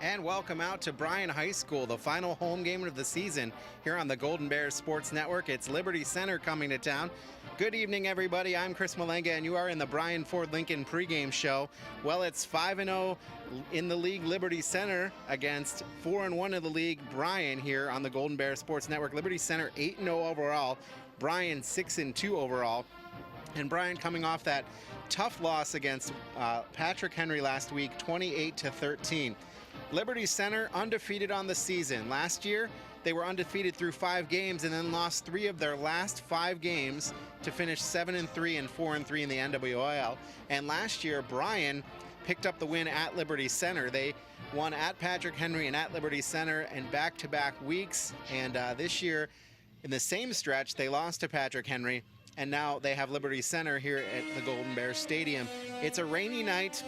And welcome out to Bryan High School, the final home game of the season here on the Golden Bears Sports Network. It's Liberty Center coming to town. Good evening, everybody. I'm Chris Malenga, and you are in the Bryan Ford Lincoln pregame show. Well, it's 5-0 in the league Liberty Center against 4-1 of the league Bryan here on the Golden Bears Sports Network. Liberty Center 8-0 overall, Bryan 6-2 overall. And Bryan coming off that tough loss against Patrick Henry last week, 28-13. Liberty Center undefeated on the season. Last year, they were undefeated through 5 games and then lost 3 of their last 5 games to finish 7-3 and 4-3 in the NWOL. And last year, Bryan picked up the win at Liberty Center. They won at Patrick Henry and at Liberty Center in back-to-back weeks. And this year, in the same stretch, they lost to Patrick Henry, and now they have Liberty Center here at the Golden Bears Stadium. It's a rainy night,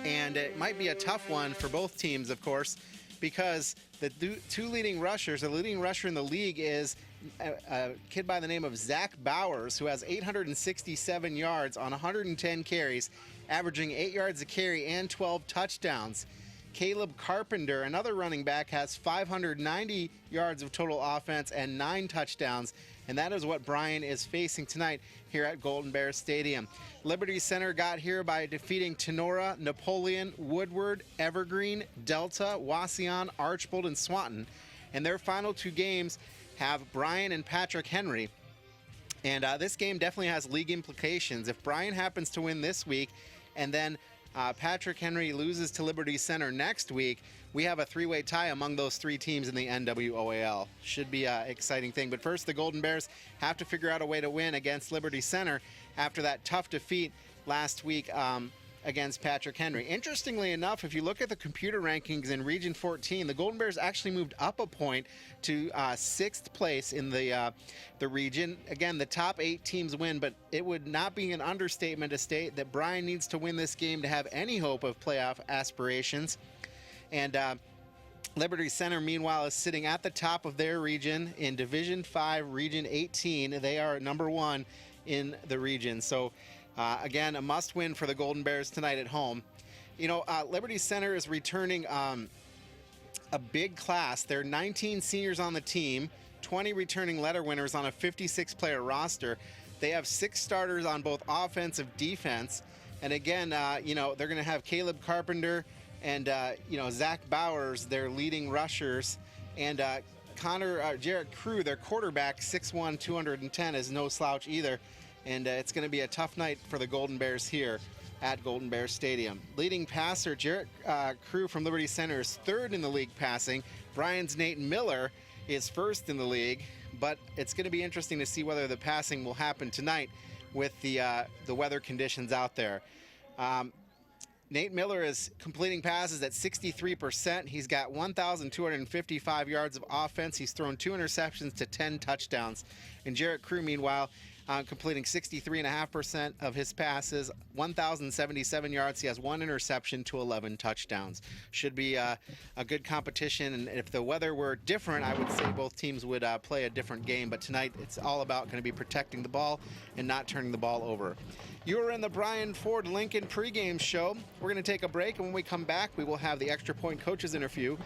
and it might be a tough one for both teams, of course, because the two leading rushers, the leading rusher in the league is a kid by the name of Zach Bowers, who has 867 yards on 110 carries, averaging 8 yards a carry and 12 touchdowns. Caleb Carpenter, another running back, has 590 yards of total offense and 9 touchdowns, and that is what Bryan is facing tonight here at Golden Bears Stadium. Liberty Center got here by defeating Tenora, Napoleon, Woodward, Evergreen, Delta, Wauseon, Archbold, and Swanton. And their final 2 games have Bryan and Patrick Henry. And this game definitely has league implications. If Bryan happens to win this week and then Patrick Henry loses to Liberty Center next week, we have a 3-way tie among those 3 teams in the NWOAL. Should be an exciting thing. But first, the Golden Bears have to figure out a way to win against Liberty Center after that tough defeat last week against Patrick Henry. Interestingly enough, if you look at the computer rankings in Region 14, the Golden Bears actually moved up a point to 6th place in the region. Again, the top 8 teams win, but it would not be an understatement to state that Bryan needs to win this game to have any hope of playoff aspirations. And Liberty Center, meanwhile, is sitting at the top of their region in Division 5, Region 18. They are number 1 in the region. So again, a must-win for the Golden Bears tonight at home. You know, Liberty Center is returning a big class. There are 19 seniors on the team, 20 returning letter winners on a 56-player roster. They have 6 starters on both offense and defense. And again, you know, they're going to have Caleb Carpenter and, you know, Zach Bowers, their leading rushers. And Jarrett Crew, their quarterback, 6'1", 210, is no slouch either. And it's going to be a tough night for the Golden Bears here at Golden Bears Stadium. Leading passer Jarrett Crew from Liberty Center is 3rd in the league passing. Bryan's Nate Miller is 1st in the league, but it's going to be interesting to see whether the passing will happen tonight with the weather conditions out there. Nate Miller is completing passes at 63%. He's got 1,255 yards of offense. He's thrown 2 interceptions to 10 touchdowns. And Jarrett Crew, meanwhile, completing 63.5% of his passes, 1,077 yards. He has 1 interception to 11 touchdowns. Should be a good competition, and if the weather were different, I would say both teams would play a different game. But tonight, it's all about going to be protecting the ball and not turning the ball over. You are in the Bryan Ford Lincoln pregame show. We're going to take a break, and when we come back, we will have the Extra Point Coaches interview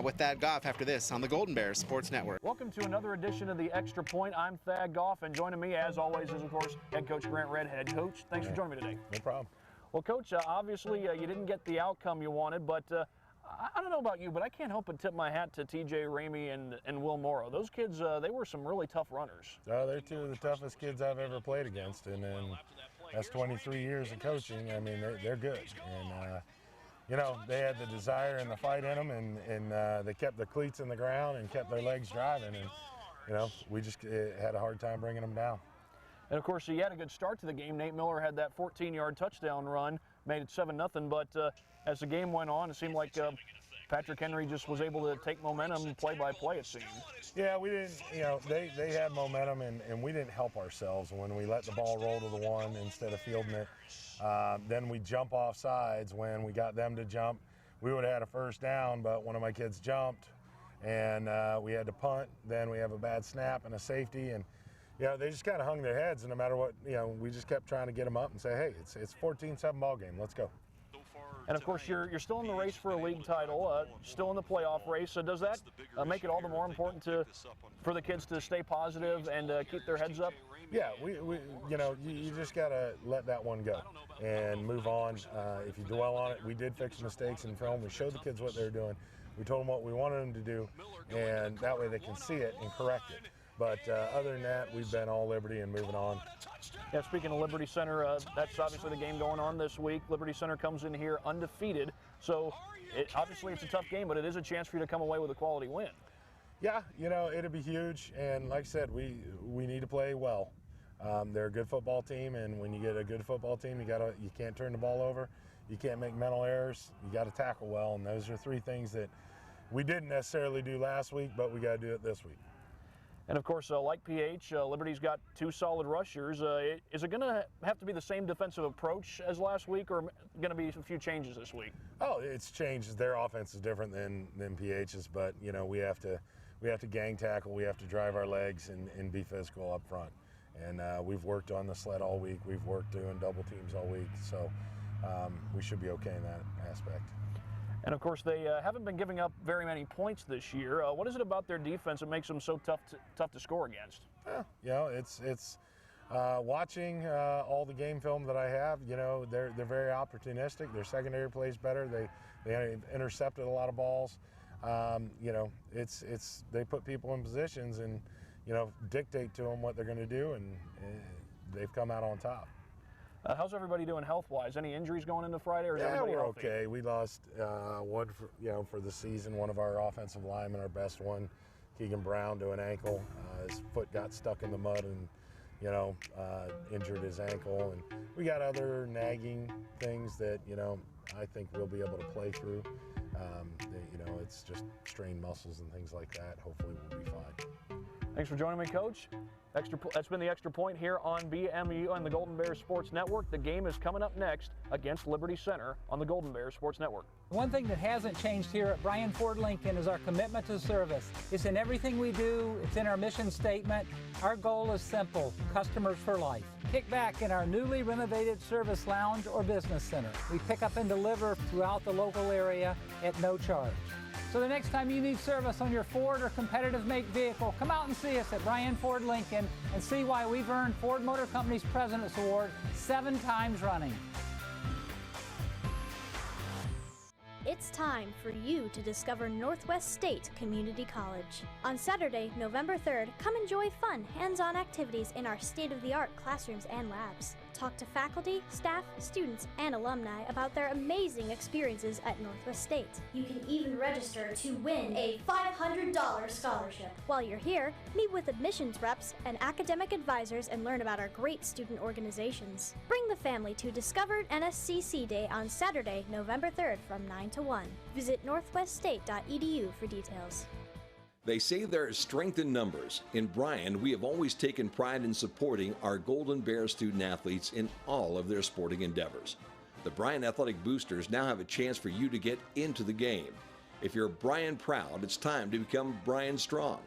with Thad Goff after this on the Golden Bears Sports Network. Welcome to another edition of the Extra Point. I'm Thad Goff, and joining me, as always, is, of course, head coach Grant Redhead. Coach, thanks for joining me today. No problem. Well, Coach, obviously you didn't get the outcome you wanted, but I don't know about you, but I can't help but tip my hat to TJ Ramey and Will Morrow. Those kids, they were some really tough runners. Oh, they're 2 of the toughest kids I've ever played against, and that's 23 years of coaching. I mean, they're good, and you know, they had the desire and the fight in them, and they kept the cleats in the ground and kept their legs driving, and you know, we just had a hard time bringing them down. And of course, he had a good start to the game. Nate Miller had that 14-yard touchdown run, made it 7-0. But as the game went on, it seemed like Patrick Henry just was able to take momentum play by play, it seemed. Yeah, we didn't, you know, they had momentum, and we didn't help ourselves when we let the ball roll to the 1 instead of fielding it. Then we jump off sides. When we got them to jump, we would have had a first down, but one of my kids jumped, and we had to punt. Then we have a bad snap and a safety, and you know, they just kind of hung their heads, and no matter what, you know, we just kept trying to get them up and say, hey, it's 14-7 ball game. Let's go. So far, And of course, you're still in the race for a league title, still in the playoff race. So does that make it all the more important for the kids to stay positive and keep their heads up? Yeah, you just got to let that one go and move on. If you dwell on it, we did fix mistakes in film. We showed the kids what they're doing. We told them what we wanted them to do, and that way they can see it and correct it. But other than that, we've been all Liberty and moving on. Yeah, speaking of Liberty Center, that's obviously the game going on this week. Liberty Center comes in here undefeated. So obviously it's a tough game, but it is a chance for you to come away with a quality win. Yeah, it'll be huge. And like I said, we need to play well. They're a good football team, and when you get a good football team, you can't turn the ball over. You can't make mental errors. You got to tackle well, and those are three things that we didn't necessarily do last week, but we got to do it this week. And of course, like PH, Liberty's got two solid rushers. Is it going to have to be the same defensive approach as last week, or going to be a few changes this week? Oh, it's changed. Their offense is different than PH's, but we have to gang tackle. We have to drive our legs and be physical up front. And we've worked on the sled all week. We've worked doing double teams all week, so we should be okay in that aspect. And of course, they haven't been giving up very many points this year. What is it about their defense that makes them so tough to score against? It's watching all the game film that I have. They're very opportunistic. Their secondary plays better. They intercepted a lot of balls. They put people in positions and dictate to them what they're going to do, and they've come out on top. How's everybody doing health-wise? Any injuries going into Friday, or is everybody we're healthy? okay. We lost one for the season. One of our offensive linemen, our best one, Keegan Brown, to an ankle. His foot got stuck in the mud and injured his ankle. And we got other nagging things that I think we'll be able to play through. It's just strained muscles and things like that. Hopefully we'll be fine. Thanks for joining me, Coach. That's been the Extra Point here on BMU and the Golden Bears Sports Network. The game is coming up next against Liberty Center on the Golden Bears Sports Network. One thing that hasn't changed here at Bryan Ford Lincoln is our commitment to service. It's in everything we do. It's in our mission statement. Our goal is simple: customers for life. Kick back in our newly renovated service lounge or business center. We pick up and deliver throughout the local area at no charge. So the next time you need service on your Ford or competitive make vehicle, come out and see us at Bryan Ford Lincoln and see why we've earned Ford Motor Company's President's Award 7 times running. It's time for you to discover Northwest State Community College. On Saturday, November 3rd, come enjoy fun, hands-on activities in our state-of-the-art classrooms and labs. Talk to faculty, staff, students, and alumni about their amazing experiences at Northwest State. You can even register to win a $500 scholarship. While you're here, meet with admissions reps and academic advisors and learn about our great student organizations. Bring the family to Discovered NSCC Day on Saturday, November 3rd from 9 to 1. Visit northweststate.edu for details. They say there is strength in numbers. In Bryan, we have always taken pride in supporting our Golden Bear student athletes in all of their sporting endeavors. The Bryan Athletic Boosters now have a chance for you to get into the game. If you're Bryan proud, it's time to become Bryan strong.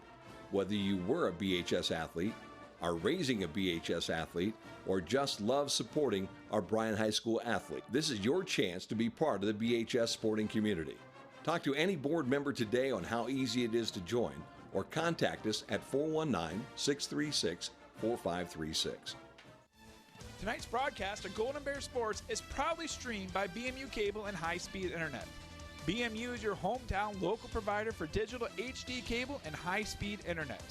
Whether you were a BHS athlete, are raising a BHS athlete, or just love supporting our Bryan High School athlete, this is your chance to be part of the BHS sporting community. Talk to any board member today on how easy it is to join, or contact us at 419-636-4536. Tonight's broadcast of Golden Bear Sports is proudly streamed by BMU Cable and High-Speed Internet. BMU is your hometown local provider for digital HD cable and high-speed internet.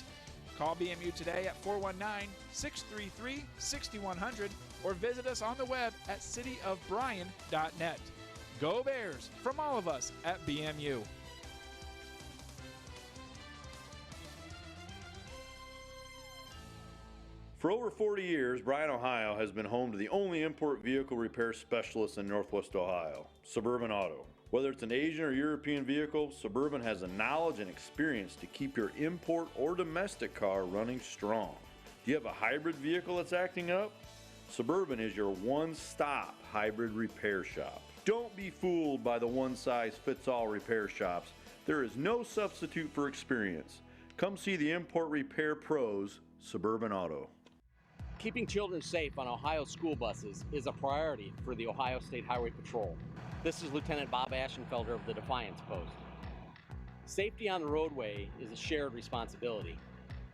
Call BMU today at 419-633-6100 or visit us on the web at cityofbryan.net. Go Bears from all of us at BMU. For over 40 years, Bryan, Ohio has been home to the only import vehicle repair specialist in Northwest Ohio, Suburban Auto. Whether it's an Asian or European vehicle, Suburban has the knowledge and experience to keep your import or domestic car running strong. Do you have a hybrid vehicle that's acting up? Suburban is your one-stop hybrid repair shop. Don't be fooled by the one-size-fits-all repair shops. There is no substitute for experience. Come see the import repair pros, Suburban Auto. Keeping children safe on Ohio school buses is a priority for the Ohio State Highway Patrol. This is Lieutenant Bob Aschenfelder of the Defiance Post. Safety on the roadway is a shared responsibility.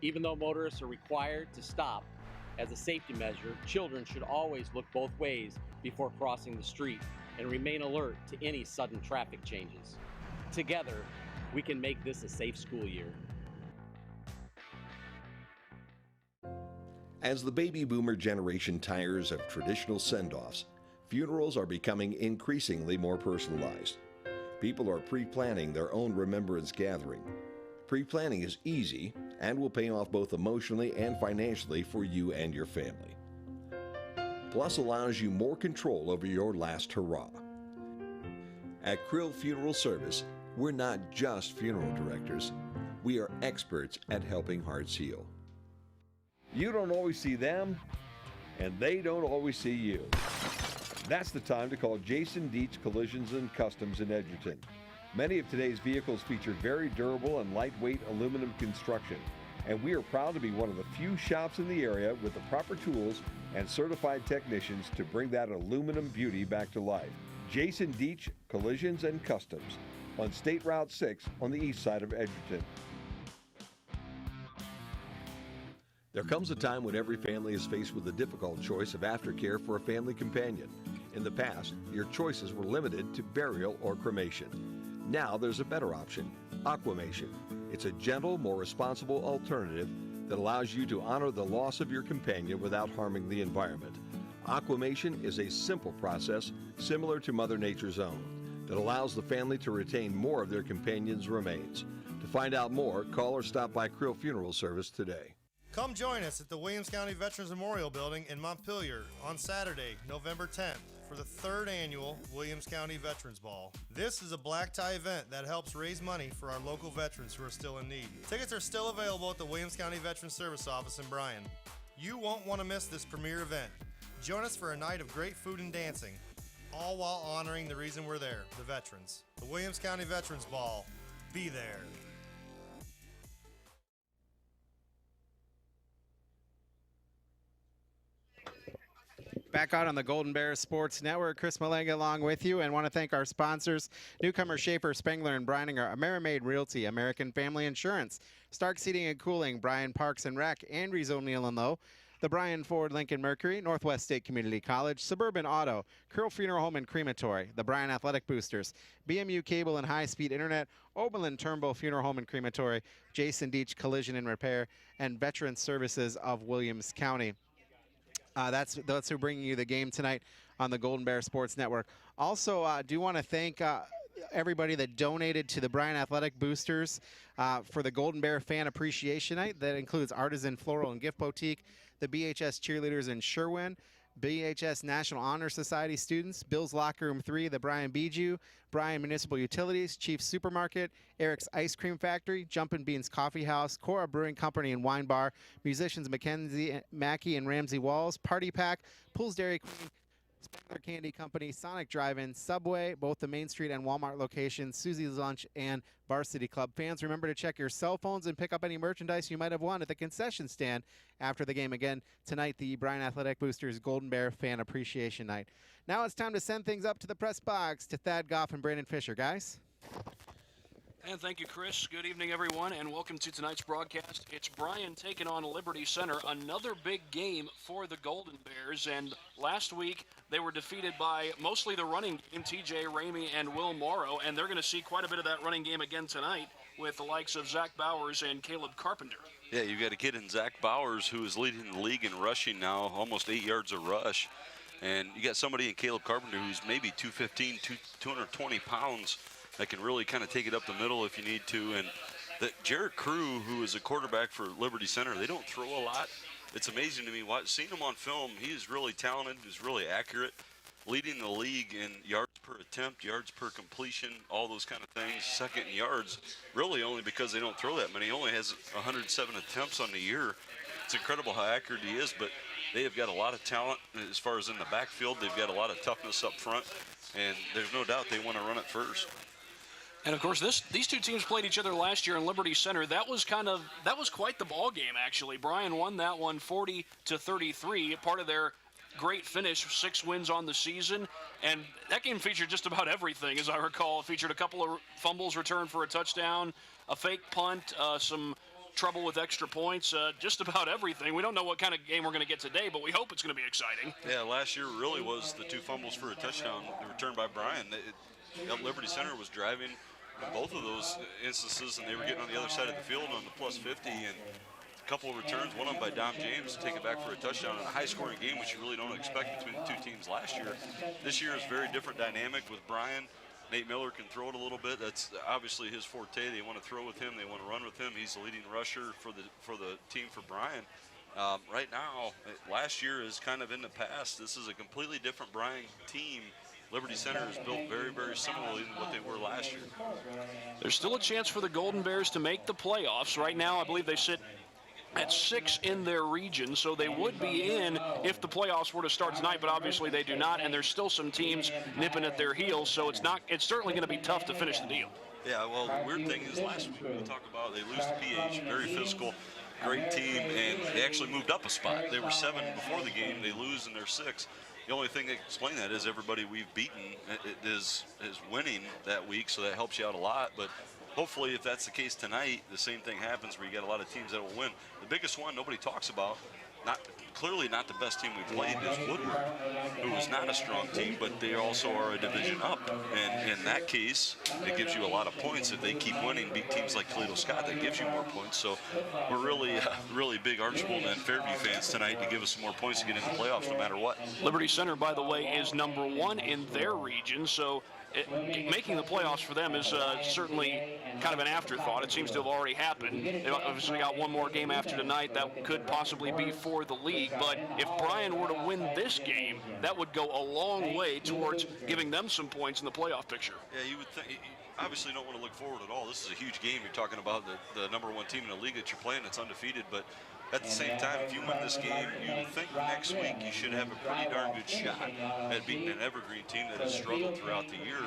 Even though motorists are required to stop as a safety measure, children should always look both ways before crossing the street and remain alert to any sudden traffic changes. Together, we can make this a safe school year. As the baby boomer generation tires of traditional send-offs, funerals are becoming increasingly more personalized. People are pre-planning their own remembrance gathering. Pre-planning is easy and will pay off both emotionally and financially for you and your family. Plus allows you more control over your last hurrah. At Krill Funeral Service, we're not just funeral directors, we are experts at helping hearts heal. You don't always see them, and they don't always see you. That's the time to call Jason Dietz Collisions and Customs in Edgerton. Many of today's vehicles feature very durable and lightweight aluminum construction, and we are proud to be one of the few shops in the area with the proper tools and certified technicians to bring that aluminum beauty back to life. Jason Dietz Collisions and Customs on State Route 6 on the east side of Edgerton. There comes a time when every family is faced with the difficult choice of aftercare for a family companion. In the past, your choices were limited to burial or cremation. Now there's a better option, Aquamation. It's a gentle, more responsible alternative that allows you to honor the loss of your companion without harming the environment. Aquamation is a simple process similar to Mother Nature's own that allows the family to retain more of their companion's remains. To find out more, call or stop by Krill Funeral Service today. Come join us at the Williams County Veterans Memorial Building in Montpelier on Saturday, November 10th for the 3rd annual Williams County Veterans Ball. This is a black tie event that helps raise money for our local veterans who are still in need. Tickets are still available at the Williams County Veterans Service Office in Bryan. You won't want to miss this premier event. Join us for a night of great food and dancing, all while honoring the reason we're there, the veterans. The Williams County Veterans Ball. Be there. Back out on the Golden Bears Sports Network, Chris Malenga along with you, and want to thank our sponsors, Newcomer Schaefer, Spengler and Brininger, Amerimaid Realty, American Family Insurance, Stark Seating and Cooling, Bryan Parks and Rec, Andrews O'Neill and Lowe, the Bryan Ford Lincoln Mercury, Northwest State Community College, Suburban Auto, Krill Funeral Home and Crematory, the Bryan Athletic Boosters, BMU Cable and High Speed Internet, Oberlin Turnbull Funeral Home and Crematory, Jason Dietz Collision and Repair, and Veterans Services of Williams County. That's who bringing you the game tonight on the Golden Bear Sports Network. Also, do want to thank everybody that donated to the Bryan Athletic Boosters for the Golden Bear Fan Appreciation Night. That includes Artisan Floral and Gift Boutique, the BHS Cheerleaders in Sherwin, BHS National Honor Society students, Bill's Locker Room 3, the Bryan Bijou, Bryan Municipal Utilities, Chiefs Supermarket, Eric's Ice Cream Factory, Jumpin' Beans Coffee House, Cora Brewing Company and Wine Bar, musicians Mackenzie Mackey and Ramsey Walls, Party Pack, Pools Dairy Queen, Spengler Candy Company, Sonic Drive-In, Subway, both the Main Street and Walmart locations, Susie's Lunch, and Varsity Club. Fans, remember to check your cell phones and pick up any merchandise you might have won at the concession stand after the game. Again, tonight, the Bryan Athletic Boosters Golden Bear Fan Appreciation Night. Now it's time to send things up to the press box to Thad Goff and Brandon Fisher. Guys? And thank you, Chris. Good evening, everyone, and welcome to tonight's broadcast. It's Bryan taking on Liberty Center, another big game for the Golden Bears. And last week, they were defeated by mostly the running game, TJ Ramey and Will Morrow, and they're going to see quite a bit of that running game again tonight with the likes of Zach Bowers and Caleb Carpenter. Yeah, you've got a kid in Zach Bowers who is leading the league in rushing now, almost 8 yards a rush. And you got somebody in Caleb Carpenter who's maybe 215, 220 pounds that can really kind of take it up the middle if you need to. And the Jarrett Crew, who is a quarterback for Liberty Center, they don't throw a lot. It's amazing to me. Seeing him on film, he is really talented, he's really accurate, leading the league in yards per attempt, yards per completion, all those kind of things. Second in yards, really only because they don't throw that many. He only has 107 attempts on the year. It's incredible how accurate he is, but they have got a lot of talent as far as in the backfield. They've got a lot of toughness up front, and there's no doubt they want to run it first. And of course, these two teams played each other last year in Liberty Center. That was quite the ball game, actually. Bryan won that one 40-33. Part of their great finish, 6 wins on the season, and that game featured just about everything, as I recall. It featured a couple of fumbles returned for a touchdown, a fake punt, some trouble with extra points, just about everything. We don't know what kind of game we're going to get today, but we hope it's going to be exciting. Yeah, last year really was the 2 fumbles for a touchdown returned by Bryan. Liberty Center was driving in both of those instances, and they were getting on the other side of the field on the plus 50, and a couple of returns, one of them by Dom James to take it back for a touchdown in a high-scoring game, which you really don't expect between the two teams last year. This year is a very different dynamic with Bryan. Nate Miller can throw it a little bit. That's obviously his forte. They want to throw with him. They want to run with him. He's the leading rusher for the team for Bryan. Right now, last year is kind of in the past. This is a completely different Bryan team. Liberty Center is built very, very similarly to what they were last year. There's still a chance for the Golden Bears to make the playoffs. Right now, I believe they sit at 6 in their region, so they would be in if the playoffs were to start tonight, but obviously they do not, and there's still some teams nipping at their heels, so it's certainly going to be tough to finish the deal. Yeah, well, the weird thing is last week we talked about they lose to PH, very physical, great team, and they actually moved up a spot. They were 7 before the game. They lose and they're 6. The only thing that can explain that is everybody we've beaten is winning that week, so that helps you out a lot. But hopefully, if that's the case tonight, the same thing happens where you got a lot of teams that will win. The biggest one nobody talks about, clearly not the best team we played, is Woodward, who is not a strong team, but they also are a division up. And in that case, it gives you a lot of points. If they keep winning, beat teams like Toledo Scott, that gives you more points. So we're really big Archbold and Fairview fans tonight to give us some more points to get into the playoffs no matter what. Liberty Center, by the way, is #1 in their region, so making the playoffs for them is certainly kind of an afterthought. It seems to have already happened. They've obviously got one more game after tonight that could possibly be for the league, but if Bryan were to win this game, that would go a long way towards giving them some points in the playoff picture. Yeah, you would think. You obviously don't want to look forward at all. This is a huge game. You're talking about the #1 team in the league that you're playing that's undefeated, but at the same time, if you win this game, you would think next week you should have a pretty darn good shot at beating an Evergreen team that has struggled throughout the year,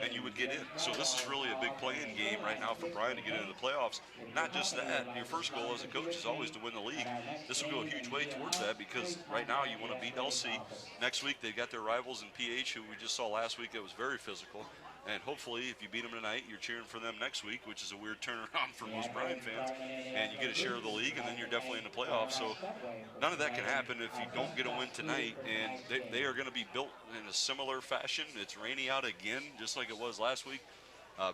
and you would get in. So this is really a big play-in game right now for Bryan to get into the playoffs. Not just that, your first goal as a coach is always to win the league. This will go a huge way towards that because right now you want to beat LC. Next week they've got their rivals in PH, who we just saw last week that was very physical. And hopefully, if you beat them tonight, you're cheering for them next week, which is a weird turnaround for most Bryan fans. And you get a share of the league, and then you're definitely in the playoffs. So none of that can happen if you don't get a win tonight. And they are going to be built in a similar fashion. It's rainy out again, just like it was last week.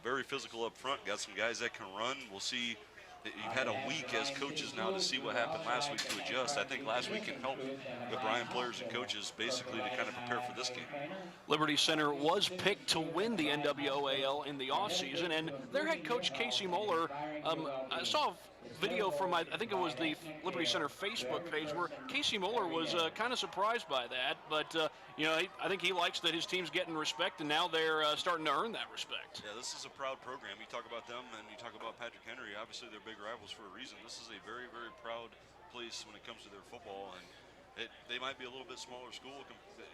Very physical up front. Got some guys that can run. We'll see. You've had a week as coaches now to see what happened last week to adjust. I think last week can help the Bryan players and coaches basically to kind of prepare for this game. Liberty Center was picked to win the NWOAL in the offseason, and their head coach, Casey Moeller, I saw a video from, I think it was the Liberty Center Facebook page, where Casey Moeller was kind of surprised by that, but I think he likes that his team's getting respect, and now they're starting to earn that respect. Yeah, this is a proud program. You talk about them, and you talk about Patrick Henry. Obviously, they're big rivals for a reason. This is a very, very proud place when it comes to their football, and they might be a little bit smaller school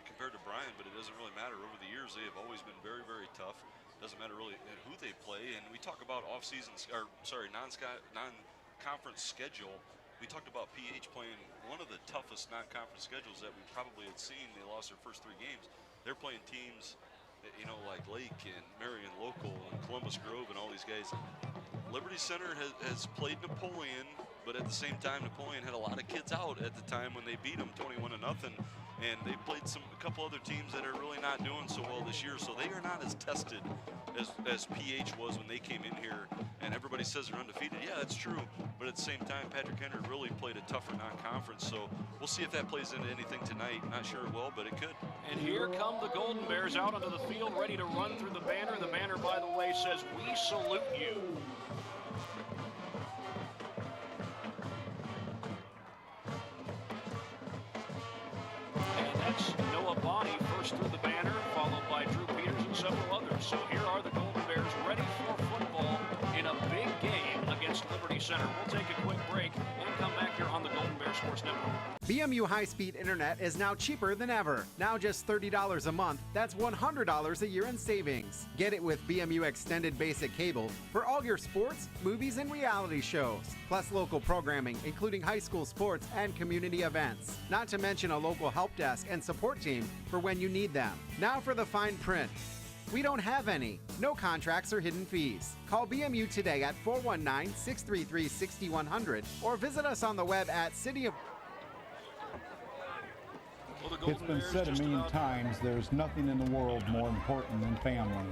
compared to Bryan, but it doesn't really matter. Over the years, they have always been very, very tough. Doesn't matter really who they play, and we talk about non-conference schedule. We talked about PH playing one of the toughest non-conference schedules that we probably had seen. They lost their first 3 games. They're playing teams, like Lake and Marion Local and Columbus Grove and all these guys. Liberty Center has played Napoleon, but at the same time, Napoleon had a lot of kids out at the time when they beat them 21-0, and they played a couple other teams that are really not doing so well this year, so they are not as tested as PH was when they came in here, and everybody says they're undefeated. Yeah, that's true, but at the same time, Patrick Henry really played a tougher non-conference, so we'll see if that plays into anything tonight. Not sure it will, but it could. And here come the Golden Bears out onto the field, ready to run through the banner. The banner, by the way, says, "We salute you." That's Noah Bonney first through the banner, followed by Drew Peters and several others. So here are the Golden Bears ready for football in a big game against Liberty Center. We'll take a quick break and come back here on the Golden Bears Sports Network. BMU high-speed internet is now cheaper than ever. Now just $30 a month. That's $100 a year in savings. Get it with BMU Extended Basic Cable for all your sports, movies, and reality shows. Plus local programming, including high school sports and community events. Not to mention a local help desk and support team for when you need them. Now for the fine print. We don't have any. No contracts or hidden fees. Call BMU today at 419-633-6100 or visit us on the web at City of... It's been said a million times, there's nothing in the world more important than family.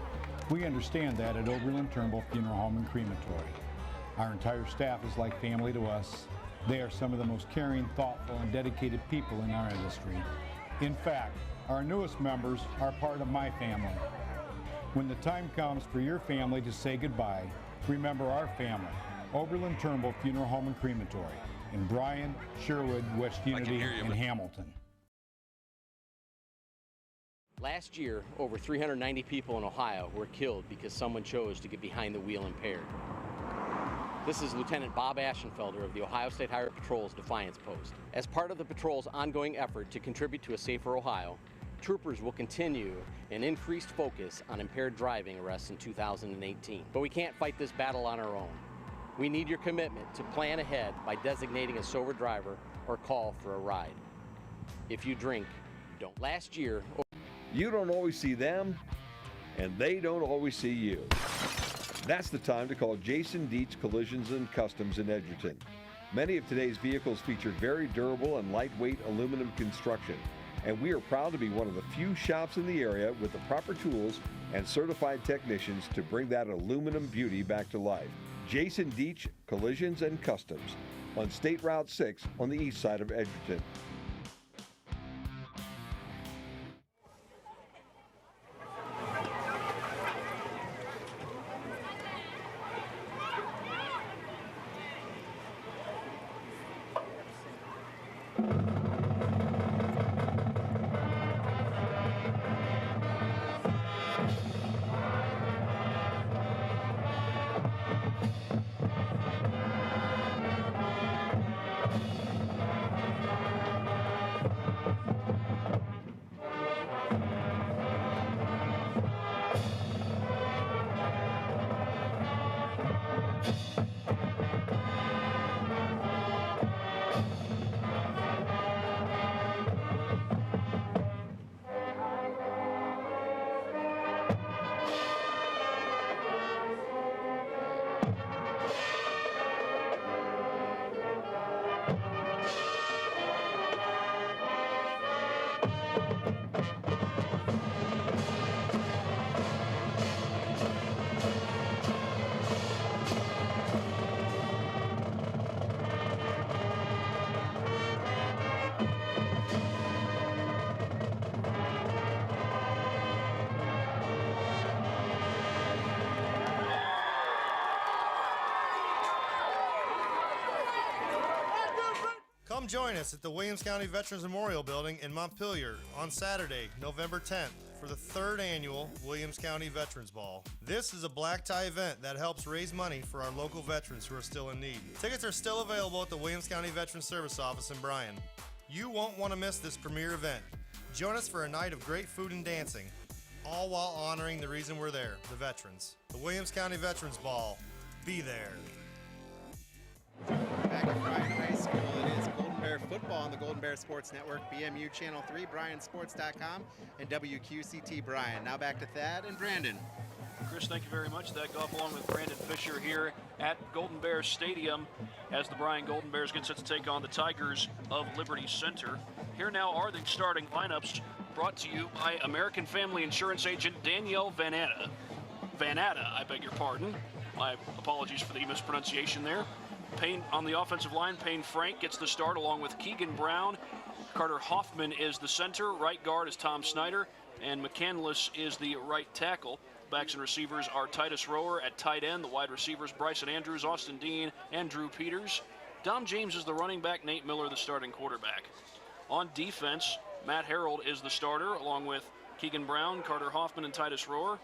We understand that at Oberlin Turnbull Funeral Home and Crematory. Our entire staff is like family to us. They are some of the most caring, thoughtful, and dedicated people in our industry. In fact, our newest members are part of my family. When the time comes for your family to say goodbye, remember our family, Oberlin Turnbull Funeral Home and Crematory in Bryan, Sherwood, West Unity, and Hamilton. Last year, over 390 people in Ohio were killed because someone chose to get behind the wheel impaired. This is Lieutenant Bob Ashenfelder of the Ohio State Highway Patrol's Defiance Post. As part of the patrol's ongoing effort to contribute to a safer Ohio, troopers will continue an increased focus on impaired driving arrests in 2018. But we can't fight this battle on our own. We need your commitment to plan ahead by designating a sober driver or call for a ride. If you drink, don't. Last year, You don't always see them, and they don't always see you. That's the time to call Jason Dietz Collisions and Customs in Edgerton. Many of today's vehicles feature very durable and lightweight aluminum construction, and we are proud to be one of the few shops in the area with the proper tools and certified technicians to bring that aluminum beauty back to life. Jason Dietz Collisions and Customs on State Route 6 on the east side of Edgerton. Come join us at the Williams County Veterans Memorial Building in Montpelier on Saturday, November 10th for the 3rd annual Williams County Veterans Ball. This is a black tie event that helps raise money for our local veterans who are still in need. Tickets are still available at the Williams County Veterans Service Office in Bryan. You won't want to miss this premier event. Join us for a night of great food and dancing, all while honoring the reason we're there, the veterans. The Williams County Veterans Ball. Be there. Back at Bryan High School, it is Golden Bear football on the Golden Bear Sports Network, BMU Channel 3, BryanSports.com, and WQCT Bryan. Now back to Thad and Brandon. Chris, thank you very much. Thad Goff along with Brandon Fisher here at Golden Bear Stadium as the Bryan Golden Bears get set to take on the Tigers of Liberty Center. Here now are the starting lineups brought to you by American Family Insurance agent Danielle Vannatta. I beg your pardon. My apologies for the mispronunciation there. Payne on the offensive line, Payne Frank gets the start along with Keegan Brown. Carter Hoffman is the center. Right guard is Tom Snyder. And McCandless is the right tackle. Backs and receivers are Titus Rower at tight end. The wide receivers, Bryson Andrews, Austin Dean, and Drew Peters. Dom James is the running back. Nate Miller, the starting quarterback. On defense, Matt Harold is the starter along with Keegan Brown, Carter Hoffman, and Titus Rower.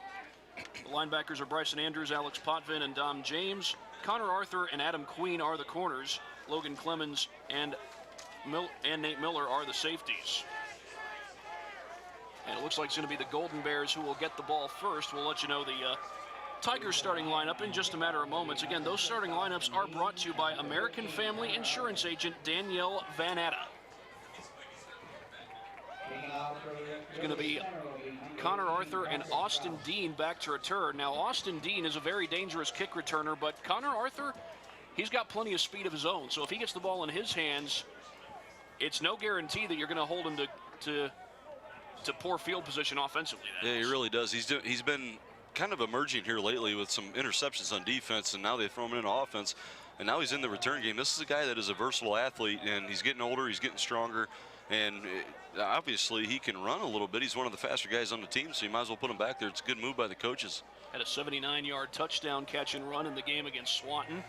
The linebackers are Bryson Andrews, Alex Potvin, and Dom James. Connor Arthur and Adam Queen are the corners. Logan Clemens and Nate Miller are the safeties. And it looks like it's going to be the Golden Bears who will get the ball first. We'll let you know the Tigers starting lineup in just a matter of moments. Again, those starting lineups are brought to you by American Family Insurance agent Danielle Van Atta. It's going to be Connor Arthur and Austin Dean back to return. Now, Austin Dean is a very dangerous kick returner, but Connor Arthur, he's got plenty of speed of his own. So if he gets the ball in his hands, it's no guarantee that you're going to hold him to poor field position offensively. Yeah, he really does. He's been kind of emerging here lately with some interceptions on defense, and now they throw him into offense, and now he's in the return game. This is a guy that is a versatile athlete, and he's getting older, he's getting stronger, and obviously he can run a little bit. He's one of the faster guys on the team, so you might as well put him back there. It's a good move by the coaches. Had a 79-yard touchdown catch and run in the game against Swanton.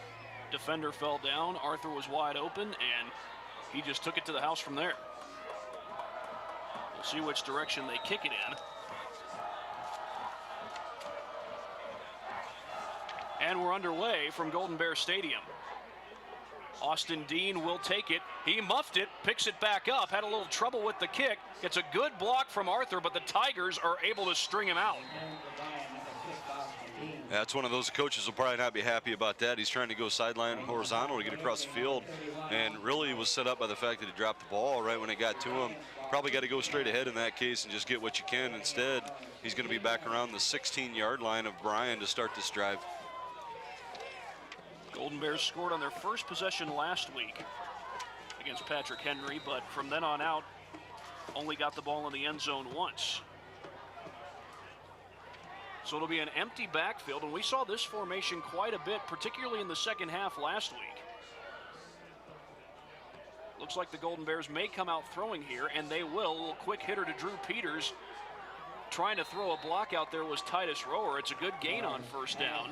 Defender fell down. Arthur was wide open, and he just took it to the house from there. We'll see which direction they kick it in. And we're underway from Golden Bear Stadium. Austin Dean will take it. He muffed it, picks it back up, had a little trouble with the kick. It's a good block from Arthur, but the Tigers are able to string him out. That's one of those coaches will probably not be happy about that. He's trying to go sideline horizontal to get across the field, and really was set up by the fact that he dropped the ball right when it got to him. Probably got to go straight ahead in that case and just get what you can. Instead, he's going to be back around the 16-yard line of Bryan to start this drive. Golden Bears scored on their first possession last week against Patrick Henry, but from then on out, only got the ball in the end zone once. So it'll be an empty backfield, and we saw this formation quite a bit, particularly in the second half last week. Looks like the Golden Bears may come out throwing here, and they will. A little quick hitter to Drew Peters. Trying to throw a block out there was Titus Rower. It's a good gain on first down,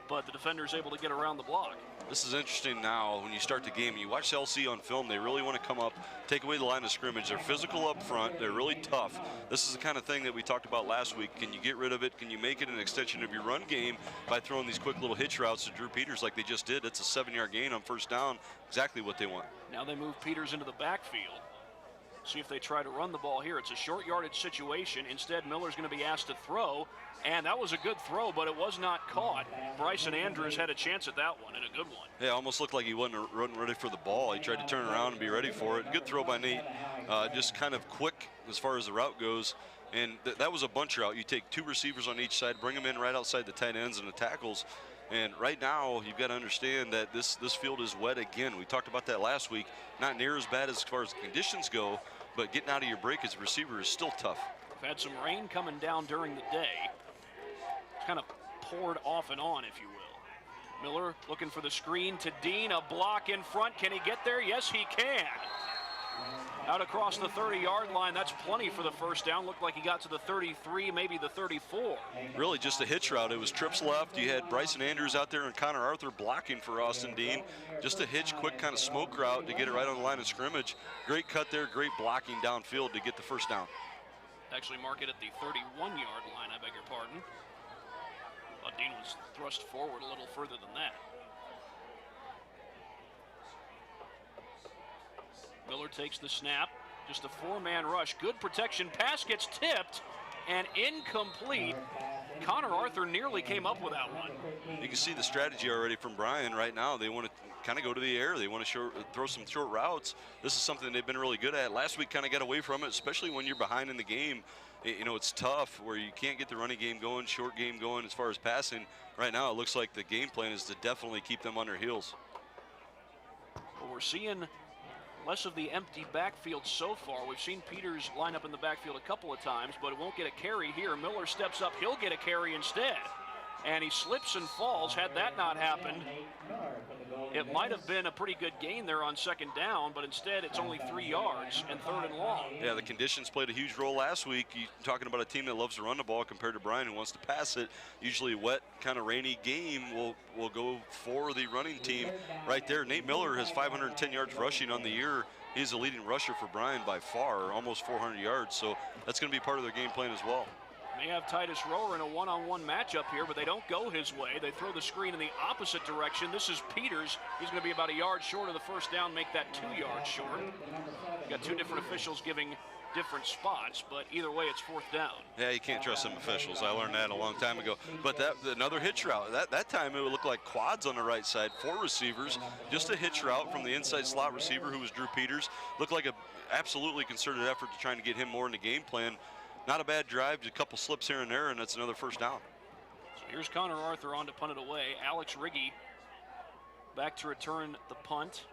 but the defender's able to get around the block. This is interesting now when you start the game. You watch LC on film, they really want to come up, take away the line of scrimmage. They're physical up front. They're really tough. This is the kind of thing that we talked about last week. Can you get rid of it? Can you make it an extension of your run game by throwing these quick little hitch routes to Drew Peters like they just did? It's a 7-yard gain on first down, exactly what they want. Now they move Peters into the backfield. See if they try to run the ball here. It's a short yardage situation. Instead, Miller's going to be asked to throw, and that was a good throw, but it was not caught. Bryson Andrews had a chance at that one, and a good one. Yeah, almost looked like he wasn't ready for the ball. He tried to turn around and be ready for it. Good throw by Nate. Just kind of quick as far as the route goes. And that was a bunch route. You take 2 receivers on each side, bring them in right outside the tight ends and the tackles. And right now, you've got to understand that this field is wet again. We talked about that last week. Not near as bad as far as the conditions go, but getting out of your break as a receiver is still tough. We've had some rain coming down during the day. It's kind of poured off and on, if you will. Miller looking for the screen to Dean, a block in front. Can he get there? Yes, he can. Out across the 30-yard line, that's plenty for the first down. Looked like he got to the 33, maybe the 34. Really just a hitch route. It was trips left. You had Bryson Andrews out there and Connor Arthur blocking for Austin Dean. Just a hitch, quick kind of smoke route to get it right on the line of scrimmage. Great cut there, great blocking downfield to get the first down. Actually mark it at the 31-yard line, I beg your pardon. But Dean was thrust forward a little further than that. Miller takes the snap, just a 4-man rush. Good protection, pass gets tipped and incomplete. Connor Arthur nearly came up with that one. You can see the strategy already from Bryan right now. They want to kind of go to the air. They want to throw some short routes. This is something they've been really good at. Last week kind of got away from it, especially when you're behind in the game. You know, it's tough where you can't get the running game going, short game going as far as passing. Right now it looks like the game plan is to definitely keep them on their heels. Well, we're seeing less of the empty backfield so far. We've seen Peters line up in the backfield a couple of times, but it won't get a carry here. Miller steps up, he'll get a carry instead. And he slips and falls. Had that not happened, it might have been a pretty good gain there on second down, but instead it's only 3 yards and 3rd and long. Yeah, the conditions played a huge role last week. You're talking about a team that loves to run the ball compared to Bryan, who wants to pass it. Usually a wet, kind of rainy game will go for the running team right there. Nate Miller has 510 yards rushing on the year. He's the leading rusher for Bryan by far, almost 400 yards. So that's going to be part of their game plan as well. May have Titus Rower in a one-on-one matchup here, but they don't go his way. They throw the screen in the opposite direction. This is Peters. He's going to be about a yard short of the first down, make that 2 yards short. We've got two different officials giving different spots, but either way, it's fourth down. Yeah, you can't trust them officials. I learned that a long time ago. But another hitch route. That time it would look like quads on the right side, 4 receivers, just a hitch route from the inside slot receiver, who was Drew Peters. Looked like a absolutely concerted effort to trying to get him more in the game plan. Not a bad drive, just a couple slips here and there, and that's another first down. So here's Connor Arthur on to punt it away. Alex Riggy back to return the punt.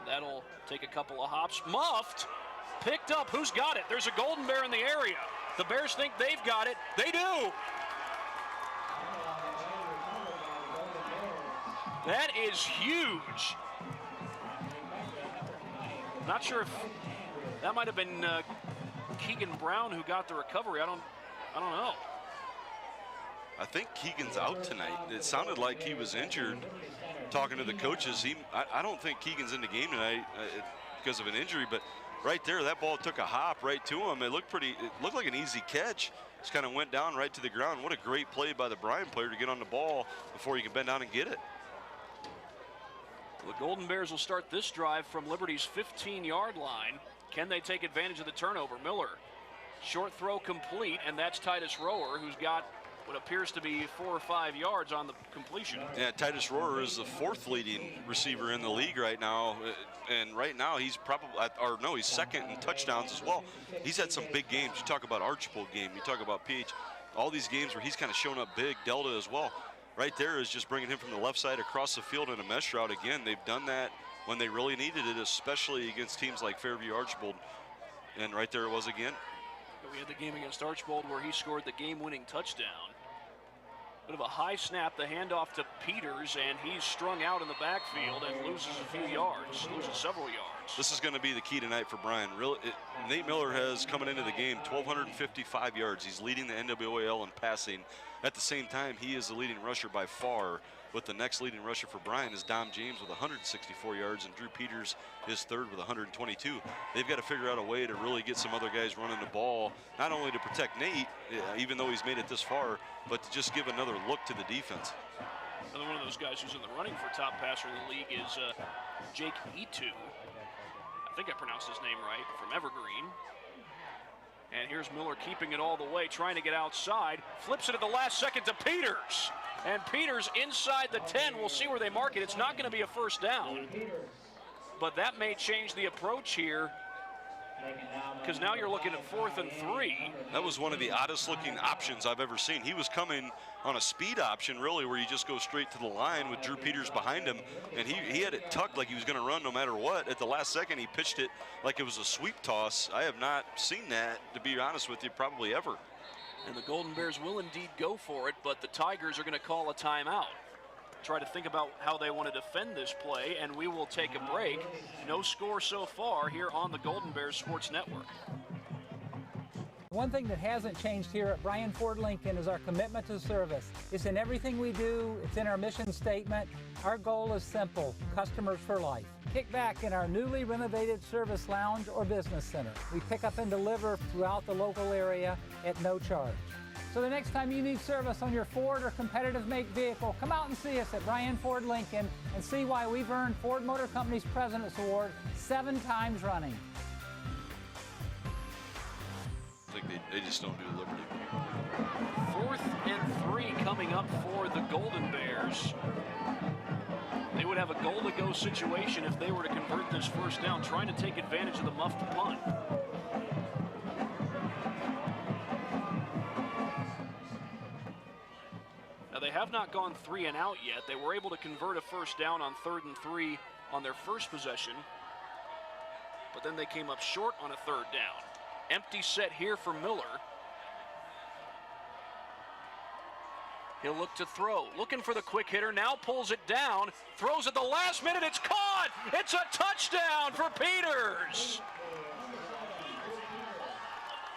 That'll take a couple of hops. Muffed, picked up. Who's got it? There's a Golden Bear in the area. The Bears think they've got it. They do. That is huge. Not sure if that might have been Keegan Brown who got the recovery. I don't know. I think Keegan's out tonight. It sounded like he was injured. Talking to the coaches, I don't think Keegan's in the game tonight because of an injury, but right there, that ball took a hop right to him. It looked like an easy catch. Just kind of went down right to the ground. What a great play by the Bryan player to get on the ball before you can bend down and get it. The Golden Bears will start this drive from Liberty's 15-yard line. Can they take advantage of the turnover? Miller, short throw complete, and that's Titus Rower, who's got what appears to be 4 or 5 yards on the completion. Yeah, Titus Rower is the 4th leading receiver in the league right now, and right now he's he's second in touchdowns as well. He's had some big games. You talk about Archibald game, you talk about PH, all these games where he's kind of shown up big. Delta as well. Right there is just bringing him from the left side across the field in a mesh route. Again, they've done that when they really needed it, especially against teams like Fairview Archibald. And right there it was again. We had the game against Archibald where he scored the game-winning touchdown. Bit of a high snap, the handoff to Peters, and he's strung out in the backfield and loses a few yards, loses several yards. This is going to be the key tonight for Bryan. Nate Miller has, coming into the game, 1,255 yards. He's leading the NWAL in passing. At the same time, he is the leading rusher by far, but the next leading rusher for Bryan is Dom James with 164 yards, and Drew Peters is third with 122. They've got to figure out a way to really get some other guys running the ball, not only to protect Nate, even though he's made it this far, but to just give another look to the defense. Another one of those guys who's in the running for top passer in the league is Jake Etu. I think I pronounced his name right, from Evergreen. And here's Miller keeping it all the way, trying to get outside. Flips it at the last second to Peters. And Peters inside the 10. We'll see where they mark it. It's not going to be a first down. But that may change the approach here, because now you're looking at 4th and 3. That was one of the oddest looking options I've ever seen. He was coming on a speed option, really, where you just go straight to the line with Drew Peters behind him, and he had it tucked like he was going to run no matter what. At the last second, he pitched it like it was a sweep toss. I have not seen that, to be honest with you, probably ever. And the Golden Bears will indeed go for it, but the Tigers are going to call a timeout. Try to think about how they want to defend this play, and we will take a break. No score so far here on the Golden Bears Sports Network. One thing that hasn't changed here at Bryan Ford Lincoln is our commitment to service. It's in everything we do. It's in our mission statement. Our goal is simple: customers for life. Kick back in our newly renovated service lounge or business center. We pick up and deliver throughout the local area at no charge. So the next time you need service on your Ford or competitive make vehicle, come out and see us at Bryan Ford Lincoln and see why we've earned Ford Motor Company's President's Award 7 times running. I think they just don't do Liberty. 4th and 3 coming up for the Golden Bears. They would have a goal-to-go situation if they were to convert this first down, trying to take advantage of the muffed punt. Now, they have not gone 3 and out yet. They were able to convert a first down on 3rd and 3 on their first possession, but then they came up short on a 3rd down. Empty set here for Miller. He'll look to throw, looking for the quick hitter, now pulls it down, throws at the last minute, it's caught! It's a touchdown for Peters!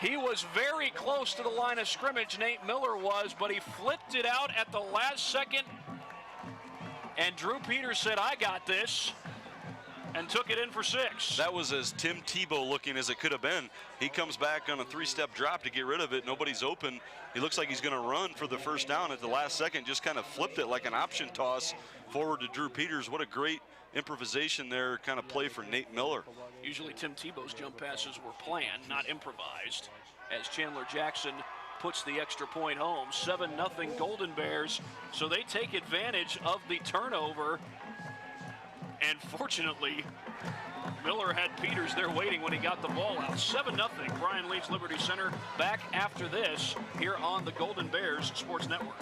He was very close to the line of scrimmage, Nate Miller was, but he flipped it out at the last second. And Drew Peters said, I got this. and took it in for 6. That was as Tim Tebow looking as it could have been. He comes back on a 3-step drop to get rid of it. Nobody's open. He looks like he's going to run for the first down at the last second. Just kind of flipped it like an option toss forward to Drew Peters. What a great improvisation there, kind of play for Nate Miller. Usually Tim Tebow's jump passes were planned, not improvised, as Chandler Jackson puts the extra point home. 7-0 Golden Bears, so they take advantage of the turnover. And fortunately, Miller had Peters there waiting when he got the ball out. 7-0, Bryan leads Liberty Center. Back after this here on the Golden Bears Sports Network.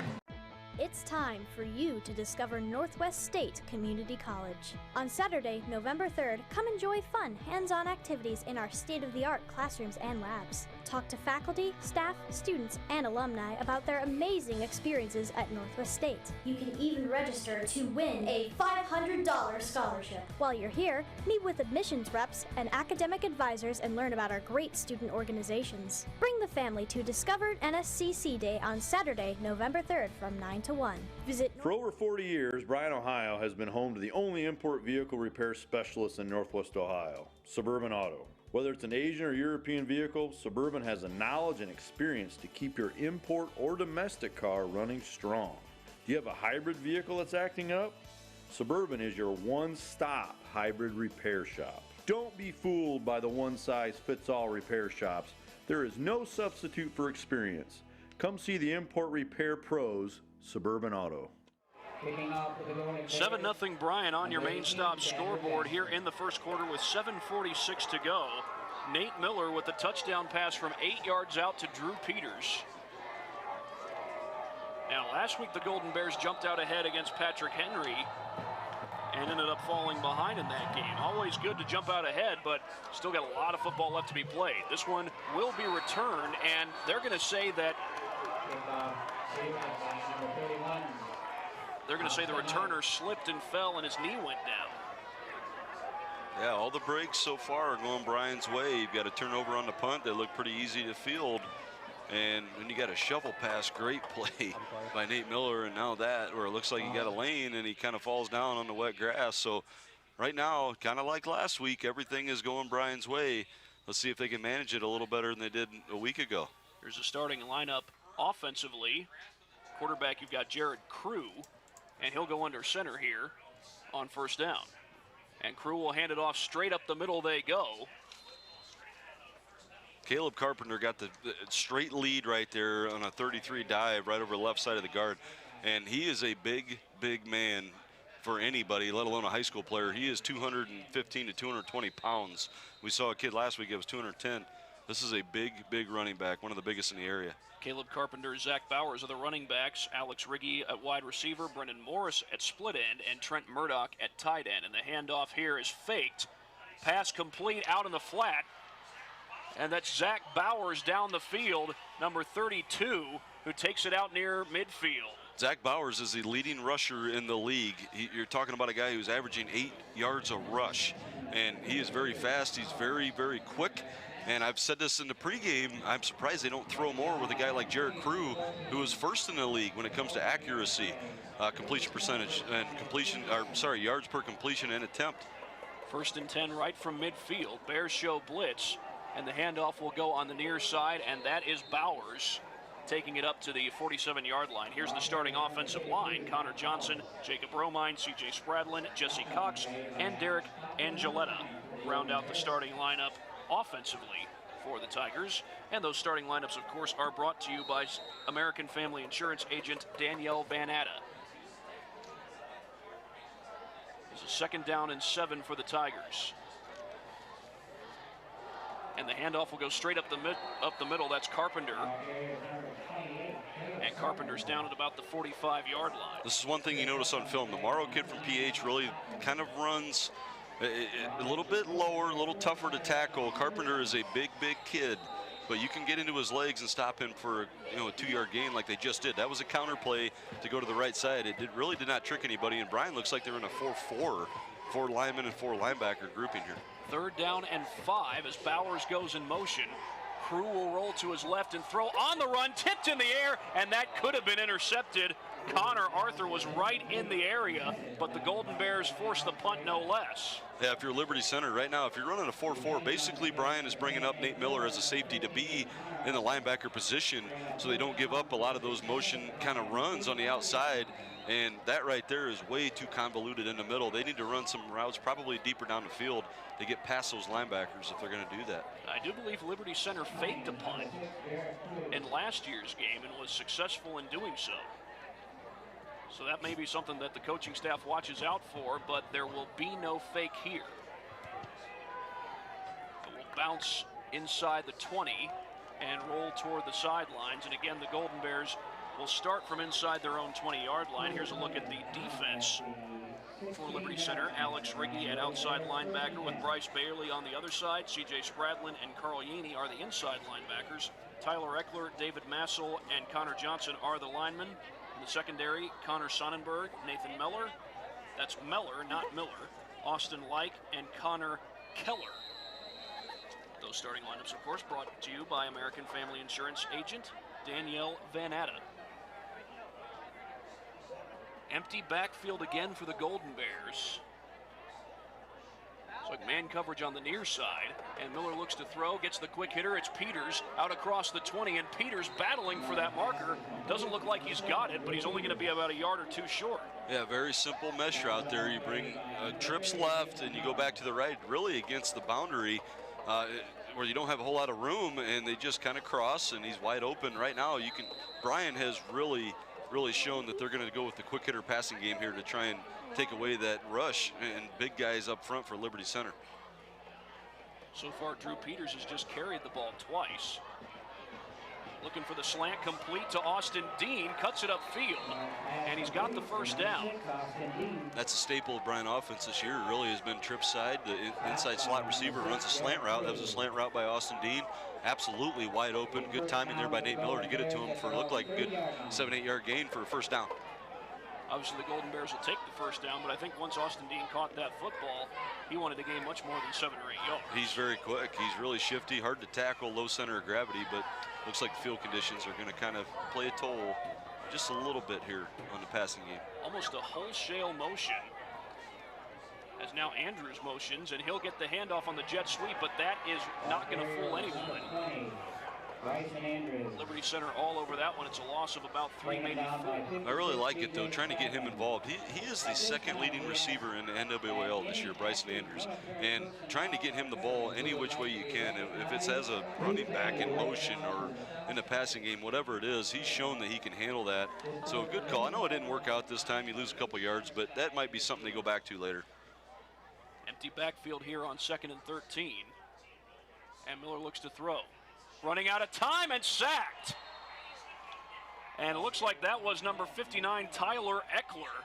It's time for you to discover Northwest State Community College. On Saturday, November 3rd, come enjoy fun, hands-on activities in our state-of-the-art classrooms and labs. Talk to faculty, staff, students, and alumni about their amazing experiences at Northwest State. You can even register to win a $500 scholarship. While you're here, meet with admissions reps and academic advisors and learn about our great student organizations. Bring the family to Discover NSCC Day on Saturday, November 3rd from 9 to 1. Visit For over 40 years, Bryan, Ohio has been home to the only import vehicle repair specialist in Northwest Ohio, Suburban Auto. Whether it's an Asian or European vehicle, Suburban has the knowledge and experience to keep your import or domestic car running strong. Do you have a hybrid vehicle that's acting up? Suburban is your one-stop hybrid repair shop. Don't be fooled by the one-size-fits-all repair shops. There is no substitute for experience. Come see the import repair pros, Suburban Auto. 7-0 Bryan on your main stop scoreboard here in the first quarter with 7:46 to go. Nate Miller with the touchdown pass from 8 yards out to Drew Peters. Now last week the Golden Bears jumped out ahead against Patrick Henry and ended up falling behind in that game. Always good to jump out ahead, but still got a lot of football left to be played. This one will be returned, and they're going to say that the returner slipped and fell and his knee went down. Yeah, all the breaks so far are going Bryan's way. You've got a turnover on the punt that looked pretty easy to field. And then you got a shovel pass, great play by Nate Miller, and now that, where it looks like he got a lane and he kind of falls down on the wet grass. So right now, kind of like last week, everything is going Bryan's way. Let's see if they can manage it a little better than they did a week ago. Here's the starting lineup offensively. Quarterback, you've got Jared Crew, and he'll go under center here on first down. And Crew will hand it off straight up the middle they go. Caleb Carpenter got the straight lead right there on a 33 dive right over the left side of the guard. And he is a big, big man for anybody, let alone a high school player. He is 215 to 220 pounds. We saw a kid last week that was 210. This is a big, big running back, one of the biggest in the area. Caleb Carpenter, Zach Bowers are the running backs. Alex Riggy at wide receiver, Brendan Morris at split end, and Trent Murdoch at tight end. And the handoff here is faked. Pass complete out in the flat. And that's Zach Bowers down the field, number 32, who takes it out near midfield. Zach Bowers is the leading rusher in the league. You're talking about a guy who's averaging 8 yards a rush, and he is very fast. He's very, very quick. And I've said this in the pregame, I'm surprised they don't throw more with a guy like Jared Crew, who is first in the league when it comes to accuracy, completion percentage, and yards per completion and attempt. 1st and 10 right from midfield. Bears show blitz, and the handoff will go on the near side, and that is Bowers taking it up to the 47-yard line. Here's the starting offensive line. Connor Johnson, Jacob Romine, C.J. Spradlin, Jesse Cox, and Derek Angeletta round out the starting lineup offensively for the Tigers. And those starting lineups, of course, are brought to you by American Family Insurance agent Danielle Van Atta. It's a 2nd down and 7 for the Tigers. And the handoff will go straight up the middle. That's Carpenter. And Carpenter's down at about the 45-yard line. This is one thing you notice on film. The Morrow kid from PH really kind of runs a little bit lower, a little tougher to tackle. Carpenter is a big, big kid, but you can get into his legs and stop him for a 2-yard gain like they just did. That was a counter play to go to the right side. It really did not trick anybody, and Bryan looks like they're in a 4-4, 4 linemen and 4 linebacker grouping here. 3rd down and 5 as Bowers goes in motion. Crew will roll to his left and throw on the run, tipped in the air, and that could have been intercepted Connor Arthur was right in the area, but the Golden Bears forced the punt no less. Yeah, if you're Liberty Center right now, if you're running a 4-4, basically Bryan is bringing up Nate Miller as a safety to be in the linebacker position so they don't give up a lot of those motion kind of runs on the outside. And that right there is way too convoluted in the middle. They need to run some routes probably deeper down the field to get past those linebackers if they're going to do that. I do believe Liberty Center faked a punt in last year's game and was successful in doing so. So that may be something that the coaching staff watches out for, but there will be no fake here. It will bounce inside the 20 and roll toward the sidelines. And again, the Golden Bears will start from inside their own 20-yard line. Here's a look at the defense for Liberty Center. Alex Riggy at outside linebacker with Bryce Bailey on the other side. C.J. Spradlin and Carl Yaney are the inside linebackers. Tyler Eckler, David Massel, and Connor Johnson are the linemen. In the secondary, Connor Sonnenberg, Nathan Meller. That's Meller, not Miller. Austin Like and Connor Keller. Those starting lineups, of course, brought to you by American Family Insurance agent Danielle Van Atta. Empty backfield again for the Golden Bears. It's like man coverage on the near side, and Miller looks to throw, gets the quick hitter. It's Peters out across the 20, and Peters battling for that marker. Doesn't look like he's got it, but he's only going to be about a yard or two short. Yeah, very simple mesh route there. You bring trips left, and you go back to the right, really against the boundary, where you don't have a whole lot of room, and they just kind of cross, and he's wide open right now. Bryan has really shown that they're going to go with the quick hitter passing game here to try and take away that rush and big guys up front for Liberty Center. So far, Drew Peters has just carried the ball twice. Looking for the slant complete to Austin Dean, cuts it upfield, and he's got the first down. That's a staple of Bryan offense this year. It really has been trip side. The inside slot receiver runs a slant route. That was a slant route by Austin Dean. Absolutely wide open. Good timing there by Nate Miller to get it to him for, looked like a good 7-8 yard gain for a first down. Obviously, the Golden Bears will take the first down, but I think once Austin Dean caught that football, he wanted to gain much more than 7 or 8 yards. He's very quick. He's really shifty, hard to tackle, low center of gravity, but looks like field conditions are going to kind of play a toll just a little bit here on the passing game. Almost a wholesale motion. As now Andrews motions, and he'll get the handoff on the jet sweep, but that is not going to fool anyone. Liberty Center all over that one. It's a loss of about 3, maybe 4. I really like it, though, trying to get him involved. He is the second leading receiver in the NWL this year, Bryson Andrews, and trying to get him the ball any which way you can. If it's as a running back in motion or in the passing game, whatever it is, he's shown that he can handle that. So a good call. I know it didn't work out this time. You lose a couple yards, but that might be something they go back to later. Empty backfield here on 2nd and 13. And Miller looks to throw. Running out of time and sacked. And it looks like that was number 59, Tyler Eckler,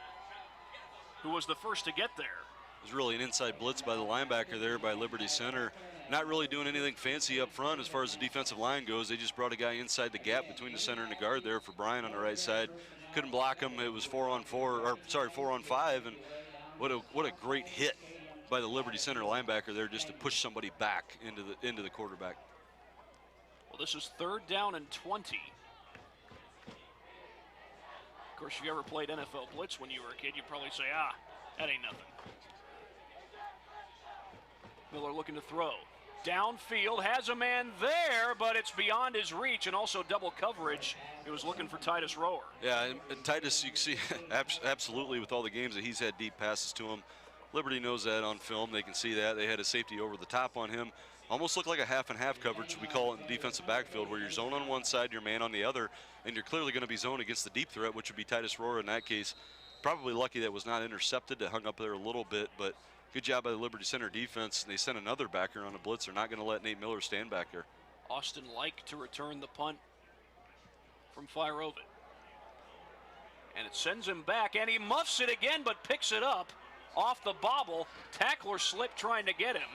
who was the first to get there. It was really an inside blitz by the linebacker there by Liberty Center. Not really doing anything fancy up front as far as the defensive line goes. They just brought a guy inside the gap between the center and the guard there for Bryan on the right side. Couldn't block him. It was 4 on 5, and what a great hit by the Liberty Center linebacker there just to push somebody back into the quarterback. Well, this is 3rd down and 20. Of course, if you ever played NFL blitz when you were a kid, you'd probably say, that ain't nothing. Miller looking to throw. Downfield, has a man there, but it's beyond his reach, and also double coverage. He was looking for Titus Rower. Yeah, and Titus, you can see absolutely with all the games that he's had deep passes to him. Liberty knows that on film. They can see that. They had a safety over the top on him. Almost looked like a half and half coverage, we call it in the defensive backfield, where you're zone on one side, your man on the other, and you're clearly going to be zone against the deep threat, which would be Titus Rower in that case. Probably lucky that was not intercepted. It hung up there a little bit, but good job by the Liberty Center defense. They sent another backer on a blitz. They're not going to let Nate Miller stand back there. Austin Like to return the punt from Fire-Ovid. And it sends him back, and he muffs it again, but picks it up off the bobble. Tackler slipped trying to get him,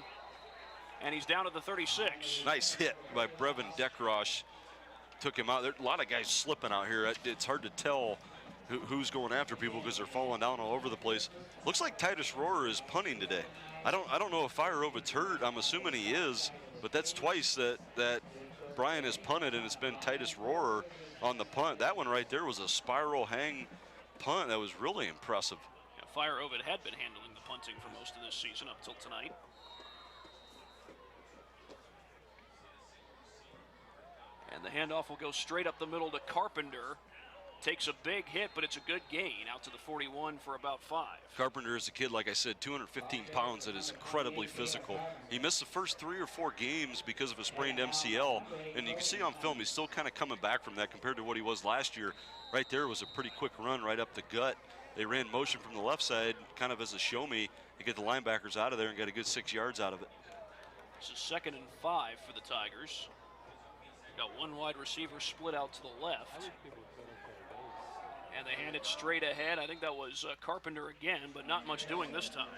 and he's down to the 36. Nice hit by Brevin Dekrosh. Took him out. There are a lot of guys slipping out here. It's hard to tell who's going after people because they're falling down all over the place. Looks like Titus Rower is punting today. I don't know if Fire-Ovid's hurt. I'm assuming he is, but that's twice that Bryan has punted, and it's been Titus Rower on the punt. That one right there was a spiral hang punt. That was really impressive. Yeah, Fire Ovid had been handling the punting for most of this season up till tonight. And the handoff will go straight up the middle to Carpenter. Takes a big hit, but it's a good gain out to the 41 for about 5. Carpenter is a kid, like I said, 215 pounds that is incredibly physical. He missed the first 3 or 4 games because of a sprained MCL, and you can see on film he's still kind of coming back from that compared to what he was last year. Right there was a pretty quick run right up the gut. They ran motion from the left side kind of as a show me to get the linebackers out of there and got a good 6 yards out of it. This is 2nd and 5 for the Tigers. Got one wide receiver split out to the left. And they hand it straight ahead. I think that was Carpenter again, but not much doing this time.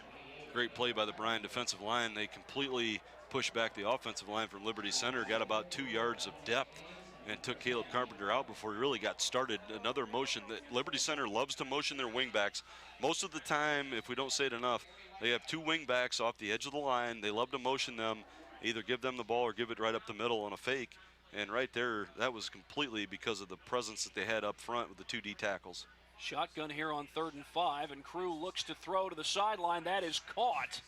Great play by the Bryan defensive line. They completely pushed back the offensive line from Liberty Center, got about 2 yards of depth, and took Caleb Carpenter out before he really got started. Another motion that Liberty Center loves to motion their wingbacks. Most of the time, if we don't say it enough, they have 2 wingbacks off the edge of the line. They love to motion them, either give them the ball or give it right up the middle on a fake. And right there, that was completely because of the presence that they had up front with the 2 D tackles. Shotgun here on 3rd and 5, and Crew looks to throw to the sideline. That is caught.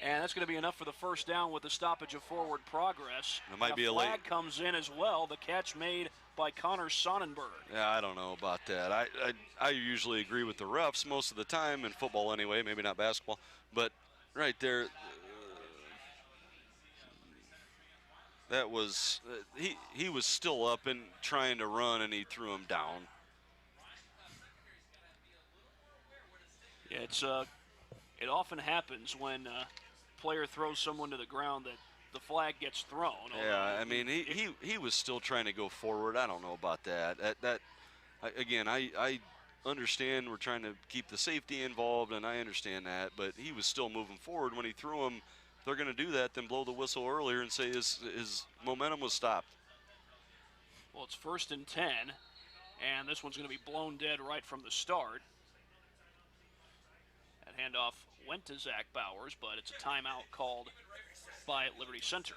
And that's going to be enough for the first down with the stoppage of forward progress. It might be a flag late. Comes in as well. The catch made by Connor Sonnenberg. Yeah, I don't know about that. I usually agree with the refs most of the time in football anyway, maybe not basketball. But right there, that was, he was still up and trying to run, and he threw him down. Yeah, it often happens when a player throws someone to the ground that the flag gets thrown. Yeah, I mean, he was still trying to go forward. I don't know about that. Again, I understand we're trying to keep the safety involved, and I understand that, but he was still moving forward. When he threw him, they're going to do that, then blow the whistle earlier and say his momentum was stopped. Well, it's 1st and 10, and this one's going to be blown dead right from the start. That handoff went to Zach Bowers, but it's a timeout called by Liberty Center.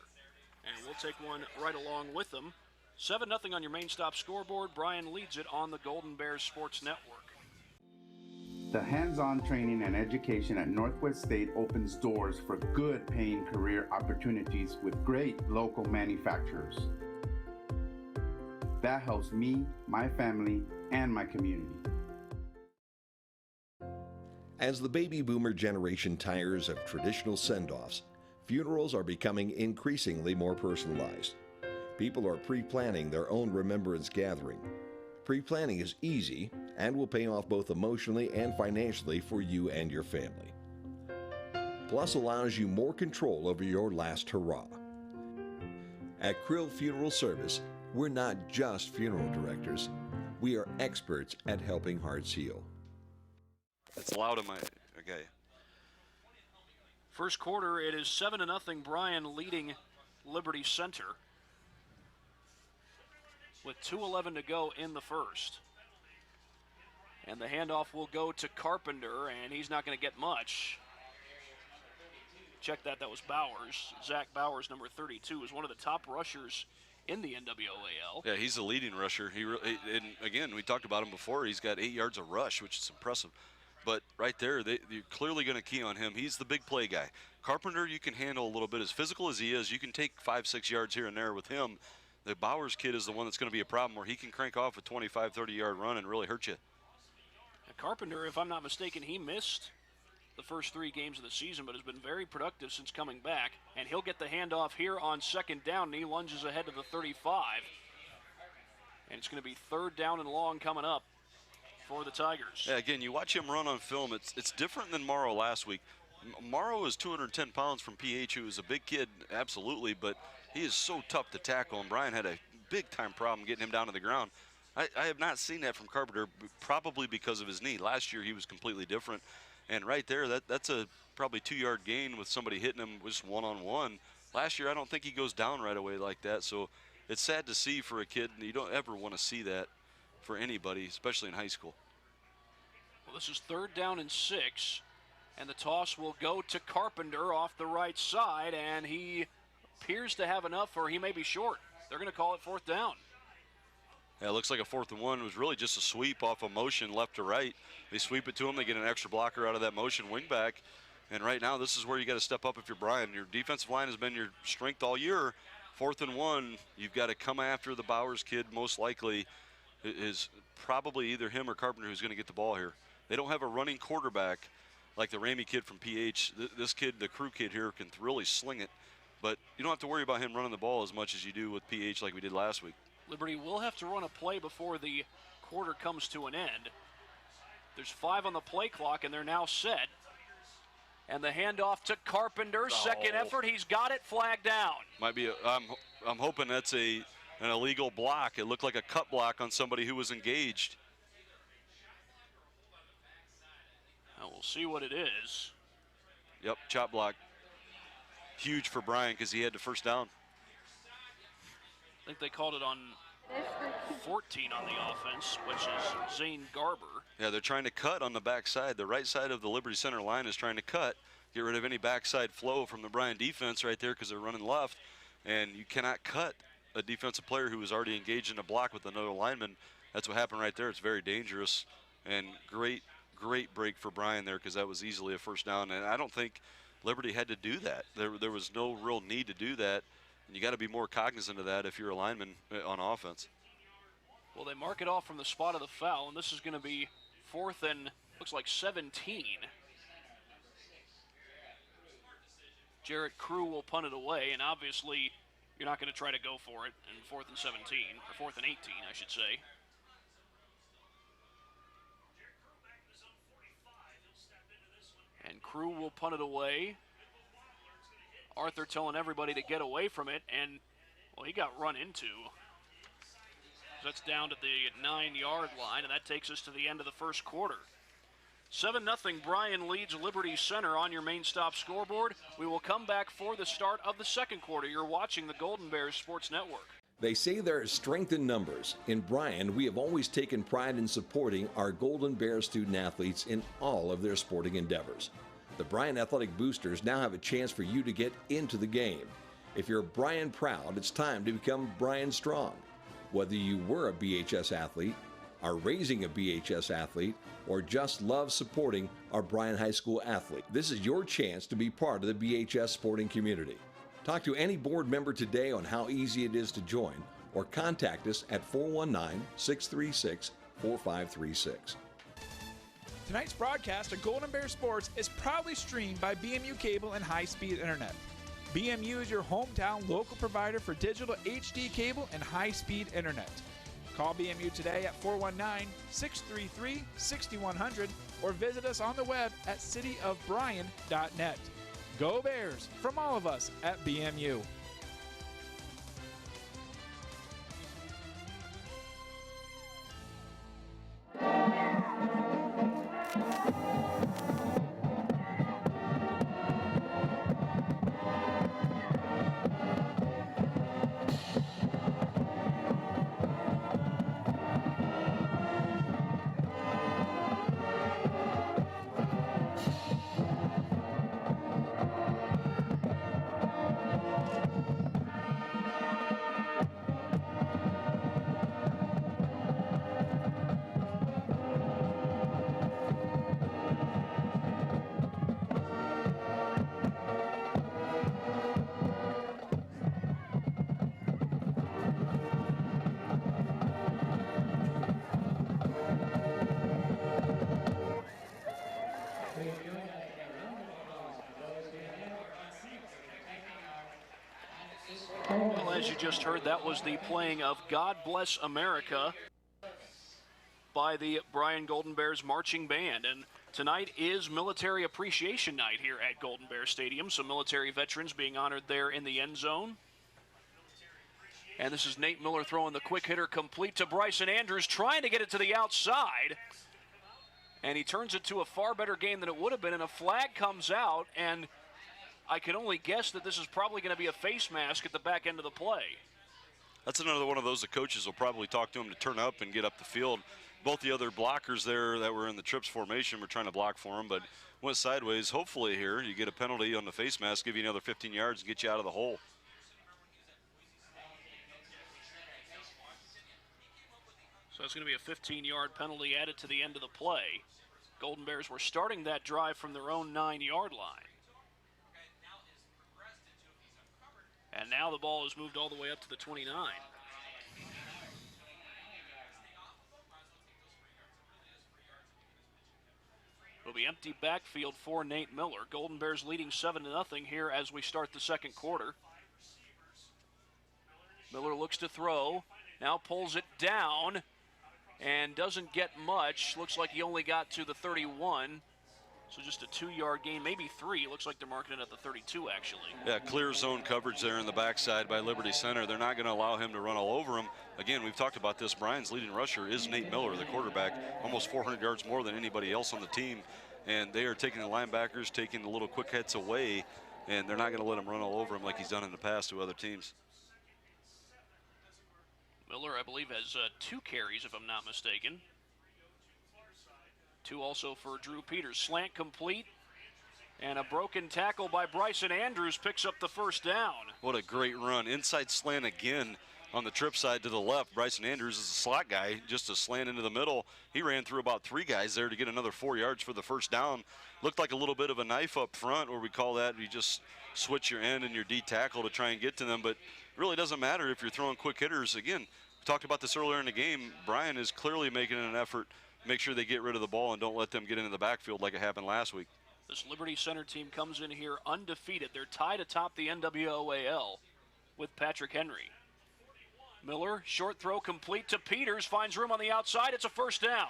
And we'll take one right along with them. 7-0 on your main stop scoreboard. Bryan leads it on the Golden Bears Sports Network. The hands-on training and education at Northwest State opens doors for good paying career opportunities with great local manufacturers. That helps me, my family, and my community. As the baby boomer generation tires of traditional send-offs, funerals are becoming increasingly more personalized. People are pre-planning their own remembrance gathering. Pre-planning is easy and will pay off both emotionally and financially for you and your family. Plus allows you more control over your last hurrah. At Krill Funeral Service, we're not just funeral directors. We are experts at helping hearts heal. It's loud in my, okay. First quarter, it is 7-0 Bryan leading Liberty Center with 2:11 to go in the first. And the handoff will go to Carpenter, and he's not going to get much. Check that was Bowers. Zach Bowers, number 32, is one of the top rushers in the NWOAL. Yeah, he's the leading rusher. And again, we talked about him before. He's got 8 yards of rush, which is impressive. But right there, you're clearly going to key on him. He's the big play guy. Carpenter, you can handle a little bit. As physical as he is, you can take 5-6 yards here and there with him. The Bowers kid is the one that's going to be a problem, where he can crank off a 25, 30-yard run and really hurt you. Carpenter, if I'm not mistaken, he missed the first 3 games of the season, but has been very productive since coming back. And he'll get the handoff here on 2nd down, and he lunges ahead to the 35. And it's going to be 3rd down and long coming up for the Tigers. Yeah, again, you watch him run on film. It's different than Morrow last week. Morrow is 210 pounds from PH, who is a big kid, absolutely, but he is so tough to tackle, and Bryan had a big-time problem getting him down to the ground. I have not seen that from Carpenter, probably because of his knee. Last year, he was completely different. And right there, that's a probably 2-yard gain with somebody hitting him just one-on-one. Last year, I don't think he goes down right away like that. So it's sad to see for a kid, and you don't ever want to see that for anybody, especially in high school. Well, this is 3rd down and 6, and the toss will go to Carpenter off the right side, and he appears to have enough, or he may be short. They're going to call it 4th down. Yeah, it looks like a 4th and 1. It was really just a sweep off a motion left to right. They sweep it to him. They get an extra blocker out of that motion wingback. And right now, this is where you got to step up if you're Bryan. Your defensive line has been your strength all year. 4th and 1, you've got to come after the Bowers kid. Most likely is probably either him or Carpenter who's going to get the ball here. They don't have a running quarterback like the Ramey kid from PH. This kid, the crew kid here, can really sling it. But you don't have to worry about him running the ball as much as you do with PH like we did last week. Liberty will have to run a play before the quarter comes to an end. There's 5 on the play clock, and they're now set. And the handoff to Carpenter. Second effort, he's got it, flag down. Might be. I'm hoping that's an illegal block. It looked like a cut block on somebody who was engaged. Now we'll see what it is. Yep, chop block. Huge for Bryan because he had the first down. I think they called it on 14 on the offense, which is Zane Garber. Yeah, they're trying to cut on the backside. The right side of the Liberty center line is trying to cut, get rid of any backside flow from the Bryan defense right there because they're running left. And you cannot cut a defensive player who is already engaged in a block with another lineman. That's what happened right there. It's very dangerous. And great break for Bryan there because that was easily a first down. And I don't think Liberty had to do that. There was no real need to do that. And you got to be more cognizant of that if you're a lineman on offense. Well, they mark it off from the spot of the foul, and this is going to be 4th and looks like 17. Jarrett Crew will punt it away, and obviously you're not going to try to go for it in 4th and 17, or 4th and 18, I should say. And Crew will punt it away. Arthur telling everybody to get away from it, and, well, he got run into. That's down to the 9-yard line, and that takes us to the end of the first quarter. 7-0, Bryan leads Liberty Center on your main stop scoreboard. We will come back for the start of the second quarter. You're watching the Golden Bears Sports Network. They say there is strength in numbers. In Bryan, we have always taken pride in supporting our Golden Bear student athletes in all of their sporting endeavors. The Bryan Athletic Boosters now have a chance for you to get into the game. If you're Bryan proud, it's time to become Bryan strong. Whether you were a BHS athlete, are raising a BHS athlete, or just love supporting our Bryan High School athlete, this is your chance to be part of the BHS sporting community. Talk to any board member today on how easy it is to join, or contact us at 419-636-4536. Tonight's broadcast of Golden Bear Sports is proudly streamed by BMU Cable and High-Speed Internet. BMU is your hometown local provider for digital HD cable and high-speed internet. Call BMU today at 419-633-6100 or visit us on the web at cityofbryan.net. Go Bears from all of us at BMU. Well, as you just heard, that was the playing of God Bless America by the Bryan Golden Bears Marching Band. And tonight is Military Appreciation Night here at Golden Bear Stadium. So military veterans being honored there in the end zone. And this is Nate Miller throwing the quick hitter complete to Bryson Andrews, trying to get it to the outside. And he turns it to a far better game than it would have been, and a flag comes out, and I can only guess that this is probably going to be a face mask at the back end of the play. That's another one of those the coaches will probably talk to him to turn up and get up the field. Both the other blockers there that were in the trips formation were trying to block for him, but went sideways. Hopefully here you get a penalty on the face mask, give you another 15 yards and get you out of the hole. So it's going to be a 15-yard penalty added to the end of the play. Golden Bears were starting that drive from their own 9-yard line. And now the ball is moved all the way up to the 29. It'll be empty backfield for Nate Miller. Golden Bears leading 7-0 here as we start the second quarter. Miller looks to throw, now pulls it down and doesn't get much. Looks like he only got to the 31. So just a 2-yard gain, maybe 3. Looks like they're marking it at the 32, actually. Yeah, clear zone coverage there in the backside by Liberty Center. They're not going to allow him to run all over him. Again, we've talked about this. Bryan's leading rusher is Nate Miller, the quarterback, almost 400 yards more than anybody else on the team. And they are taking the linebackers, taking the little quick hits away, and they're not going to let him run all over him like he's done in the past to other teams. Miller, I believe, has 2 carries, if I'm not mistaken. 2 also for Drew Peters. Slant complete, and a broken tackle by Bryson Andrews picks up the first down. What a great run. Inside slant again on the trip side to the left. Bryson Andrews is a slot guy, just a slant into the middle. He ran through about 3 guys there to get another 4 yards for the first down. Looked like a little bit of a knife up front, or we call that you just switch your end and your D tackle to try and get to them, but it really doesn't matter if you're throwing quick hitters. Again, we talked about this earlier in the game. Bryan is clearly making an effort to make sure they get rid of the ball and don't let them get into the backfield like it happened last week. This Liberty Center team comes in here undefeated. They're tied atop the NWOAL with Patrick Henry. Miller, short throw complete to Peters, finds room on the outside. It's a first down.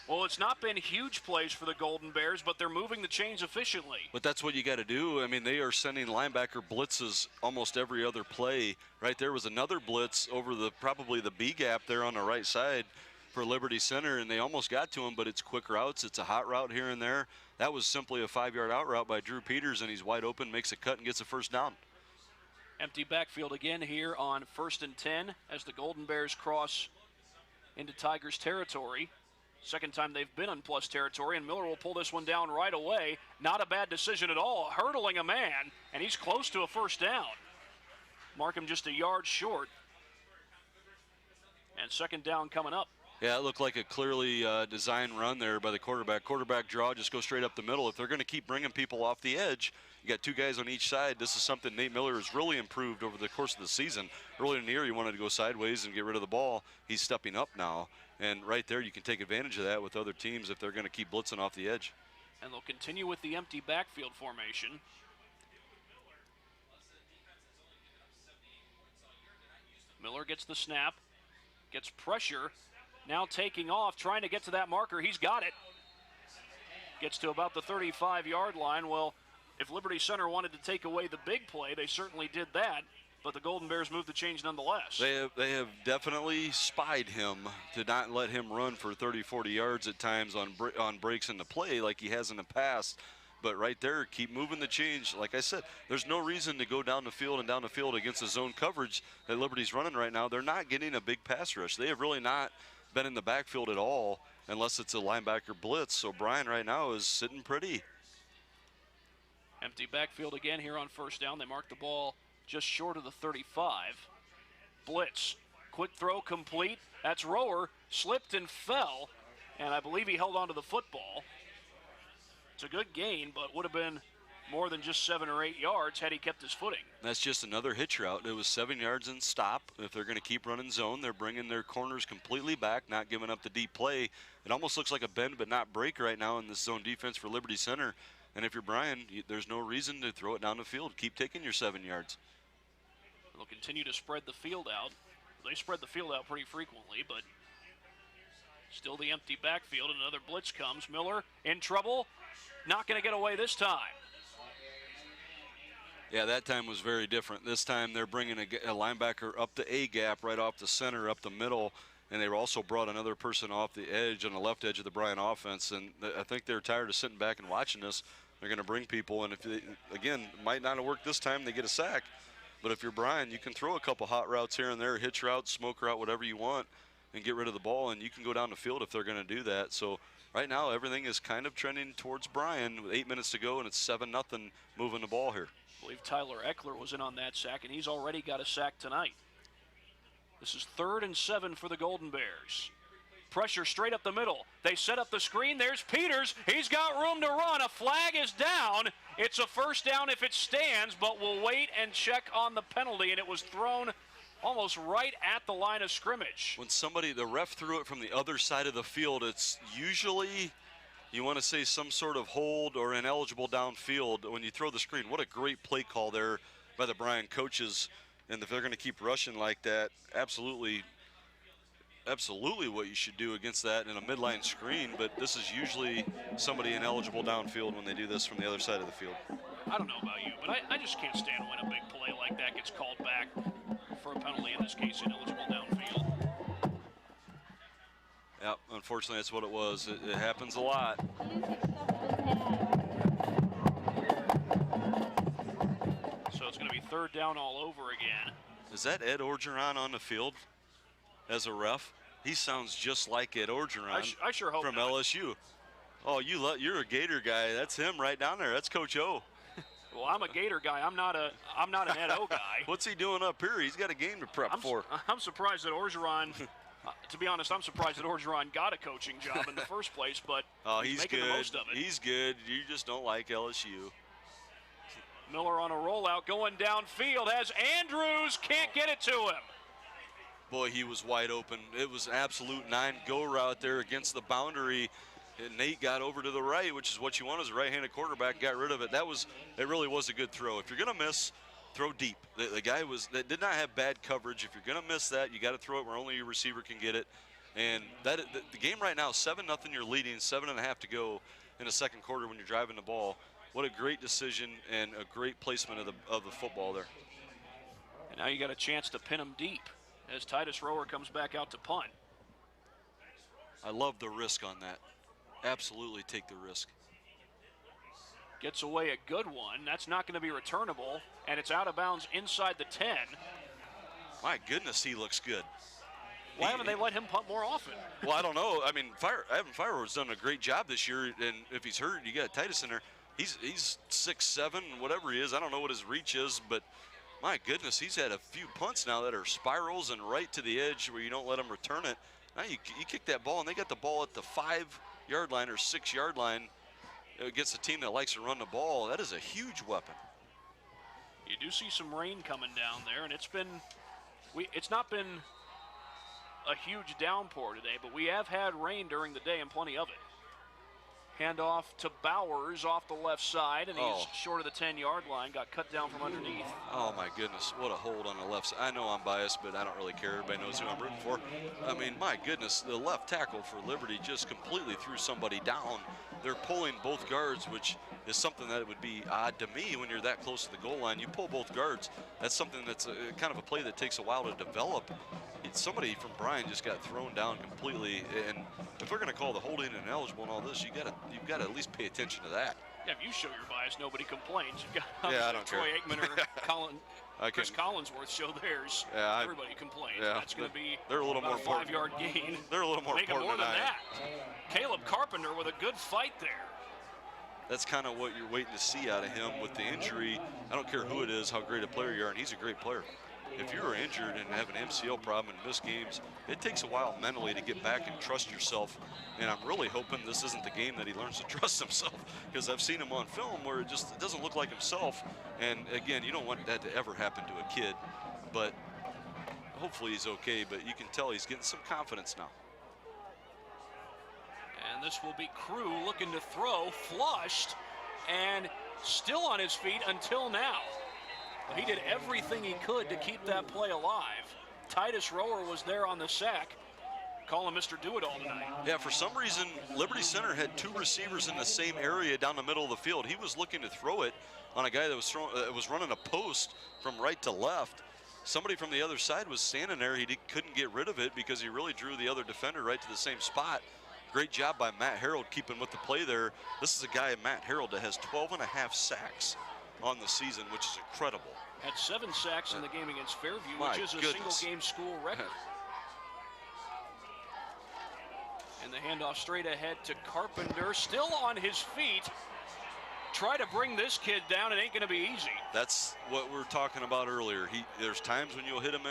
Well, it's not been huge plays for the Golden Bears, but they're moving the chains efficiently. But that's what you got to do. I mean, they are sending linebacker blitzes almost every other play. Right there was another blitz over probably the B gap there on the right side for Liberty Center, and they almost got to him, but it's quick routes. It's a hot route here and there. That was simply a 5-yard out route by Drew Peters, and he's wide open, makes a cut, and gets a first down. Empty backfield again here on 1st and 10 as the Golden Bears cross into Tigers territory. Second time they've been in plus territory, and Miller will pull this one down right away. Not a bad decision at all, hurdling a man, and he's close to a first down. Mark him just a yard short. And second down coming up. Yeah, it looked like a clearly designed run there by the quarterback. Quarterback draw, just go straight up the middle. If they're going to keep bringing people off the edge, you got 2 guys on each side. This is something Nate Miller has really improved over the course of the season. Earlier in the year, he wanted to go sideways and get rid of the ball. He's stepping up now. And right there, you can take advantage of that with other teams if they're going to keep blitzing off the edge. And they'll continue with the empty backfield formation. Miller gets the snap, gets pressure. Now taking off, trying to get to that marker. He's got it. Gets to about the 35-yard line. Well, if Liberty Center wanted to take away the big play, they certainly did that. But the Golden Bears moved the change nonetheless. They have definitely spied him to not let him run for 30, 40 yards at times on breaks in the play like he has in the past. But right there, keep moving the change. Like I said, there's no reason to go down the field and down the field against the zone coverage that Liberty's running right now. They're not getting a big pass rush. They have really not been in the backfield at all unless it's a linebacker blitz. So Bryan right now is sitting pretty. Empty backfield again here on first down. They mark the ball just short of the 35. Blitz, quick throw complete. That's Rower, slipped and fell, and I believe he held onto the football. It's a good gain, but would have been more than just 7 or 8 yards had he kept his footing. That's just another hitch route. It was 7 yards and stop. If they're going to keep running zone, they're bringing their corners completely back, not giving up the deep play. It almost looks like a bend but not break right now in this zone defense for Liberty Center. And if you're Bryan, there's no reason to throw it down the field. Keep taking your 7 yards. They'll continue to spread the field out. They spread the field out pretty frequently, but still the empty backfield. Another blitz comes. Miller in trouble. Not going to get away this time. Yeah, that time was very different. This time they're bringing a linebacker up the A gap, right off the center, up the middle, and they also brought another person off the edge on the left edge of the Bryan offense. And I think they're tired of sitting back and watching this. They're going to bring people, and if they, again, might not have worked this time, they get a sack. But if you're Bryan, you can throw a couple hot routes here and there, hitch routes, smoke route, whatever you want, and get rid of the ball, and you can go down the field if they're going to do that. So right now, everything is kind of trending towards Bryan with 8 minutes to go, and it's 7-0 moving the ball here. I believe Tyler Eckler was in on that sack, and he's already got a sack tonight. This is 3rd and 7 for the Golden Bears. Pressure straight up the middle. They set up the screen. There's Peters. He's got room to run. A flag is down. It's a first down if it stands, but we'll wait and check on the penalty, and it was thrown almost right at the line of scrimmage. When the ref threw it from the other side of the field, it's usually, you want to say, some sort of hold or ineligible downfield. When you throw the screen, what a great play call there by the Bryan coaches. And if they're going to keep rushing like that, absolutely what you should do against that in a midline screen. But this is usually somebody ineligible downfield when they do this from the other side of the field. I don't know about you, but I just can't stand when a big play like that gets called back for a penalty, in this case, ineligible downfield. Yeah, unfortunately, that's what it was. It happens a lot. So it's going to be 3rd down all over again. Is that Ed Orgeron on the field as a ref? He sounds just like Ed Orgeron I sure hope from not. LSU. Oh, you're a Gator guy. That's him right down there. That's Coach O. Well, I'm a Gator guy. I'm not an Ed O guy. What's he doing up here? He's got a game to prep for. I'm surprised that Orgeron, to be honest, I'm surprised that Orgeron got a coaching job in the first place, but he's making good. the most of it. He's good. You just don't like LSU. Miller on a rollout going downfield, has Andrews, can't get it to him. Boy, he was wide open. It was an absolute 9-go route there against the boundary. And Nate got over to the right, which is what you want as a right-handed quarterback, got rid of it. It really was a good throw. If you're going to miss, throw deep. The guy that did not have bad coverage. If you're going to miss that, you got to throw it where only your receiver can get it. And the game right now, 7-0, you're leading, 7.5 to go in the second quarter when you're driving the ball. What a great decision and a great placement of the football there. And now you got a chance to pin him deep as Titus Rower comes back out to punt. I love the risk on that. Absolutely take the risk. Gets away a good one. That's not going to be returnable, and it's out of bounds inside the 10. My goodness, he looks good. Why haven't they let him punt more often? Well, I don't know. I mean, Evan Fireworth's done a great job this year, and if he's hurt, you got Titus in there. He's 6'7", whatever he is. I don't know what his reach is, but my goodness, he's had a few punts now that are spirals and right to the edge where you don't let him return it. Now you kick that ball, and they got the ball at the 5-yard line or 6-yard line against a team that likes to run the ball. That is a huge weapon. You do see some rain coming down there, and it's not been a huge downpour today, but we have had rain during the day and plenty of it. Handoff to Bowers off the left side, and he's short of the 10-yard line, got cut down from underneath. Oh, my goodness, what a hold on the left side. I know I'm biased, but I don't really care. Everybody knows who I'm rooting for. I mean, my goodness, the left tackle for Liberty just completely threw somebody down. They're pulling both guards, which is something that would be odd to me when you're that close to the goal line. You pull both guards. That's something that's kind of a play that takes a while to develop. Somebody from Bryan just got thrown down completely, and if we're going to call the holding ineligible and all this, you've got to at least pay attention to that. Yeah, if you show your bias, nobody complains. You've got I don't Troy care. Aikman or Chris Collinsworth show theirs. Yeah, everybody complains. Yeah, that's going to be they're a little more a 5-yard gain. They're a little more Make it important more than than I am. that. Caleb Carpenter with a good fight there. That's kind of what you're waiting to see out of him with the injury. I don't care who it is, how great a player you are, and he's a great player. If you're injured and have an MCL problem and miss games, it takes a while mentally to get back and trust yourself. And I'm really hoping this isn't the game that he learns to trust himself, because I've seen him on film where it doesn't look like himself. And again, you don't want that to ever happen to a kid, but hopefully he's okay. But you can tell he's getting some confidence now. And this will be Crew looking to throw, flushed, and still on his feet until now. He did everything he could to keep that play alive. Titus Rower was there on the sack. Call him Mr. Do-It-All tonight. Yeah, for some reason, Liberty Center had two receivers in the same area down the middle of the field. He was looking to throw it on a guy that was running a post from right to left. Somebody from the other side was standing there. He couldn't get rid of it because he really drew the other defender right to the same spot. Great job by Matt Harold keeping with the play there. This is a guy, Matt Harold, that has 12.5 sacks on the season, which is incredible. Had 7 sacks in the game against Fairview, My which is a single-game school record. And the handoff straight ahead to Carpenter, still on his feet. Try to bring this kid down, it ain't gonna be easy. That's what we were talking about earlier. There's times when you'll hit him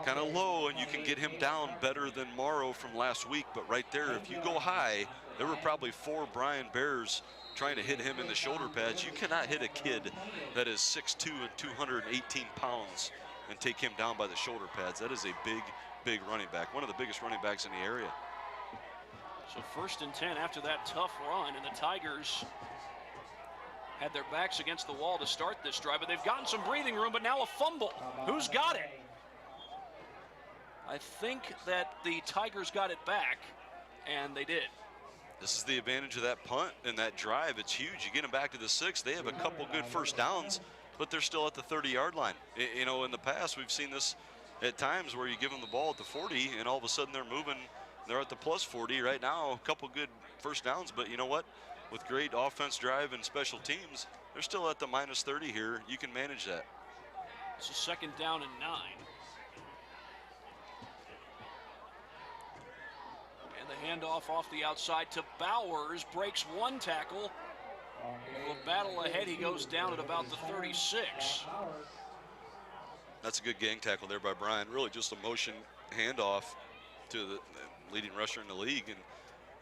kind of low, and you can get him down better than Morrow from last week. But right there, if you go high, there were probably 4 Bryan Bears trying to hit him in the shoulder pads. You cannot hit a kid that is 6'2" and 218 pounds and take him down by the shoulder pads. That is a big, big running back, one of the biggest running backs in the area. So 1st and 10 after that tough run, and the Tigers had their backs against the wall to start this drive, but they've gotten some breathing room, but now a fumble. Who's got it? I think that the Tigers got it back, and they did. This is the advantage of that punt and that drive. It's huge. You get them back to the 6. They have a couple good first downs, but they're still at the 30-yard line. You know, in the past, we've seen this at times where you give them the ball at the 40, and all of a sudden they're moving. They're at the plus 40 right now. A couple good first downs, but you know what? With great offense drive and special teams, they're still at the minus 30 here. You can manage that. It's a 2nd down and 9. And the handoff off the outside to Bowers, breaks 1 tackle. A battle ahead, he goes down at about the 36. That's a good gang tackle there by Bryan. Really just a motion handoff to the leading rusher in the league. And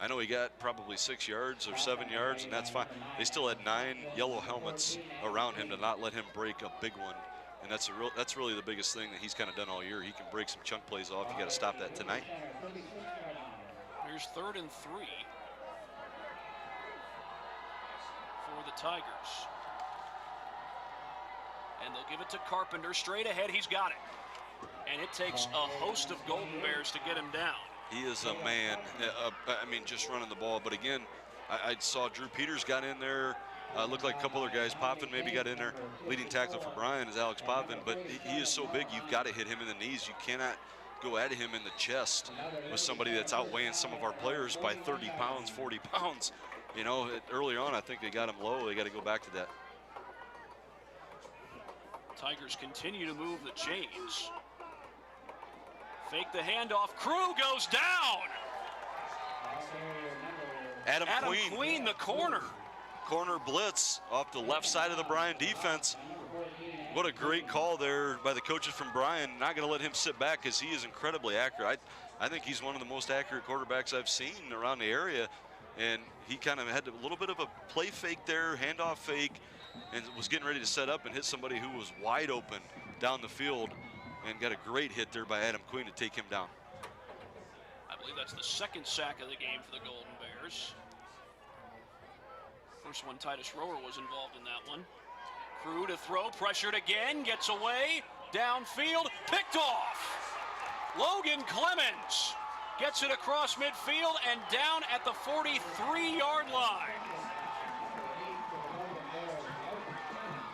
I know he got probably 6 yards or 7 yards, and that's fine. They still had 9 yellow helmets around him to not let him break a big one. And that's really the biggest thing that he's kind of done all year. He can break some chunk plays off. You got to stop that tonight. Here's 3rd and 3 for the Tigers. And they'll give it to Carpenter straight ahead. He's got it. And it takes a host of Golden Bears to get him down. He is a man. I mean, just running the ball. But again, I saw Drew Peters got in there. Looked like a couple other guys. Potvin maybe got in there. Leading tackler for Bryan is Alex Potvin. But he is so big, you've got to hit him in the knees. You cannot go at him in the chest with somebody that's outweighing some of our players by 30 pounds, 40 pounds. You know, early on, I think they got him low. They got to go back to that. Tigers continue to move the chains. Fake the handoff. Crew goes down. Adam Queen, the corner. Corner blitz off the left side of the Bryan defense. What a great call there by the coaches from Bryan. Not going to let him sit back because he is incredibly accurate. I think he's one of the most accurate quarterbacks I've seen around the area. And he kind of had a little bit of a play fake there, handoff fake, and was getting ready to set up and hit somebody who was wide open down the field, and got a great hit there by Adam Queen to take him down. I believe that's the 2nd sack of the game for the Golden Bears. First one, Titus Rower was involved in that one. Crew to throw, pressured again, gets away, downfield, picked off. Logan Clemens gets it across midfield and down at the 43-yard line.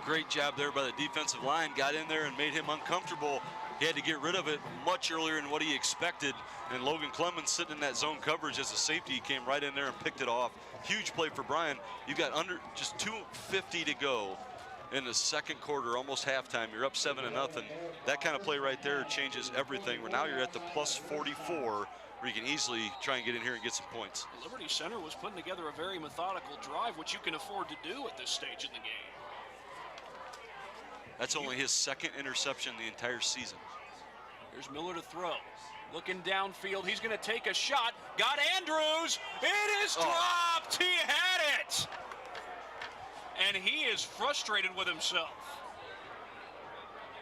Great job there by the defensive line. Got in there and made him uncomfortable. He had to get rid of it much earlier than what he expected. And Logan Clemens sitting in that zone coverage as a safety, he came right in there and picked it off. Huge play for Bryan. You've got under just 2:50 to go in the 2nd quarter, almost halftime. You're up 7-0. That kind of play right there changes everything. Where now you're at the plus 44, where you can easily try and get in here and get some points. Liberty Center was putting together a very methodical drive, which you can afford to do at this stage in the game. That's only his 2nd interception the entire season. Here's Miller to throw. Looking downfield, he's going to take a shot. Got Andrews. It is dropped. He had it. And he is frustrated with himself.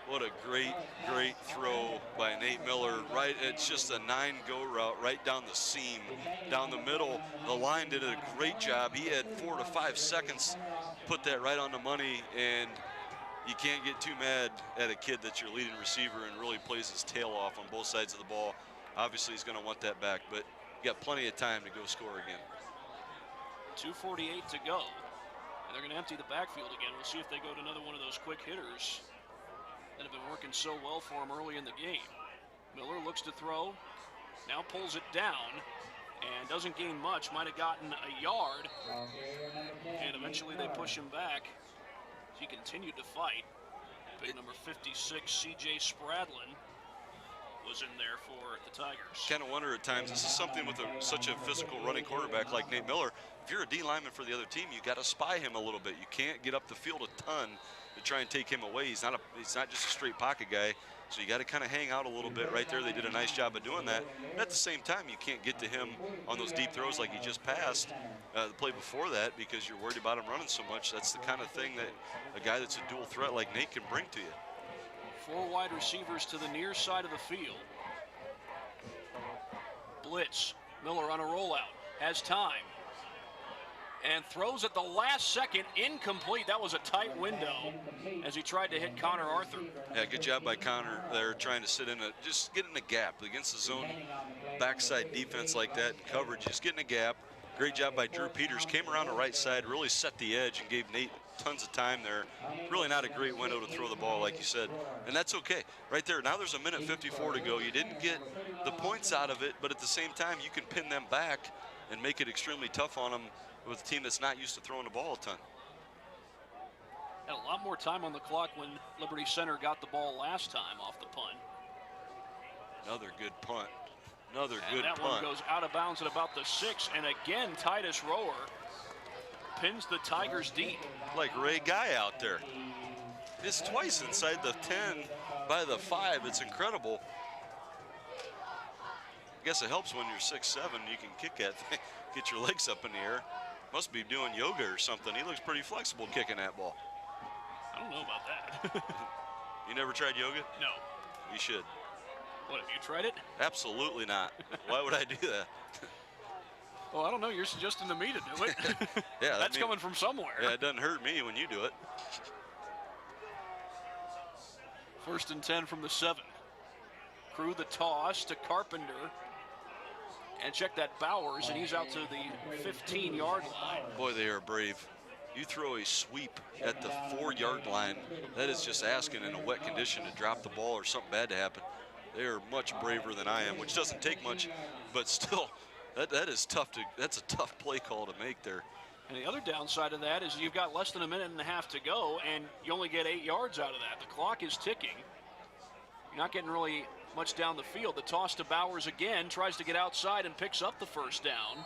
What a great, great throw by Nate Miller. Right, it's just a 9-go route right down the seam, down the middle. The line did a great job. He had 4 to 5 seconds, put that right on the money, and you can't get too mad at a kid that's your leading receiver and really plays his tail off on both sides of the ball. Obviously, he's going to want that back, but you got plenty of time to go score again. 2:48 to go. And they're going to empty the backfield again. We'll see if they go to another one of those quick hitters that have been working so well for him early in the game. Miller looks to throw, now pulls it down, and doesn't gain much. Might have gotten a yard, and eventually they push him back. He continued to fight. Big number 56, C.J. Spradlin. was in there for the Tigers. Kind of wonder at times, this is something with such a physical running quarterback like Nate Miller. If you're a D lineman for the other team, you got to spy him a little bit. You can't get up the field a ton to try and take him away. He's not just a straight pocket guy, so you got to kind of hang out a little bit right there. They did a nice job of doing that. And at the same time, you can't get to him on those deep throws like he just passed the play before that because you're worried about him running so much. That's the kind of thing that a guy that's a dual threat like Nate can bring to you. 4 wide receivers to the near side of the field. Blitz. Miller on a rollout. Has time. And throws at the last second. Incomplete. That was a tight window as he tried to hit Connor Arthur. Yeah, good job by Connor there trying to sit in just get in a gap against the zone backside defense like that. Coverage, just get in a gap. Great job by Drew Peters. Came around the right side, really set the edge and gave Nate tons of time there. Really not a great window to throw the ball, like you said. And that's okay. Right there, now there's a minute 54 to go. You didn't get the points out of it, but at the same time, you can pin them back and make it extremely tough on them with a team that's not used to throwing the ball a ton. Had a lot more time on the clock when Liberty Center got the ball last time off the punt. Another good punt. Another good punt. That one goes out of bounds at about the 6, and again, Titus Rower pins the Tigers deep. Like Ray Guy out there. It's twice inside the 10 by the 5. It's incredible. I guess it helps when you're 6'7", you can kick that thing, get your legs up in the air. Must be doing yoga or something. He looks pretty flexible kicking that ball. I don't know about that. You never tried yoga? No. You should. What, have you tried it? Absolutely not. Why would I do that? Well, I don't know. You're suggesting to me to do it. Yeah, That's coming from somewhere. Yeah, it doesn't hurt me when you do it. 1st and 10 from the 7. Crew the toss to Carpenter. And check that Bowers, and he's out to the 15-yard line. Boy, they are brave. You throw a sweep at the 4-yard line, that is just asking in a wet condition to drop the ball or something bad to happen. They are much braver than I am, which doesn't take much, but still, that is tough that's a tough play call to make there. And the other downside of that is you've got less than a minute and a half to go, and you only get 8 yards out of that. The clock is ticking. You're not getting really much down the field. The toss to Bowers again, tries to get outside and picks up the first down.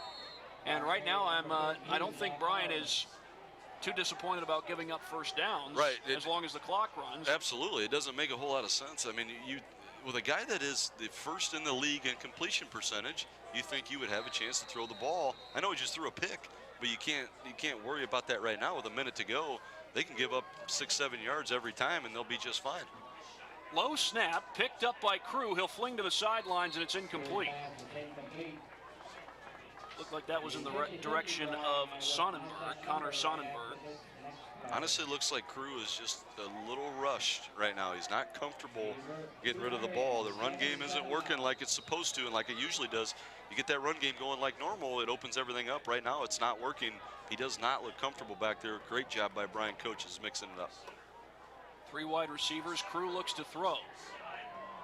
And right now, I don't think Bryan is too disappointed about giving up first downs. Right. As long as the clock runs. Absolutely. It doesn't make a whole lot of sense. I mean, with a guy that is the first in the league in completion percentage, you think you would have a chance to throw the ball. I know he just threw a pick, but you can't worry about that right now with a minute to go. They can give up 6-7 yards every time, and they'll be just fine. Low snap, picked up by Crew. He'll fling to the sidelines, and it's incomplete. Looked like that was in the direction of Sonnenberg, Connor Sonnenberg. Honestly, looks like Crew is just a little rushed right now. He's not comfortable getting rid of the ball. The run game isn't working like it's supposed to and like it usually does. You get that run game going like normal, it opens everything up. Right now, it's not working. He does not look comfortable back there. Great job by Bryan coaches mixing it up. 3 wide receivers. Crew looks to throw.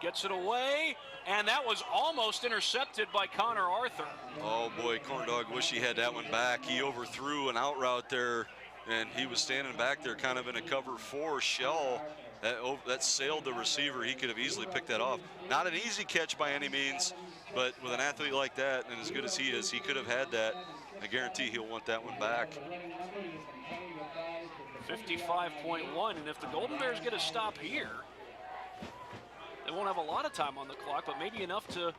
Gets it away, and that was almost intercepted by Connor Arthur. Oh boy, Corndog wish he had that one back. He overthrew an out route there, and he was standing back there kind of in a cover 4 shell. That sailed the receiver. He could have easily picked that off. Not an easy catch by any means, but with an athlete like that, and as good as he is, he could have had that. I guarantee he'll want that one back. 55.1, and if the Golden Bears get a stop here, they won't have a lot of time on the clock, but maybe enough to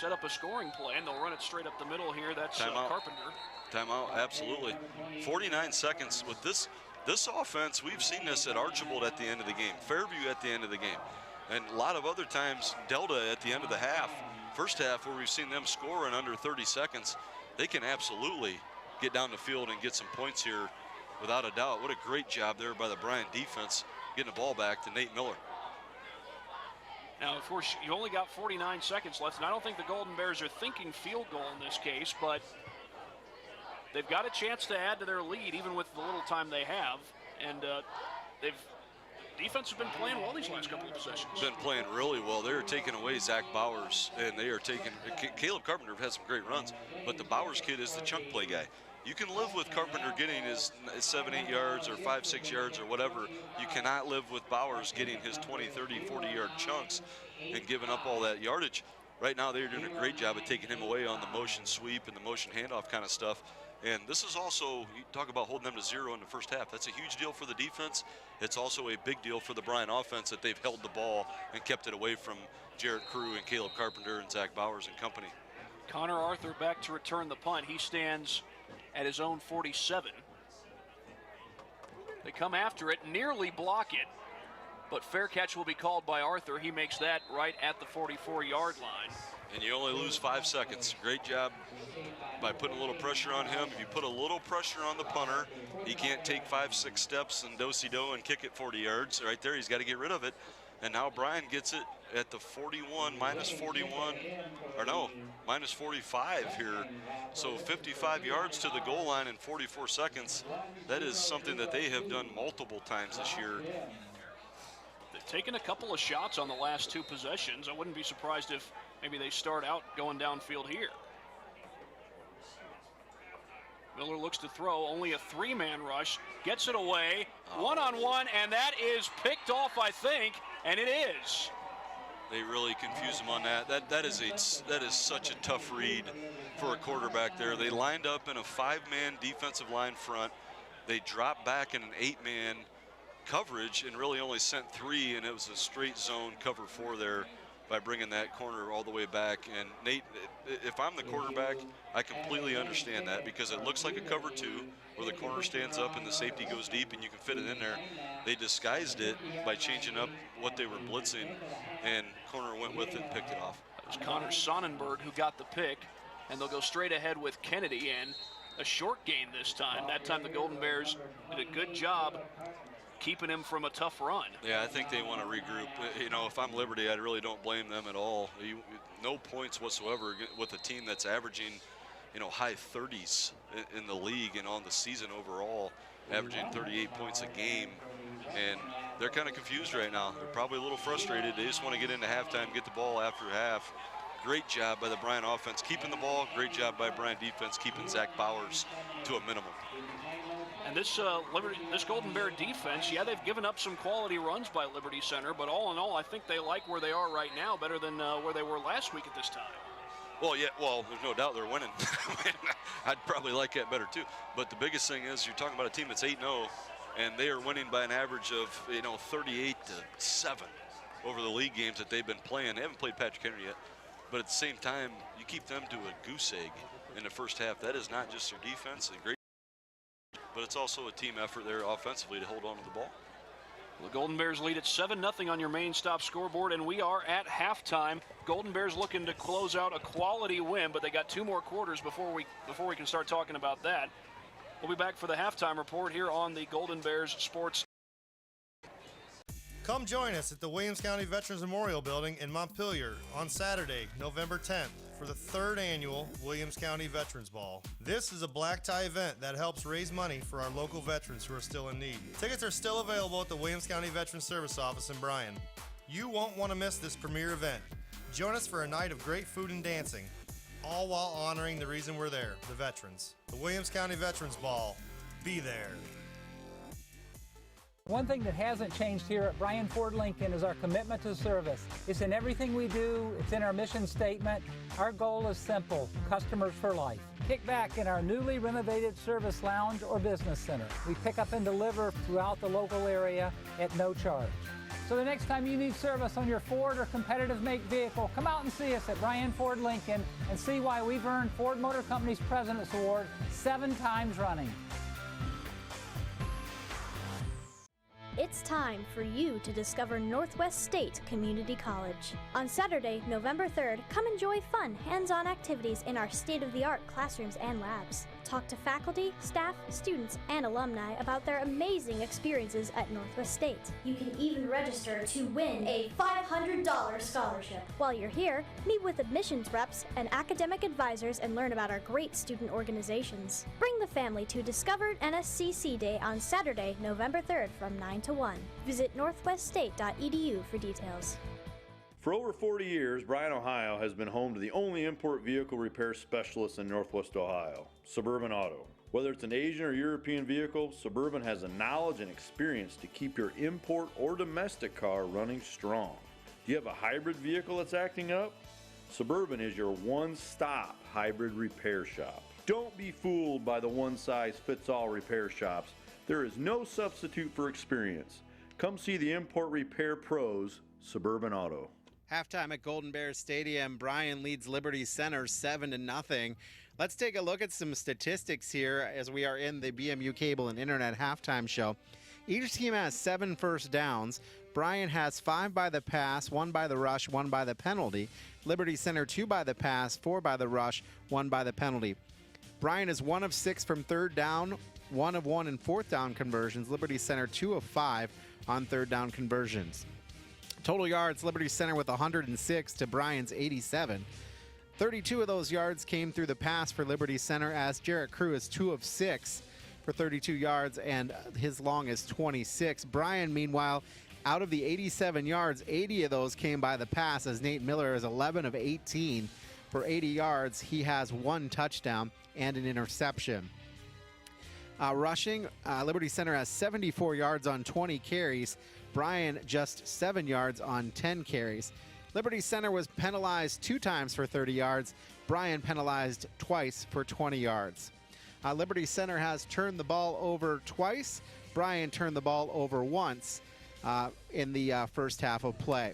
set up a scoring play, and they'll run it straight up the middle here. That's Carpenter. Timeout, absolutely. 49 seconds with this offense. We've seen this at Archibald at the end of the game, Fairview at the end of the game, and a lot of other times Delta at the end of the half. First half where we've seen them score in under 30 seconds. They can absolutely get down the field and get some points here without a doubt. What a great job there by the Bryan defense getting the ball back to Nate Miller. Now, of course, you only got 49 seconds left, and I don't think the Golden Bears are thinking field goal in this case, but they've got a chance to add to their lead even with the little time they have, and defense has been playing well these last couple of possessions. Been playing really well. They're taking away Zach Bowers, and they are taking Caleb Carpenter has some great runs, but the Bowers kid is the chunk play guy. You can live with Carpenter getting his 7, 8 yards or 5, 6 yards or whatever. You cannot live with Bowers getting his 20, 30, 40-yard chunks and giving up all that yardage. Right now, they're doing a great job of taking him away on the motion sweep and the motion handoff kind of stuff. And this is also, you talk about holding them to 0 in the first half. That's a huge deal for the defense. It's also a big deal for the Bryan offense that they've held the ball and kept it away from Jarrett Crew and Caleb Carpenter and Zach Bowers and company. Connor Arthur back to return the punt. He stands at his own 47. They come after it, nearly block it, but fair catch will be called by Arthur. He makes that right at the 44-yard line. And you only lose 5 seconds. Great job by putting a little pressure on him. If you put a little pressure on the punter, he can't take 5, 6 steps and do-si-do and kick it 40 yards. Right there, he's got to get rid of it. And now Bryan gets it at the 41, minus 41, or no, minus 45 here. So 55 yards to the goal line in 44 seconds. That is something that they have done multiple times this year. They've taken a couple of shots on the last 2 possessions. I wouldn't be surprised if maybe they start out going downfield here. Miller looks to throw, only a 3-man rush, gets it away, one-on-one, and that is picked off, I think, and it is. They really confuse him on that. That is such a tough read for a quarterback there. They lined up in a 5-man defensive line front. They dropped back in an 8-man coverage and really only sent 3, and it was a straight zone cover 4 there by bringing that corner all the way back. And Nate, if I'm the quarterback, I completely understand that because it looks like a cover 2 where the corner stands up and the safety goes deep and you can fit it in there. They disguised it by changing up what they were blitzing, and corner went with it and picked it off. It was Connor Sonnenberg who got the pick, and they'll go straight ahead with Kennedy, and a short gain this time. That time the Golden Bears did a good job keeping him from a tough run. Yeah, I think they want to regroup. You know, if I'm Liberty, I really don't blame them at all. No points whatsoever with a team that's averaging, you know, high 30s in the league and on the season overall, averaging 38 points a game. And they're kind of confused right now. They're probably a little frustrated. They just want to get into halftime, get the ball after half. Great job by the Bryan offense keeping the ball. Great job by Bryan defense keeping Zach Bowers to a minimum. And this Golden Bear defense, yeah, they've given up some quality runs by Liberty Center, but all in all, I think they like where they are right now better than where they were last week at this time. Well, yeah, well, there's no doubt they're winning. I'd probably like that better too. But the biggest thing is you're talking about a team that's 8-0, and they are winning by an average of 38-7 over the league games that they've been playing. They haven't played Patrick Henry yet, but at the same time, you keep them to a goose egg in the first half. That is not just their defense, a great, but it's also a team effort there offensively to hold on to the ball. The Golden Bears lead at 7-0 on your main stop scoreboard, and we are at halftime. Golden Bears looking to close out a quality win, but they got 2 more quarters before we can start talking about that. We'll be back for the halftime report here on the Golden Bears Sports. Come join us at the Williams County Veterans Memorial Building in Montpelier on Saturday, November 10th for the 3rd annual Williams County Veterans Ball. This is a black tie event that helps raise money for our local veterans who are still in need. Tickets are still available at the Williams County Veterans Service Office in Bryan. You won't want to miss this premier event. Join us for a night of great food and dancing, all while honoring the reason we're there, the veterans. The Williams County Veterans Ball. Be there. One thing that hasn't changed here at Bryan Ford Lincoln is our commitment to service. It's in everything we do. It's in our mission statement. Our goal is simple: customers for life. Kick back in our newly renovated service lounge or business center. We pick up and deliver throughout the local area at no charge. So the next time you need service on your Ford or competitive make vehicle, come out and see us at Bryan Ford Lincoln and see why we've earned Ford Motor Company's President's Award 7 times running. It's time for you to discover Northwest State Community College. On Saturday, November 3rd, come enjoy fun, hands-on activities in our state-of-the-art classrooms and labs. Talk to faculty, staff, students, and alumni about their amazing experiences at Northwest State. You can even register to win a $500 scholarship. While you're here, meet with admissions reps and academic advisors and learn about our great student organizations. Bring the family to Discovered NSCC Day on Saturday, November 3rd from 9 to 1. Visit northweststate.edu for details. For over 40 years, Bryan, Ohio has been home to the only import vehicle repair specialist in Northwest Ohio, Suburban Auto. Whether it's an Asian or European vehicle, Suburban has the knowledge and experience to keep your import or domestic car running strong. Do you have a hybrid vehicle that's acting up? Suburban is your one-stop hybrid repair shop. Don't be fooled by the one-size-fits-all repair shops. There is no substitute for experience. Come see the import repair pros, Suburban Auto. Halftime at Golden Bears Stadium. Bryan leads Liberty Center 7-0. Let's take a look at some statistics here as we are in the BMU Cable and Internet halftime show. Each team has 7 first downs. Bryan has 5 by the pass, 1 by the rush, 1 by the penalty. Liberty Center 2 by the pass, 4 by the rush, 1 by the penalty. Bryan is 1 of 6 from third down, 1 of 1 in fourth down conversions. Liberty Center 2 of 5 on third down conversions. Total yards, Liberty Center with 106 to Bryan's 87. 32 of those yards came through the pass for Liberty Center, as Jarrett Crew is 2 of 6 for 32 yards, and his long is 26. Bryan, meanwhile, out of the 87 yards, 80 of those came by the pass, as Nate Miller is 11 of 18 for 80 yards. He has 1 touchdown and an interception. Rushing, Liberty Center has 74 yards on 20 carries. Bryan just 7 yards on 10 carries. Liberty Center was penalized 2 times for 30 yards. Bryan penalized twice for 20 yards. Liberty Center has turned the ball over twice. Bryan turned the ball over once in the first half of play.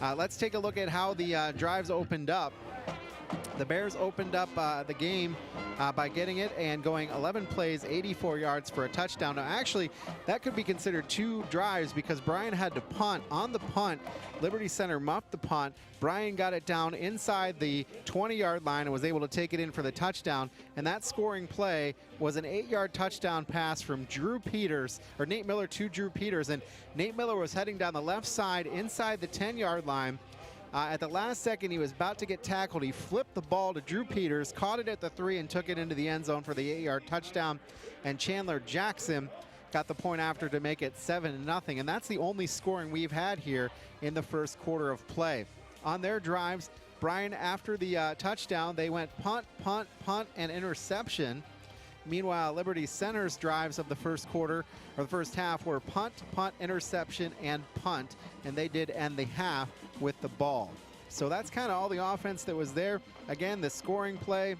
Let's take a look at how the drives opened up. The Bears opened up the game by getting it and going 11 plays, 84 yards for a touchdown. Now, actually, that could be considered 2 drives because Bryan had to punt. On the punt, Liberty Center muffed the punt. Bryan got it down inside the 20-yard line and was able to take it in for the touchdown. And that scoring play was an 8-yard touchdown pass from Nate Miller to Drew Peters. And Nate Miller was heading down the left side inside the 10-yard line. At the last second, he was about to get tackled. He flipped the ball to Drew Peters, caught it at the 3, and took it into the end zone for the 8-yard touchdown. And Chandler Jackson got the point after to make it 7-0. And that's the only scoring we've had here in the first quarter of play. On their drives, Bryan, after the touchdown, they went punt, punt, punt, and interception. Meanwhile, Liberty Center's drives of the first quarter, or the first half, were punt, punt, interception, and punt, and they did end the half with the ball. So that's kind of all the offense that was there. Again, the scoring play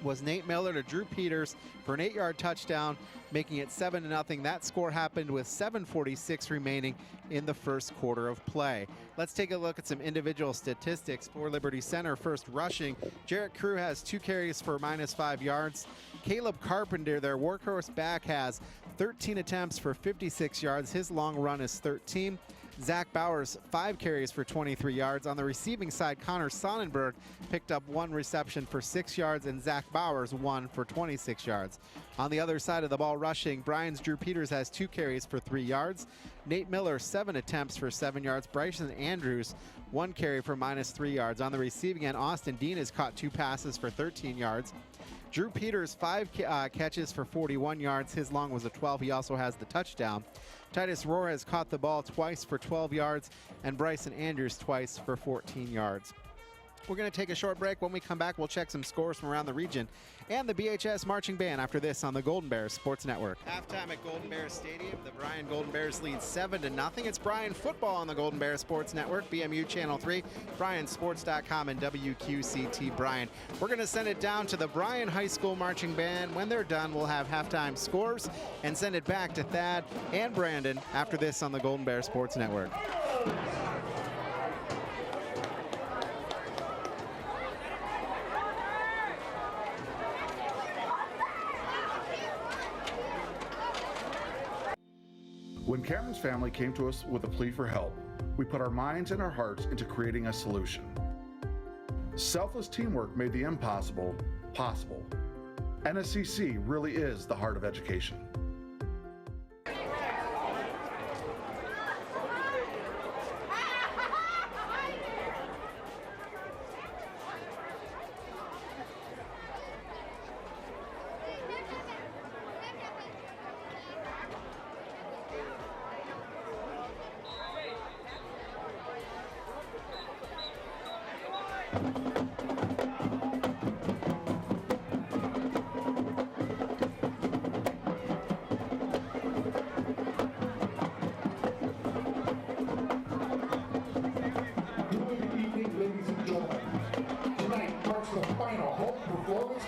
was Nate Miller to Drew Peters for an 8-yard touchdown, making it 7-0. That score happened with 7:46 remaining in the first quarter of play. Let's take a look at some individual statistics for Liberty Center. First, rushing. Jarrett Crew has 2 carries for -5 yards. Caleb Carpenter, their workhorse back, has 13 attempts for 56 yards. His long run is 13. Zach Bowers, 5 carries for 23 yards. On the receiving side, Connor Sonnenberg picked up 1 reception for 6 yards, and Zach Bowers 1 for 26 yards. On the other side of the ball, rushing, Bryan's Drew Peters has 2 carries for 3 yards. Nate Miller, 7 attempts for 7 yards. Bryson Andrews, 1 carry for -3 yards. On the receiving end, Austin Dean has caught 2 passes for 13 yards. Drew Peters, 5 catches for 41 yards. His long was a 12. He also has the touchdown. Titus Rohr has caught the ball twice for 12 yards, and Bryson Andrews twice for 14 yards. We're going to take a short break. When we come back, we'll check some scores from around the region and the BHS Marching Band after this on the Golden Bears Sports Network. Halftime at Golden Bears Stadium. The Bryan Golden Bears lead 7-0. It's Bryan football on the Golden Bears Sports Network, BMU Channel 3, BryanSports.com, and WQCT Bryan. We're going to send it down to the Bryan High School Marching Band. When they're done, we'll have halftime scores and send it back to Thad and Brandon after this on the Golden Bears Sports Network. When Cameron's family came to us with a plea for help, we put our minds and our hearts into creating a solution. Selfless teamwork made the impossible possible. NSCC really is the heart of education.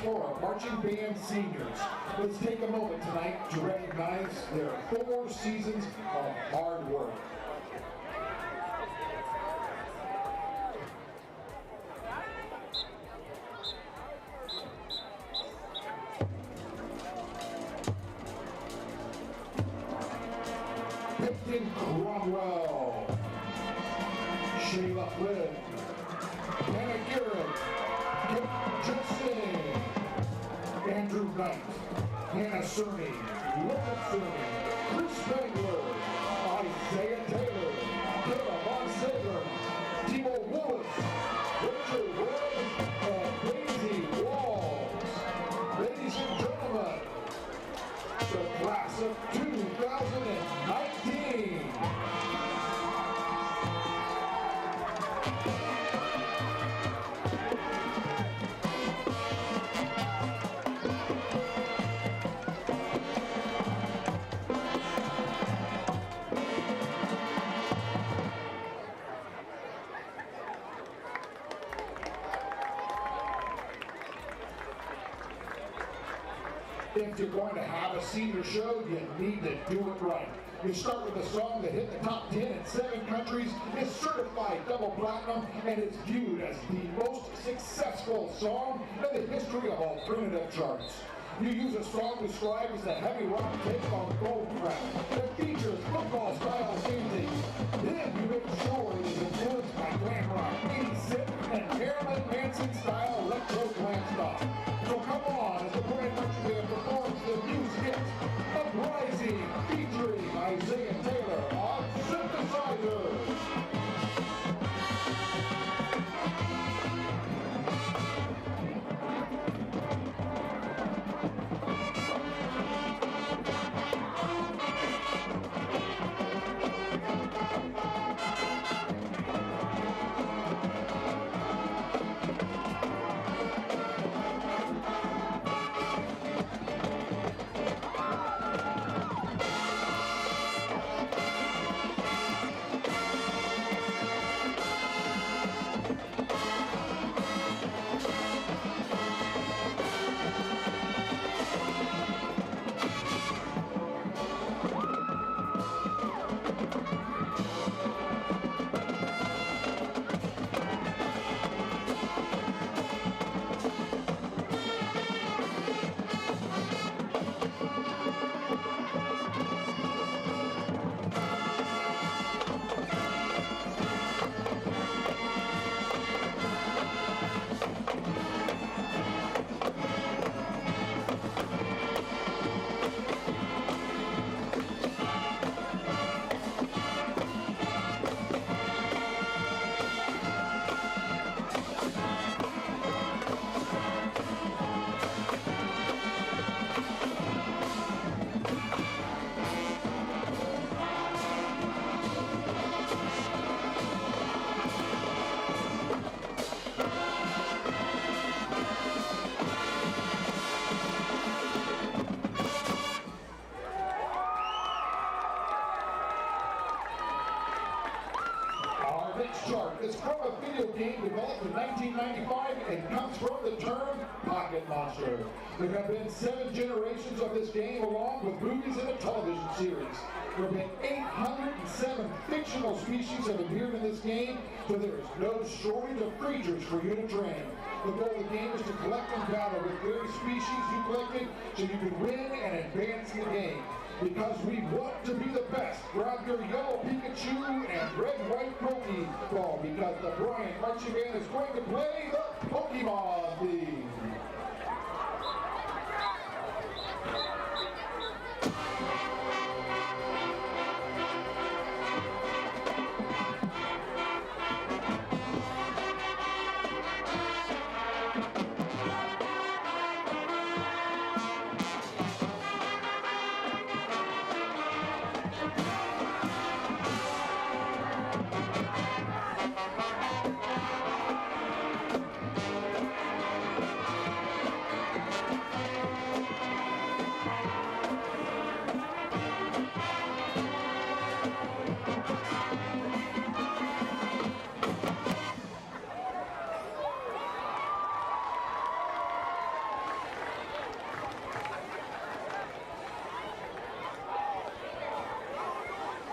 for our marching band seniors. Let's take a moment tonight to recognize their 4 seasons of hard work. Peyton Cromwell, Sheila Flynn, Hannah Garrett, Kate Justin, Andrew Knight, Hannah Cerny, Lucas Cerny, Chris Spangler, Isaiah Taylor, Caleb Von Sager, Timo Willis, Richard Webb, and Daisy Walls. Ladies and gentlemen, the class of 2019. If you're going to have a senior show, you need to do it right. You start with a song that hit the top 10 in 7 countries, is certified double platinum, and is viewed as the most successful song in the history of alternative charts. You use a song described as a heavy rock take on Gold Crown that features football-style singing. Then you make sure it is influenced by glam rock, 80s and Marilyn Manson-style electro glam stuff. So come on, as the Bryan Marching Band performs the news hit Uprising, featuring Isaiah Taylor on synthesizers. Chart is from a video game developed in 1995 and comes from the term Pocket Monster. There have been 7 generations of this game along with movies and a television series. There have been 807 fictional species have appeared in this game, so there is no shortage of creatures for you to train. The goal of the game is to collect and battle with various species you collected so you can win and advance the game. Because we want to be the best, grab your yellow Pikachu and red-white Pokeball because the Bryan Marching Band is going to play the Pokemon theme.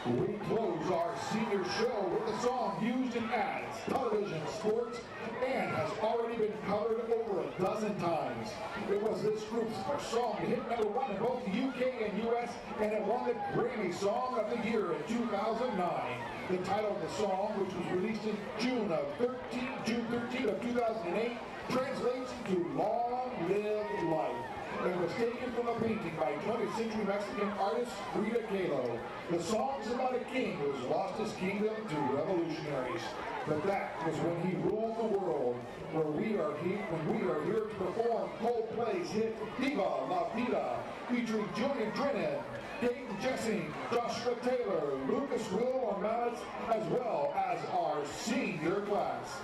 We close our senior show with a song used in ads, television, sports, and has already been covered over a dozen times. It was this group's first song to hit #1 in both the UK and US, and it won the Grammy Song of the Year in 2009. The title of the song, which was released in June 13 of 2008, translates to Long Live Life. It was taken from a painting by 20th century Mexican artist Frida Kahlo. The song's about a king who's lost his kingdom to revolutionaries. But that was when he ruled the world. When we are here to perform Coldplay's hit Viva La Vida, featuring Julian Drennan, Dayton Jessing, Joshua Taylor, Lucas Will on mallets, as well as our senior class.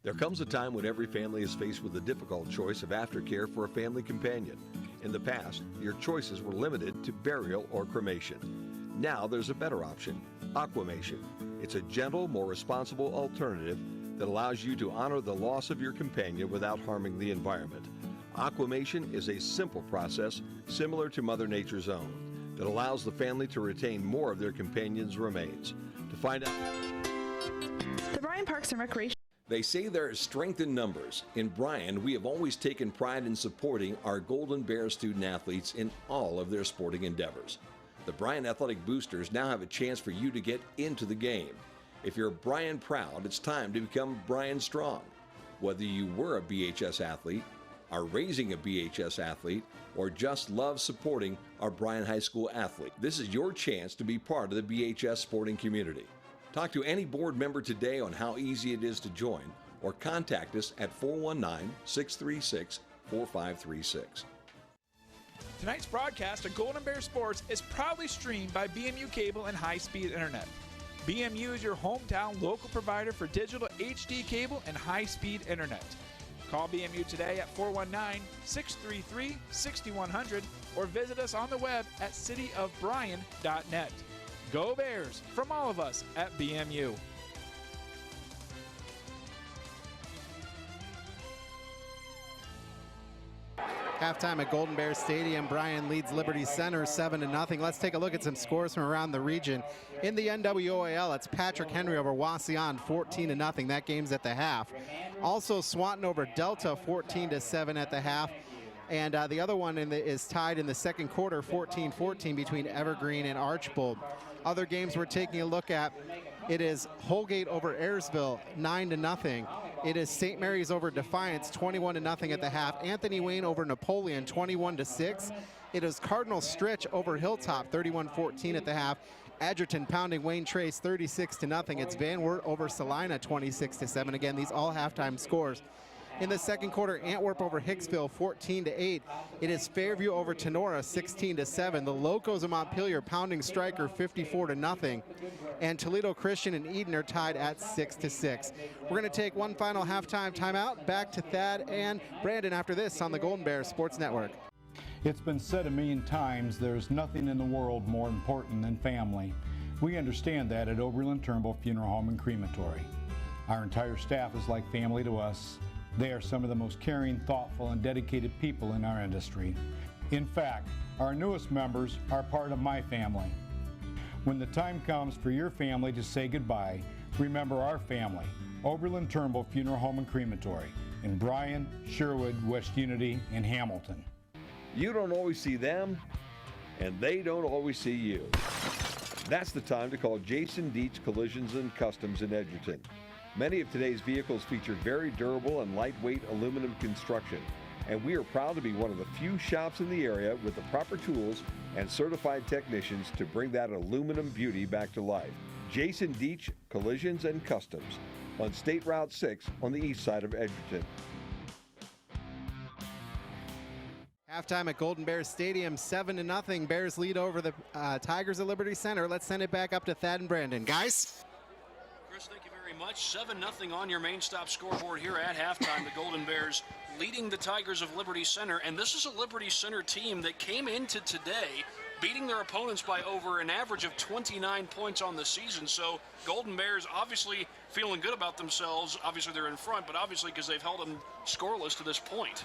There comes a time when every family is faced with the difficult choice of aftercare for a family companion. In the past, your choices were limited to burial or cremation. Now there's a better option, Aquamation. It's a gentle, more responsible alternative that allows you to honor the loss of your companion without harming the environment. Aquamation is a simple process similar to Mother Nature's own that allows the family to retain more of their companion's remains. To find out, the Bryan Parks and Recreation. They say there is strength in numbers. In Bryan, we have always taken pride in supporting our Golden Bear student athletes in all of their sporting endeavors. The Bryan Athletic Boosters now have a chance for you to get into the game. If you're Bryan proud, it's time to become Bryan strong. Whether you were a BHS athlete, are raising a BHS athlete, or just love supporting our Bryan High School athlete, this is your chance to be part of the BHS sporting community. Talk to any board member today on how easy it is to join, or contact us at 419-636-4536. Tonight's broadcast of Golden Bear Sports is proudly streamed by BMU Cable and High-Speed Internet. BMU is your hometown local provider for digital HD cable and high-speed internet. Call BMU today at 419-633-6100 or visit us on the web at cityofbryan.net. Go Bears from all of us at BMU. Halftime at Golden Bear Stadium, Bryan leads Liberty Center 7-0. Let's take a look at some scores from around the region. In the NWOAL, it's Patrick Henry over Wauseon 14-0. That game's at the half. Also Swanton over Delta 14-7 at the half. And the other one is tied in the second quarter, 14-14 between Evergreen and Archbold. Other games we're taking a look at, it is Holgate over Ayersville, 9-0. It is St. Mary's over Defiance, 21-0 at the half. Anthony Wayne over Napoleon, 21-6. It is Cardinal Stritch over Hilltop, 31-14 at the half. Edgerton pounding Wayne Trace, 36-0. It's Van Wert over Salina, 26-7. Again, these all halftime scores. In the second quarter, Antwerp over Hicksville, 14-8. It is Fairview over Tenora, 16-7. The Locos of Montpelier pounding Stryker, 54-0. And Toledo Christian and Eden are tied at 6-6. We're going to take one final halftime timeout. Back to Thad and Brandon after this on the Golden Bears Sports Network. It's been said a million times, there's nothing in the world more important than family. We understand that at Oberlin Turnbull Funeral Home and Crematory. Our entire staff is like family to us. They are some of the most caring, thoughtful, and dedicated people in our industry. In fact, our newest members are part of my family. When the time comes for your family to say goodbye, remember our family, Oberlin Turnbull Funeral Home and Crematory, in Bryan, Sherwood, West Unity, and Hamilton. You don't always see them, and they don't always see you. That's the time to call Jason Dietz Collisions and Customs in Edgerton. Many of today's vehicles feature very durable and lightweight aluminum construction, and we are proud to be one of the few shops in the area with the proper tools and certified technicians to bring that aluminum beauty back to life. Jason Dietz Collisions and Customs on State Route 6 on the east side of Edgerton. Halftime at Golden Bears Stadium, 7-0. Bears lead over the Tigers at Liberty Center. Let's send it back up to Thad and Brandon. Guys? Chris, thank you very much. 7-0 on your main stop scoreboard here at halftime. The Golden Bears leading the Tigers of Liberty Center. And this is a Liberty Center team that came into today beating their opponents by over an average of 29 points on the season. So Golden Bears obviously feeling good about themselves. Obviously they're in front, but obviously because they've held them scoreless to this point.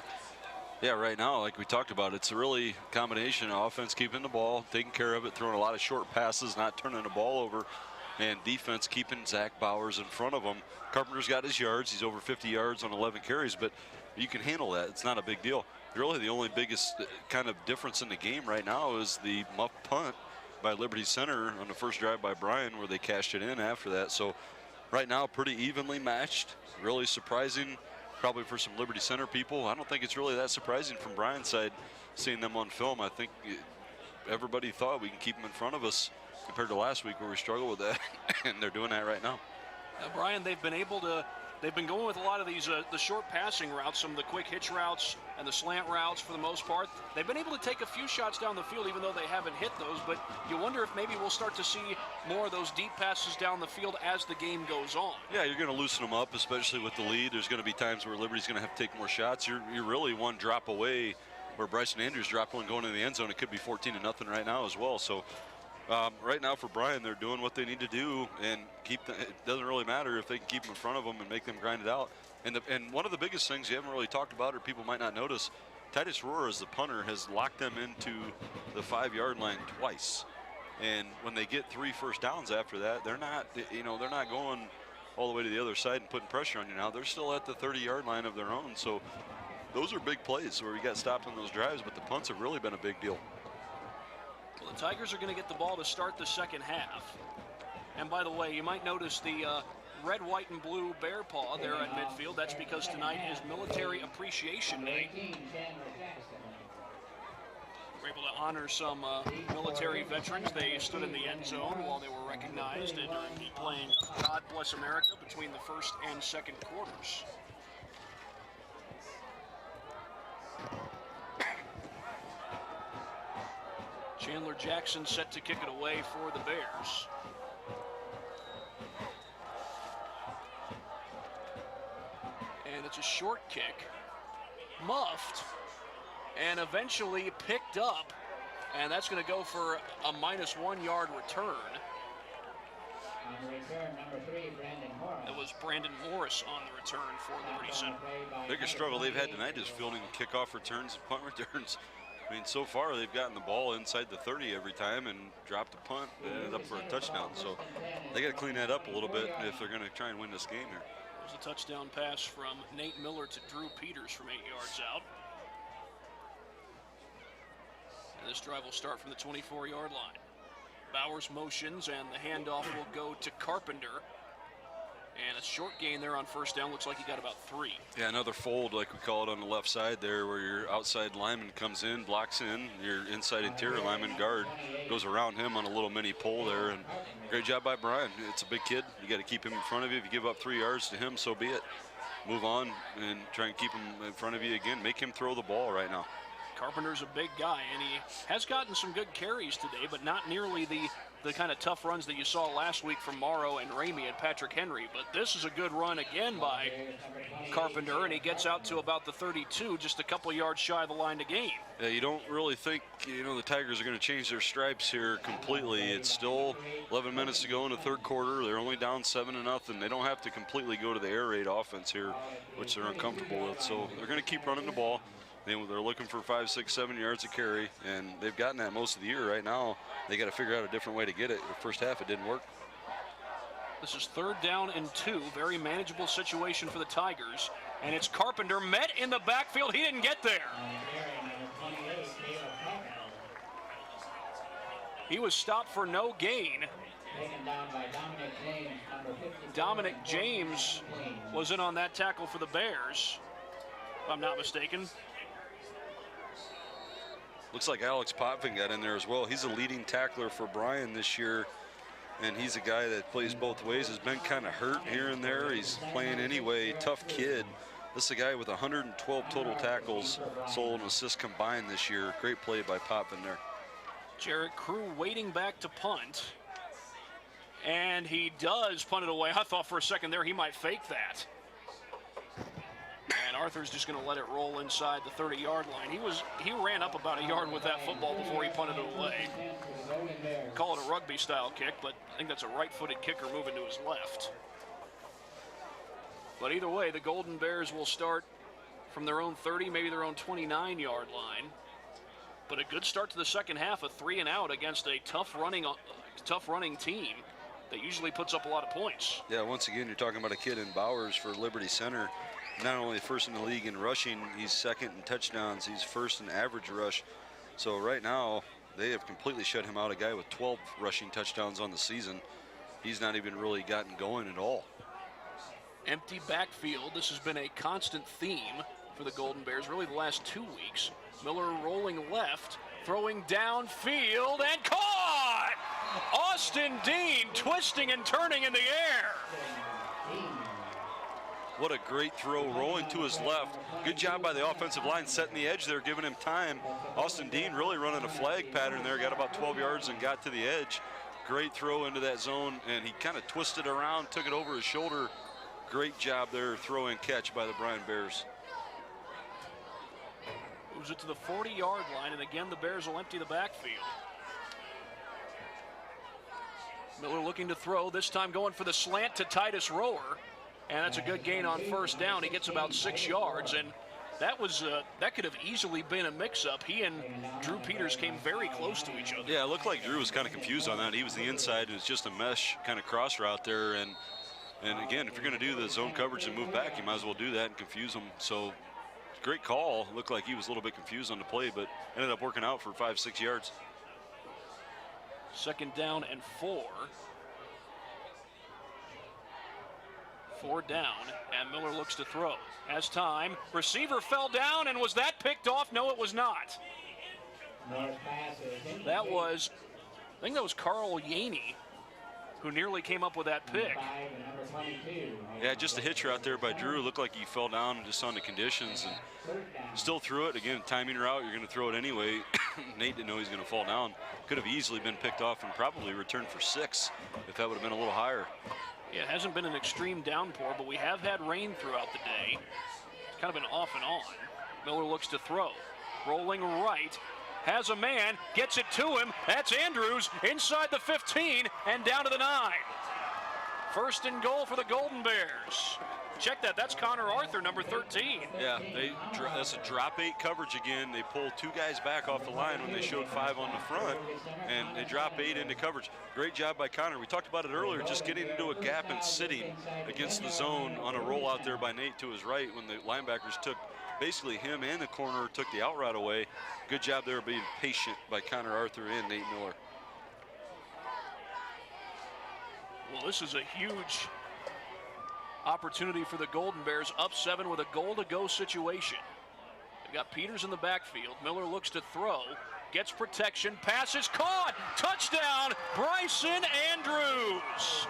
Yeah, right now, like we talked about, it's a really combination of offense keeping the ball, taking care of it, throwing a lot of short passes, not turning the ball over, and defense keeping Zach Bowers in front of him. Carpenter's got his yards. He's over 50 yards on 11 carries, but you can handle that. It's not a big deal. Really, the only biggest kind of difference in the game right now is the muff punt by Liberty Center on the first drive by Bryan, where they cashed it in after that. So right now, pretty evenly matched. Really surprising. Probably for some Liberty Center people. I don't think it's really that surprising from Bryan's side, seeing them on film. I think everybody thought we can keep them in front of us compared to last week where we struggled with that, and they're doing that right now. Bryan, they've been going with a lot of these the short passing routes, some of the quick hitch routes and the slant routes for the most part. They've been able to take a few shots down the field even though they haven't hit those, but you wonder if maybe we'll start to see more of those deep passes down the field as the game goes on. Yeah, you're going to loosen them up, especially with the lead. There's going to be times where Liberty's going to have to take more shots. You're really one drop away where Bryson Andrews dropped one going in the end zone. It could be 14-0 right now as well. So right now for Bryan, they're doing what they need to do and it doesn't really matter if they can keep them in front of them and make them grind it out. And one of the biggest things you haven't really talked about or people might not notice, Titus Rohr as the punter has locked them into the 5-yard line twice. And when they get 3 first downs after that, they're not going all the way to the other side and putting pressure on you now. They're still at the 30-yard line of their own. So those are big plays where we got stopped on those drives, but the punts have really been a big deal. Well, the Tigers are going to get the ball to start the second half. And by the way, you might notice the red, white, and blue bear paw there at midfield. That's because tonight is Military Appreciation Night. We're able to honor some military veterans. They stood in the end zone while they were recognized during the playing God Bless America between the first and second quarters. Chandler Jackson set to kick it away for the Bears. And it's a short kick, muffed, and eventually picked up. And that's going to go for a -1 yard return. It was Brandon Morris on the return for Liberty Center. Biggest struggle they've had tonight is fielding kickoff returns and punt returns. I mean, so far they've gotten the ball inside the 30 every time and dropped a punt and ended up for a touchdown. So they got to clean that up a little bit if they're going to try and win this game here. There's a touchdown pass from Nate Miller to Drew Peters from 8 yards out. And this drive will start from the 24-yard line. Bowers motions, and the handoff will go to Carpenter. And a short gain there on first down. Looks like he got about 3. Yeah, another fold, like we call it on the left side there, where your outside lineman comes in, blocks in, your inside interior lineman guard goes around him on a little mini pull there. And great job by Bryan. It's a big kid. You got to keep him in front of you. If you give up 3 yards to him, so be it. Move on and try and keep him in front of you again. Make him throw the ball right now. Carpenter's a big guy, and he has gotten some good carries today, but not nearly the kind of tough runs that you saw last week from Morrow and Ramey and Patrick Henry. But this is a good run again by Carpenter, and he gets out to about the 32, just a couple yards shy of the line to gain. Yeah, you don't really think, the Tigers are going to change their stripes here completely. It's still 11 minutes to go in the third quarter. They're only down 7-0. They don't have to completely go to the air raid offense here, which they're uncomfortable with. So they're going to keep running the ball. They're looking for 5, 6, 7 yards of carry, and they've gotten that most of the year. Right now, they got to figure out a different way to get it. The first half, it didn't work. This is 3rd down and 2. Very manageable situation for the Tigers. And it's Carpenter met in the backfield. He didn't get there. He was stopped for no gain. Dominic James was in on that tackle for the Bears, if I'm not mistaken. Looks like Alex Potvin got in there as well. He's a leading tackler for Bryan this year, and he's a guy that plays both ways. Has been kind of hurt here and there. He's playing anyway. Tough kid. This is a guy with 112 total tackles, solo and assists combined this year. Great play by Potvin there. Jarrett Crew waiting back to punt, and he does punt it away. I thought for a second there he might fake that. And Arthur's just going to let it roll inside the 30-yard line. He ran up about a yard with that football before he punted it away. Call it a rugby-style kick, but I think that's a right-footed kicker moving to his left. But either way, the Golden Bears will start from their own 30, maybe their own 29-yard line. But a good start to the second half, a 3 and out against a tough running team that usually puts up a lot of points. Yeah, once again, you're talking about a kid in Bowers for Liberty Center. Not only first in the league in rushing, he's second in touchdowns. He's first in average rush. So right now, they have completely shut him out. A guy with 12 rushing touchdowns on the season. He's not even really gotten going at all. Empty backfield. This has been a constant theme for the Golden Bears, really the last 2 weeks. Miller rolling left, throwing downfield, and caught! Austin Dean twisting and turning in the air. What a great throw, rolling to his left. Good job by the offensive line setting the edge there, giving him time. Austin Dean really running a flag pattern there, got about 12 yards and got to the edge. Great throw into that zone, and he kind of twisted around, took it over his shoulder. Great job there, throw and catch by the Bryan Bears. Moves it to the 40-yard line, and again the Bears will empty the backfield. Miller looking to throw, this time going for the slant to Titus Rower. And that's a good gain on first down. He gets about 6 yards, and that could have easily been a mix-up. He and Drew Peters came very close to each other. Yeah, it looked like Drew was kind of confused on that. He was the inside. It was just a mesh kind of cross route there. And again, if you're going to do the zone coverage and move back, you might as well do that and confuse him. So great call. Looked like he was a little bit confused on the play, but ended up working out for 5, 6 yards. 2nd down and 4. 4 down, and Miller looks to throw. Has time. Receiver fell down, and was that picked off? No, it was not. I think that was Carl Yaney who nearly came up with that pick. Yeah, just a hitch out there by Drew. Looked like he fell down just on the conditions and still threw it. Again, timing route, you're going to throw it anyway. Nate didn't know he was going to fall down. Could have easily been picked off and probably returned for 6 if that would have been a little higher. Yeah, it hasn't been an extreme downpour, but we have had rain throughout the day. It's kind of been off and on. Miller looks to throw. Rolling right. Has a man. Gets it to him. That's Andrews inside the 15 and down to the 9. First and goal for the Golden Bears. Check that, that's Connor Arthur, number 13. Yeah, that's a drop 8 coverage again. They pulled 2 guys back off the line when they showed 5 on the front, and they drop 8 into coverage. Great job by Connor. We talked about it earlier, just getting into a gap and sitting against the zone on a roll out there by Nate to his right when the linebackers took basically him and the corner took the out route away. Good job there being patient by Connor Arthur and Nate Miller. Well, this is a huge opportunity for the Golden Bears, up 7 with a goal-to-go situation. They've got Peters in the backfield. Miller looks to throw, gets protection, pass is caught, touchdown, Bryson Andrews.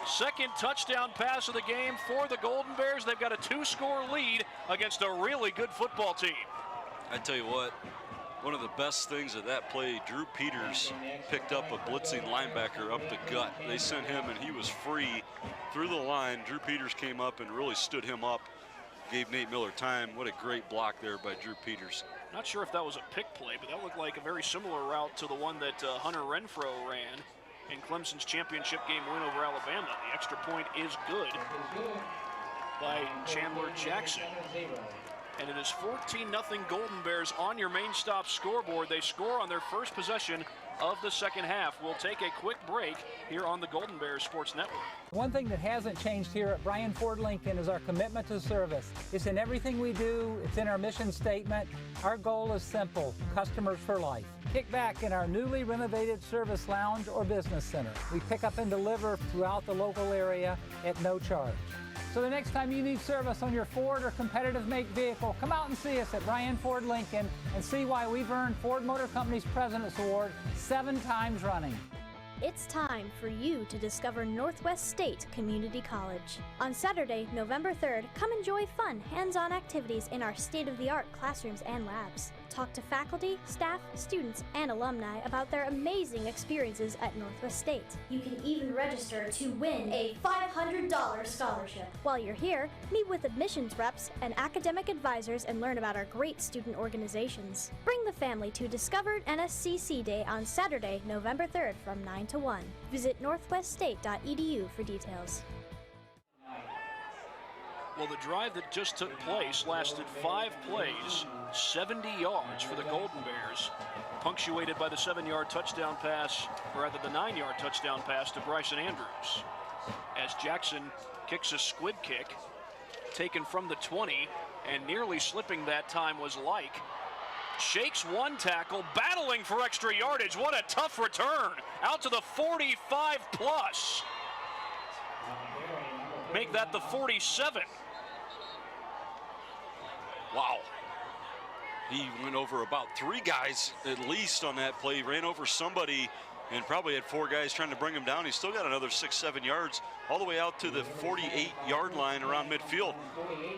Second touchdown pass of the game for the Golden Bears. They've got a 2-score lead against a really good football team. I tell you what, one of the best things of that play, Drew Peters picked up a blitzing linebacker up the gut. They sent him and he was free through the line. Drew Peters came up and really stood him up, gave Nate Miller time. What a great block there by Drew Peters. Not sure if that was a pick play, but that looked like a very similar route to the one that Hunter Renfro ran in Clemson's championship game win over Alabama. The extra point is good by Chandler Jackson. And it is 14-0 Golden Bears on your main stop scoreboard. They score on their first possession of the second half. We'll take a quick break here on the Golden Bears Sports Network. One thing that hasn't changed here at Bryan Ford Lincoln is our commitment to service. It's in everything we do. It's in our mission statement. Our goal is simple: customers for life. Kick back in our newly renovated service lounge or business center. We pick up and deliver throughout the local area at no charge. So the next time you need service on your Ford or competitive make vehicle, come out and see us at Bryan Ford Lincoln and see why we've earned Ford Motor Company's President's Award 7 times running. It's time for you to discover Northwest State Community College. On Saturday, November 3rd, come enjoy fun, hands-on activities in our state-of-the-art classrooms and labs. Talk to faculty, staff, students, and alumni about their amazing experiences at Northwest State. You can even register to win a $500 scholarship. While you're here, meet with admissions reps and academic advisors and learn about our great student organizations. Bring the family to Discovered NSCC Day on Saturday, November 3rd from 9 to 1. Visit northweststate.edu for details. Well, the drive that just took place lasted 5 plays, 70 yards for the Golden Bears, punctuated by the 7-yard touchdown pass, or rather the 9-yard touchdown pass to Bryson Andrews. As Jackson kicks a squib kick, taken from the 20, and nearly slipping that time was Like. Shakes one tackle, battling for extra yardage. What a tough return, out to the 45 plus. Make that the 47. Wow. He went over about 3 guys at least on that play. He ran over somebody and probably had 4 guys trying to bring him down. He still got another 6-7 yards all the way out to the 48-yard line around midfield.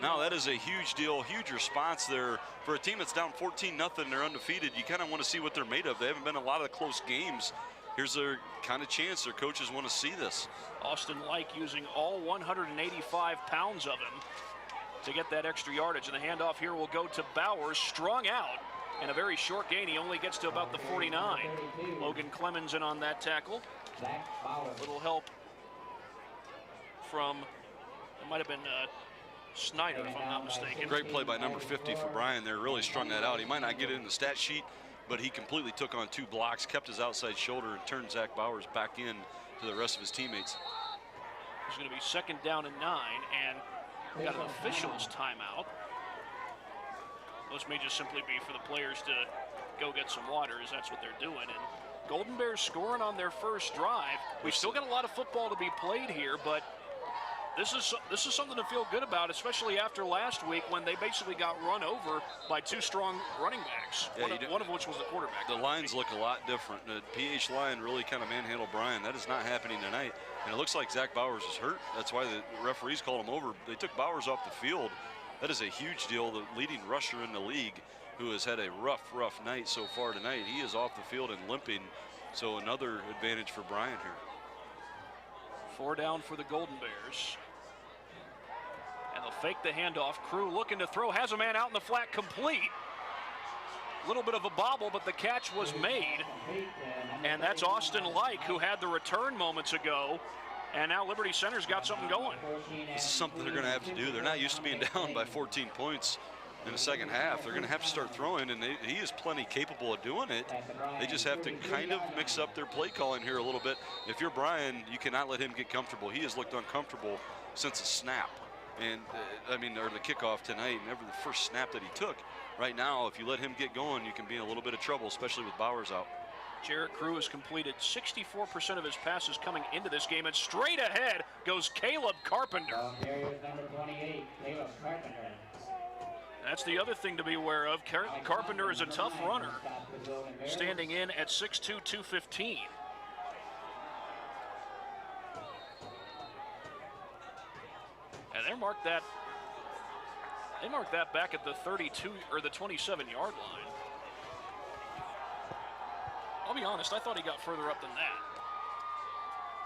Now that is a huge deal, huge response there for a team that's down 14-0. They're undefeated. You kind of want to see what they're made of. They haven't been in a lot of close games. Here's their kind of chance. Their coaches want to see this. Austin Like using all 185 pounds of him to get that extra yardage. And the handoff here will go to Bowers, strung out, and a very short gain. He only gets to about the 49. Logan Clemens in on that tackle. A little help from, it might have been Snyder, if I'm not mistaken. Great play by number 50 for Bryan there. Really strung that out. He might not get it in the stat sheet, but he completely took on 2 blocks, kept his outside shoulder, and turned Zach Bowers back in to the rest of his teammates. It's going to be 2nd down and 9, and we got an official's timeout. This may just simply be for the players to go get some water, as that's what they're doing. And Golden Bears scoring on their first drive. We've still got a lot of football to be played here, but this is something to feel good about, especially after last week when they basically got run over by 2 strong running backs, Yeah, one of which was the quarterback. The lines look a lot different. The PH line really kind of manhandled Bryan. That is not happening tonight. And it looks like Zach Bowers is hurt. That's why the referees called him over. They took Bowers off the field. That is a huge deal. The leading rusher in the league, who has had a rough night so far tonight, he is off the field and limping. So another advantage for Bryan here. 4 down for the Golden Bears. And they'll fake the handoff. Crew looking to throw, has a man out in the flat, complete. little bit of a bobble, but the catch was made. And that's Austin Like, who had the return moments ago. And now Liberty Center's got something going. This is something they're going to have to do. They're not used to being down by 14 points in the second half. They're going to have to start throwing, and he is plenty capable of doing it. They just have to kind of mix up their play calling here a little bit. If you're Bryan, you cannot let him get comfortable. He has looked uncomfortable since the snap. And, or the kickoff tonight, and the first snap that he took. Right now, if you let him get going, you can be in a little bit of trouble, especially with Bowers out. Jarrett Crew has completed 64% of his passes coming into this game, and straight ahead goes Caleb Carpenter. That's the other thing to be aware of. Carpenter is a tough runner, standing in at 6'2", 215. And they marked that back at the 32 or the 27-yard line. I'll be honest, I thought he got further up than that.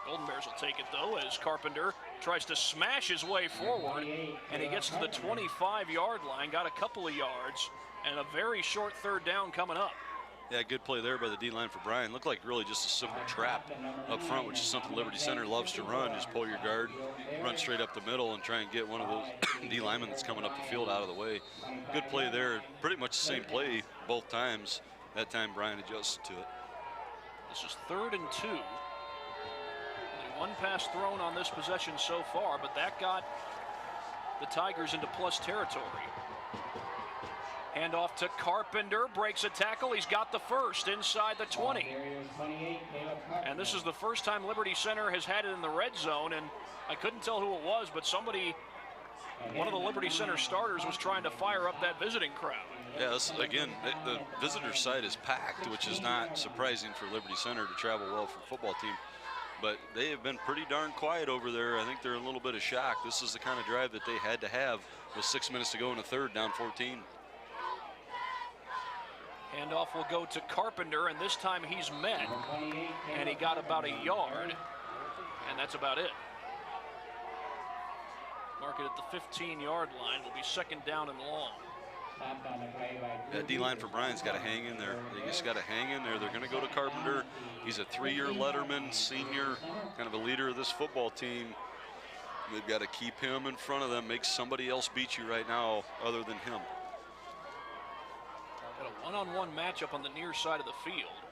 Golden Bears will take it, though, as Carpenter tries to smash his way forward, and he gets to the 25-yard line, got a couple of yards, and a very short third down coming up. Yeah, good play there by the D-line for Bryan. Looked like really just a simple trap up front, which is something Liberty Center loves to run. Just pull your guard, run straight up the middle, and try and get one of those D linemen that's coming up the field out of the way. Good play there. Pretty much the same play both times. That time Bryan adjusted to it. This is 3rd and 2. Only one pass thrown on this possession so far, but that got the Tigers into plus territory. Hand off to Carpenter, breaks a tackle. He's got the first inside the 20. And this is the first time Liberty Center has had it in the red zone, and I couldn't tell who it was, but one of the Liberty Center starters was trying to fire up that visiting crowd. Yeah, again, the visitor side is packed, which is not surprising for Liberty Center to travel well for a football team. But they have been pretty darn quiet over there. I think they're in a little bit of shock. This is the kind of drive that they had to have with 6 minutes to go in the third, down 14. Handoff will go to Carpenter, and this time he's met, and he got about a yard, and that's about it. Mark it at the 15-yard line. Will be 2nd down and long. That D-line for Bryan's got to hang in there. They just got to hang in there. They're going to go to Carpenter. He's a 3-year letterman, senior, kind of a leader of this football team. They've got to keep him in front of them, make somebody else beat you right now other than him. Got a one-on-one matchup on the near side of the field.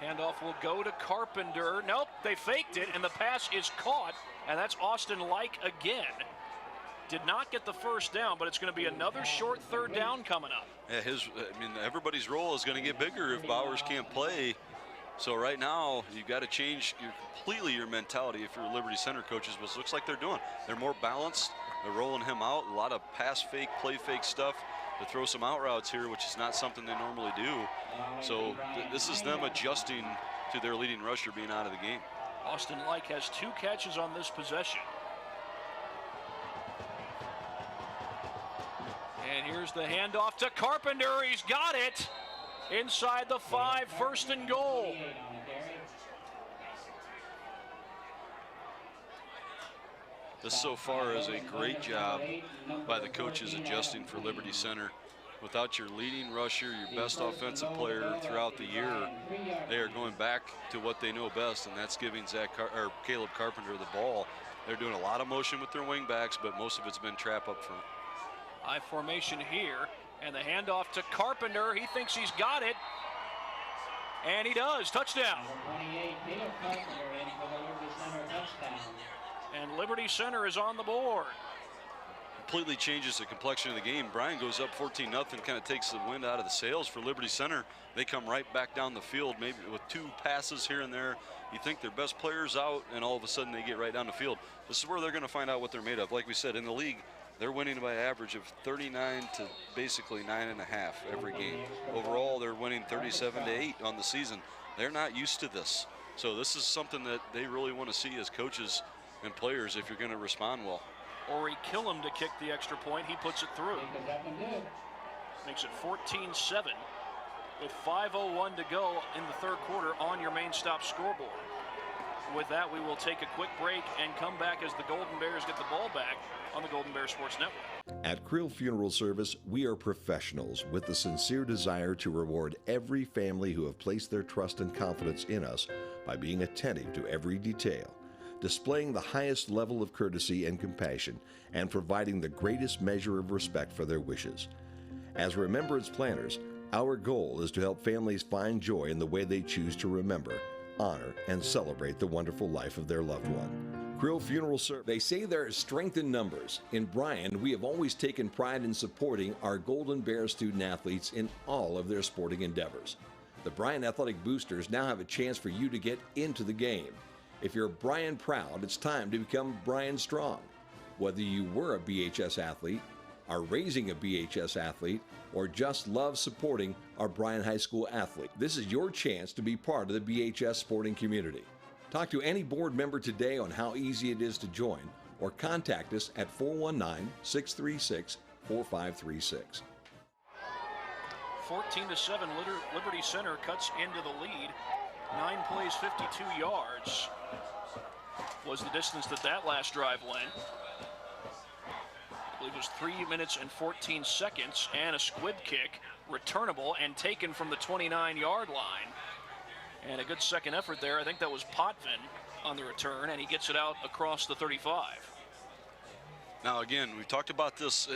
Handoff will go to Carpenter. Nope, they faked it, and the pass is caught, and that's Austin Like again. Did not get the first down, but it's going to be another short third down coming up. Yeah, everybody's role is going to get bigger if Bowers can't play. So right now, you've got to change completely your mentality if you're Liberty Center coaches, which looks like they're doing. They're more balanced. They're rolling him out. A lot of pass fake, play fake stuff to throw some out routes here, which is not something they normally do. So this is them adjusting to their leading rusher being out of the game. Austin Like has 2 catches on this possession. And here's the handoff to Carpenter. He's got it inside the 5, 1st and goal. This so far is a great job by the coaches adjusting for Liberty Center. Without your leading rusher, your best offensive player throughout the year, they are going back to what they know best, and that's giving Caleb Carpenter the ball. They're doing a lot of motion with their wing backs, but most of it's been trap up front. High formation here, and the handoff to Carpenter. He thinks he's got it, and he does. Touchdown. And Liberty Center is on the board. Completely changes the complexion of the game. Bryan goes up 14-0, kind of takes the wind out of the sails for Liberty Center. They come right back down the field, maybe with 2 passes here and there. You think their best player's out, and all of a sudden they get right down the field. This is where they're going to find out what they're made of. Like we said, in the league, they're winning by an average of 39 to basically 9.5 every game. Overall, they're winning 37-8 on the season. They're not used to this. So this is something that they really want to see as coaches and players if you're going to respond well. Ori Killam to kick the extra point. He puts it through. Makes it 14-7 with 5:01 to go in the third quarter on your main stop scoreboard. with that, we will take a quick break and come back as the Golden Bears get the ball back on the Golden Bear Sports Network. At Creel Funeral Service, we are professionals with the sincere desire to reward every family who have placed their trust and confidence in us by being attentive to every detail, displaying the highest level of courtesy and compassion, and providing the greatest measure of respect for their wishes. As remembrance planners, our goal is to help families find joy in the way they choose to remember, honor, and celebrate the wonderful life of their loved one. Creel Funeral Service. They say there is strength in numbers. In Bryan, we have always taken pride in supporting our Golden Bear student athletes in all of their sporting endeavors. The Bryan Athletic Boosters now have a chance for you to get into the game. If you're Bryan proud, it's time to become Bryan strong. Whether you were a BHS athlete, are raising a BHS athlete, or just love supporting our Bryan High School athlete, this is your chance to be part of the BHS sporting community. Talk to any board member today on how easy it is to join, or contact us at 419-636-4536. 14-7, Liberty Center cuts into the lead. 9 plays, 52 yards was the distance that last drive went. I believe it was 3 minutes and 14 seconds, and a squib kick, returnable and taken from the 29-yard line. And a good second effort there. I think that was Potvin on the return, and he gets it out across the 35. Now, again, we've talked about this.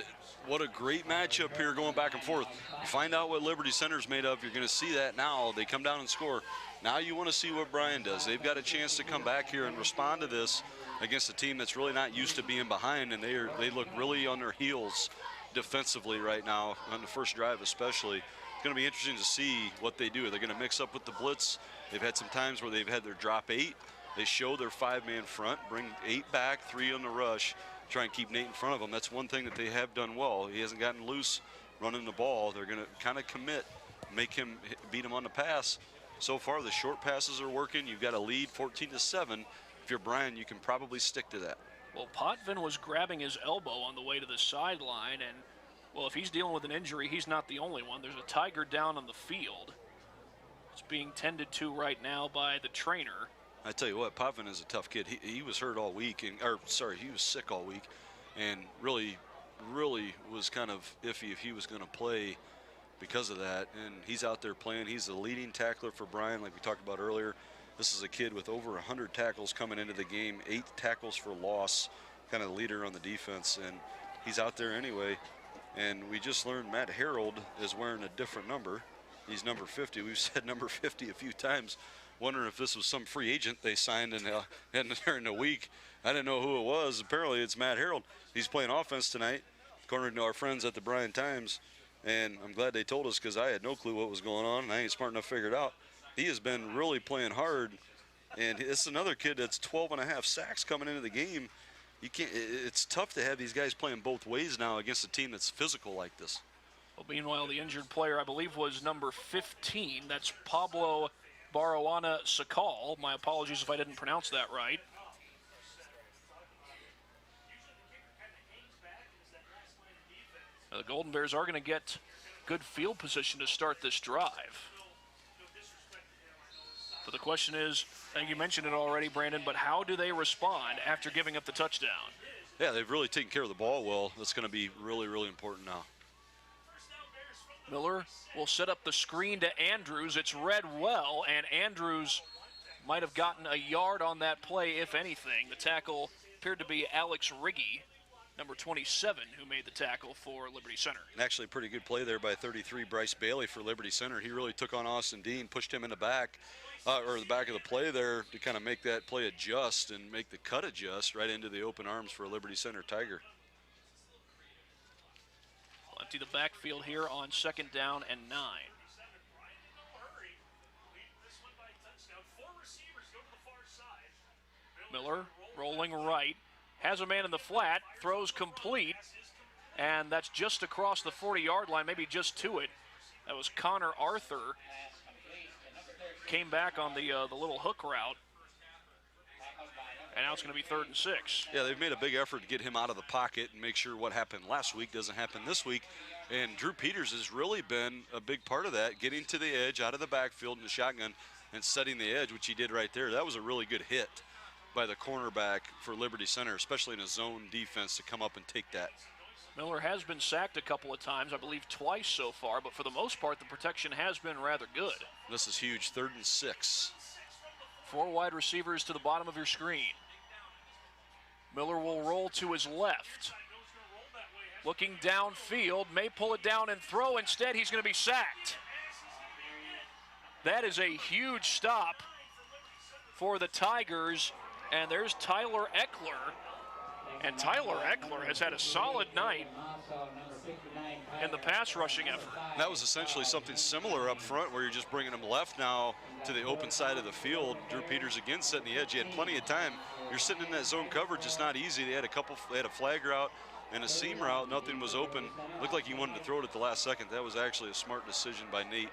What a great matchup here going back and forth. You find out what Liberty Center's made of. You're going to see that now. They come down and score. Now you want to see what Bryan does. They've got a chance to come back here and respond to this against a team that's really not used to being behind, and they look really on their heels defensively right now, on the first drive especially. It's going to be interesting to see what they do. They're going to mix up with the blitz. They've had some times where they've had their drop 8. They show their 5-man front, bring 8 back, 3 on the rush, try and keep Nate in front of them. That's one thing that they have done well. He hasn't gotten loose running the ball. They're going to kind of commit, make him beat him on the pass. So far, the short passes are working. You've got a lead 14-7. If you're Bryan, you can probably stick to that. Well, Potvin was grabbing his elbow on the way to the sideline, and, well, if he's dealing with an injury, he's not the only one. There's a Tiger down on the field. It's being tended to right now by the trainer. I tell you what, Potvin is a tough kid. He was hurt all week, he was sick all week, and really was kind of iffy if he was going to play because of that. And he's out there playing. He's the leading tackler for Bryan, like we talked about earlier. This is a kid with over 100 tackles coming into the game, 8 tackles for loss, kind of the leader on the defense, and he's out there anyway. And we just learned Matt Harold is wearing a different number. He's number 50. We've said number 50 a few times, wondering if this was some free agent they signed during the week. I didn't know who it was. Apparently it's Matt Harold. He's playing offense tonight, according to our friends at the Bryan Times. And I'm glad they told us, because I had no clue what was going on, and I ain't smart enough to figure it out. He has been really playing hard, and it's another kid that's 12.5 sacks coming into the game. It's tough to have these guys playing both ways now against a team that's physical like this. Well, meanwhile, the injured player, I believe, was number 15. That's Pablo Baroana Sakal. My apologies if I didn't pronounce that right. Now, the Golden Bears are going to get good field position to start this drive. But the question is, and you mentioned it already, Brandon, but how do they respond after giving up the touchdown? Yeah, they've really taken care of the ball well. That's going to be really, really important now. Miller will set up the screen to Andrews. It's read well, and Andrews might have gotten a yard on that play, if anything. The tackle appeared to be Alex Riggy, number 27, who made the tackle for Liberty Center. And actually a pretty good play there by 33, Bryce Bailey for Liberty Center. He really took on Austin Dean, pushed him in the back, or the back of the play there to kind of make that play adjust and make the cut adjust right into the open arms for a Liberty Center Tiger. We'll empty the backfield here on 2nd down and 9. Miller rolling right, has a man in the flat, throws complete, and that's just across the 40-yard line, maybe just to it. That was Connor Arthur. Came back on the little hook route, and now it's going to be 3rd and 6. Yeah, they've made a big effort to get him out of the pocket and make sure what happened last week doesn't happen this week. And Drew Peters has really been a big part of that, getting to the edge, out of the backfield in the shotgun, and setting the edge, which he did right there. That was a really good hit by the cornerback for Liberty Center, especially in a zone defense, to come up and take that. Miller has been sacked a couple of times, I believe twice so far, but for the most part, the protection has been rather good. This is huge, 3rd and 6. 4 wide receivers to the bottom of your screen. Miller will roll to his left. Looking downfield, may pull it down and throw. Instead, he's going to be sacked. That is a huge stop for the Tigers, and there's Tyler Eckler. And Tyler Eckler has had a solid night in the pass rushing effort. That was essentially something similar up front, where you're just bringing him left now to the open side of the field. Drew Peters again setting the edge. He had plenty of time. You're sitting in that zone coverage. It's not easy. They had a flag route and a seam route. Nothing was open. Looked like he wanted to throw it at the last second. That was actually a smart decision by Nate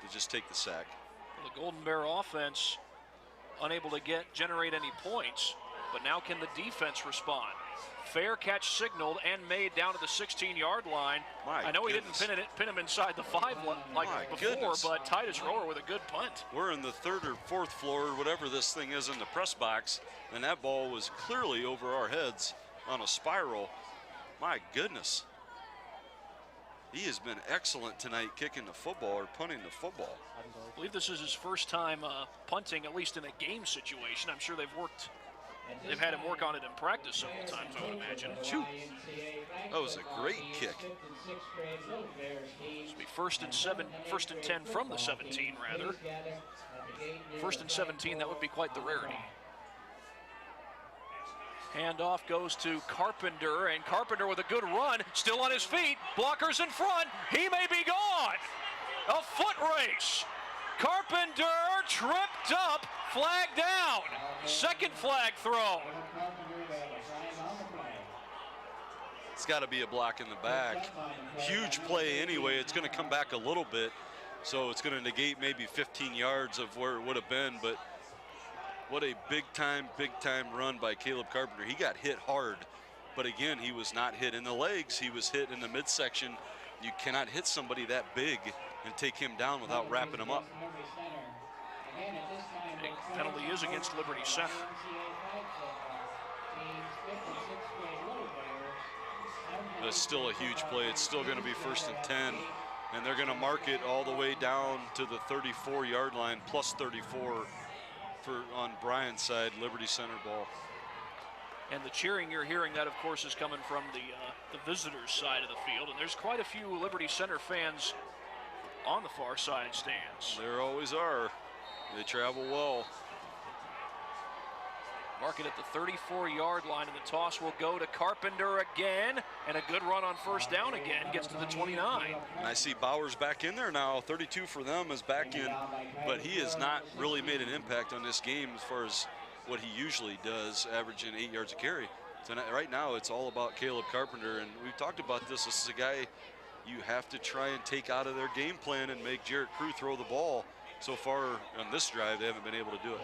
to just take the sack. Well, the Golden Bear offense unable to generate any points, but now can the defense respond? Fair catch signaled and made down to the 16-yard line. I know he didn't pin him inside the 5 like before, but Titus Rower with a good punt. We're in the 3rd or 4th floor, whatever this thing is, in the press box, and that ball was clearly over our heads on a spiral. My goodness. He has been excellent tonight kicking the football or punting the football. I believe this is his first time punting, at least in a game situation. I'm sure they've had him work on it in practice several times, I would imagine. Shoot. That was a great kick. This will be 1st and 10 from the 17, rather. 1st and 17, that would be quite the rarity. Handoff goes to Carpenter, and Carpenter with a good run, still on his feet. Blockers in front. He may be gone. A foot race. Carpenter tripped up, flag down. 2nd flag thrown. It's got to be a block in the back. Huge play anyway. It's going to come back a little bit, so it's going to negate maybe 15 yards of where it would have been, but what a big time run by Caleb Carpenter. He got hit hard, but again, he was not hit in the legs. He was hit in the midsection. You cannot hit somebody that big and take him down without wrapping him up. The penalty is against Liberty Center. That's still a huge play. It's still going to be 1st and 10, and they're going to mark it all the way down to the 34-yard line, plus 34 on Bryan's side, Liberty Center ball. And the cheering you're hearing, that of course is coming from the visitors' side of the field, and there's quite a few Liberty Center fans on the far side stands. There always are. They travel well. Mark it at the 34-yard line, and the toss will go to Carpenter again, and a good run on 1st down again, gets to the 29. And I see Bowers back in there now. 32 for them is back in, but he has not really made an impact on this game as far as what he usually does, averaging 8 yards a carry. Tonight, right now, it's all about Caleb Carpenter, and we've talked about this. This is a guy you have to try and take out of their game plan and make Jarrett Crew throw the ball. So far on this drive, they haven't been able to do it.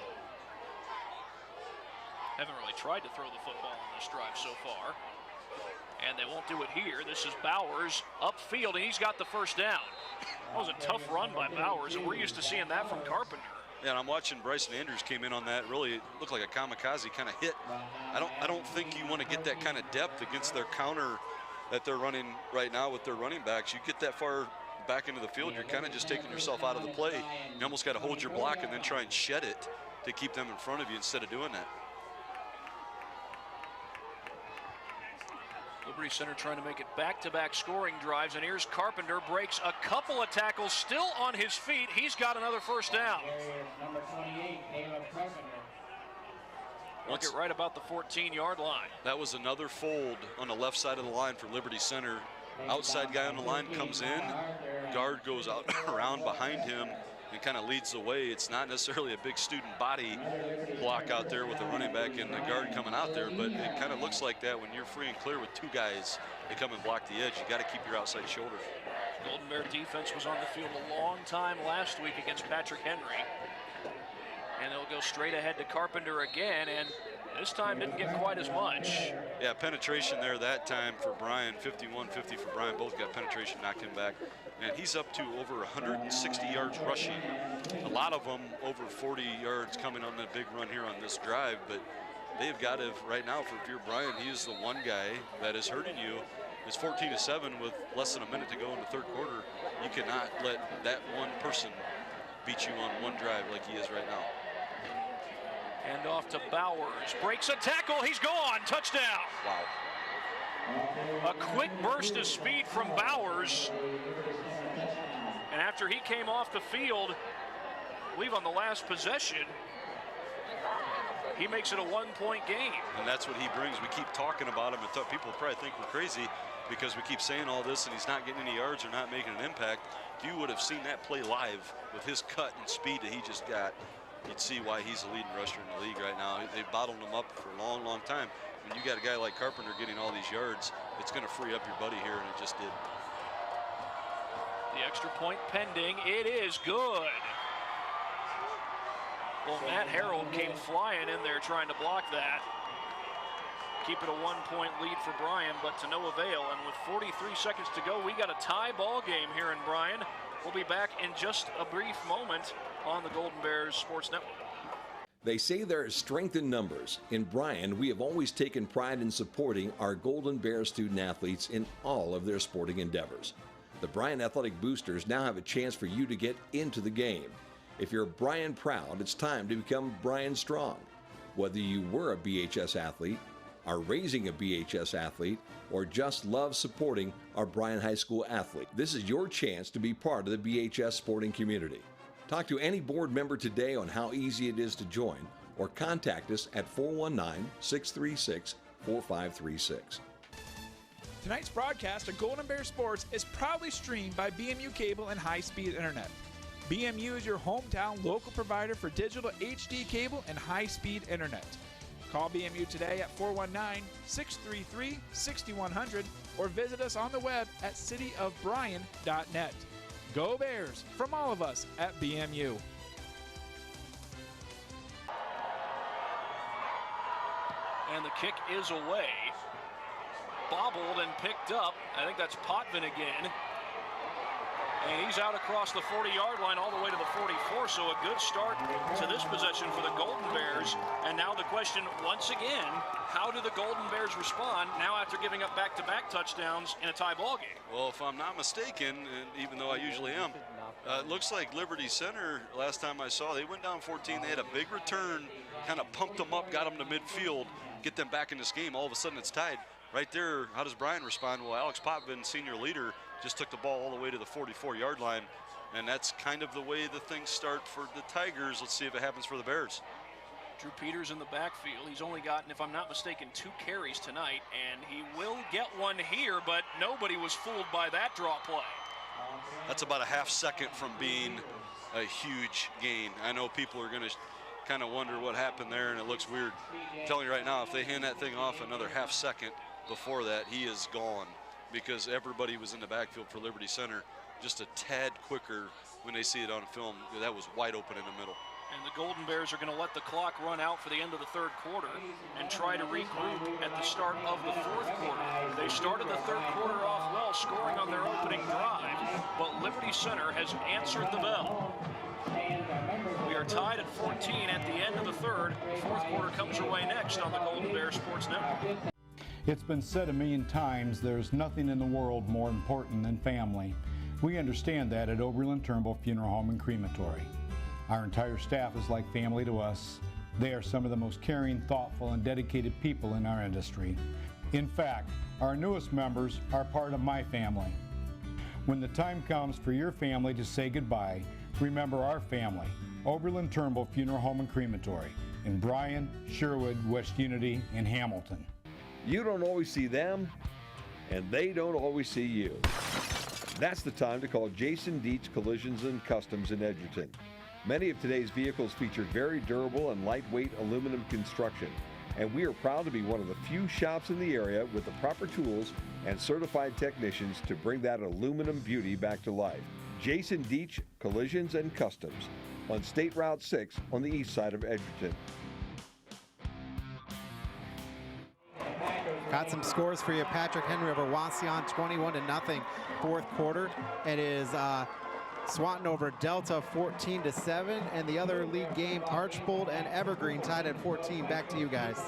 Haven't really tried to throw the football on this drive so far. And they won't do it here. This is Bowers upfield, and he's got the 1st down. That was a tough run by Bowers, and we're used to seeing that from Carpenter. Yeah, and I'm watching Bryson Andrews came in on that. Really looked like a kamikaze kind of hit. I don't think you want to get that kind of depth against their counter that they're running right now with their running backs. You get that far back into the field, you're kind of just taking yourself out of the play. You almost got to hold your block and then try and shed it to keep them in front of you instead of doing that. Liberty Center trying to make it back-to-back scoring drives, and here's Carpenter, breaks a couple of tackles, still on his feet. He's got another 1st down. Look at right about the 14-yard line. That was another fold on the left side of the line for Liberty Center. Outside guy on the line comes in, guard goes out around behind him and kind of leads the way. It's not necessarily a big student body block out there with the running back and the guard coming out there, but it kind of looks like that when you're free and clear with 2 guys. They come and block the edge. You got to keep your outside shoulder. Golden Bear defense was on the field a long time last week against Patrick Henry. And they'll go straight ahead to Carpenter again, and this time didn't get quite as much. Yeah, penetration there that time for Bryan, 51-50 for Bryan. Both got penetration, knocked him back. and he's up to over 160 yards rushing. A lot of them over 40 yards coming on the big run here on this drive, but they've got to, right now, if you're Bryan, he is the one guy that is hurting you. It's 14-7 with less than a minute to go in the third quarter. You cannot let that one person beat you on one drive like he is right now. And off to Bowers, breaks a tackle, he's gone, touchdown. Wow. A quick burst of speed from Bowers. And after he came off the field, I believe on the last possession, he makes it a one-point game. And that's what he brings. We keep talking about him, and people probably think we're crazy because we keep saying all this and he's not getting any yards or not making an impact. If you would have seen that play live with his cut and speed that he just got, you'd see why he's the leading rusher in the league right now. They bottled him up for a long, long time. When you got a guy like Carpenter getting all these yards, it's going to free up your buddy here, and it just did. The extra point pending. It is good. Well, Matt Harold came flying in there trying to block that. Keep it a one-point lead for Bryan, but to no avail. And with 43 seconds to go, we got a tie ball game here in Bryan. We'll be back in just a brief moment on the Golden Bears Sports Network. They say there is strength in numbers. In Bryan, we have always taken pride in supporting our Golden Bears student athletes in all of their sporting endeavors. The Bryan Athletic Boosters now have a chance for you to get into the game. If you're Bryan proud, it's time to become Bryan strong. Whether you were a BHS athlete, are raising a BHS athlete, or just love supporting our Bryan High School athlete, this is your chance to be part of the BHS sporting community. Talk to any board member today on how easy it is to join, or contact us at 419-636-4536. Tonight's broadcast of Golden Bear Sports is proudly streamed by BMU Cable and High-Speed Internet. BMU is your hometown local provider for digital HD cable and high-speed internet. Call BMU today at 419-633-6100 or visit us on the web at cityofbryan.net. Go Bears from all of us at BMU. And the kick is away. Bobbled and picked up. I think that's Potvin again. And he's out across the 40-yard line all the way to the 44, so a good start to this possession for the Golden Bears. And now the question, once again, how do the Golden Bears respond now after giving up back-to-back touchdowns in a tie ball game? Well, if I'm not mistaken, and even though I usually am, it looks like Liberty Center, last time I saw, they went down 14. They had a big return, kind of pumped them up, got them to midfield, get them back in this game. All of a sudden, it's tied. Right there, how does Bryan respond? Well, Alex Potvin, senior leader, just took the ball all the way to the 44-yard line, and that's kind of the way the things start for the Tigers. Let's see if it happens for the Bears. Drew Peters in the backfield. He's only gotten, if I'm not mistaken, 2 carries tonight, and he will get one here, but nobody was fooled by that draw play. That's about a half second from being a huge gain. I know people are going to kind of wonder what happened there, and it looks weird. I'm telling you right now, if they hand that thing off another half second before that, he is gone, because everybody was in the backfield for Liberty Center just a tad quicker when they see it on film. That was wide open in the middle. And the Golden Bears are going to let the clock run out for the end of the third quarter and try to regroup at the start of the fourth quarter. They started the third quarter off well, scoring on their opening drive, but Liberty Center has answered the bell. We are tied at 14 at the end of the third. Fourth quarter comes your way next on the Golden Bears Sports Network. It's been said a million times, there's nothing in the world more important than family. We understand that at Oberlin Turnbull Funeral Home and Crematory. Our entire staff is like family to us. They are some of the most caring, thoughtful, and dedicated people in our industry. In fact, our newest members are part of my family. When the time comes for your family to say goodbye, remember our family, Oberlin Turnbull Funeral Home and Crematory, in Bryan, Sherwood, West Unity, and Hamilton. You don't always see them, and they don't always see you. That's the time to call Jason Dietz Collisions and Customs in Edgerton. Many of today's vehicles feature very durable and lightweight aluminum construction, and we are proud to be one of the few shops in the area with the proper tools and certified technicians to bring that aluminum beauty back to life. Jason Dietz Collisions and Customs on State Route 6 on the east side of Edgerton. Got some scores for you. Patrick Henry over Wauseon, 21-0, fourth quarter. It is Swanton over Delta, 14-7, and the other league game, Archbold and Evergreen tied at 14. Back to you guys.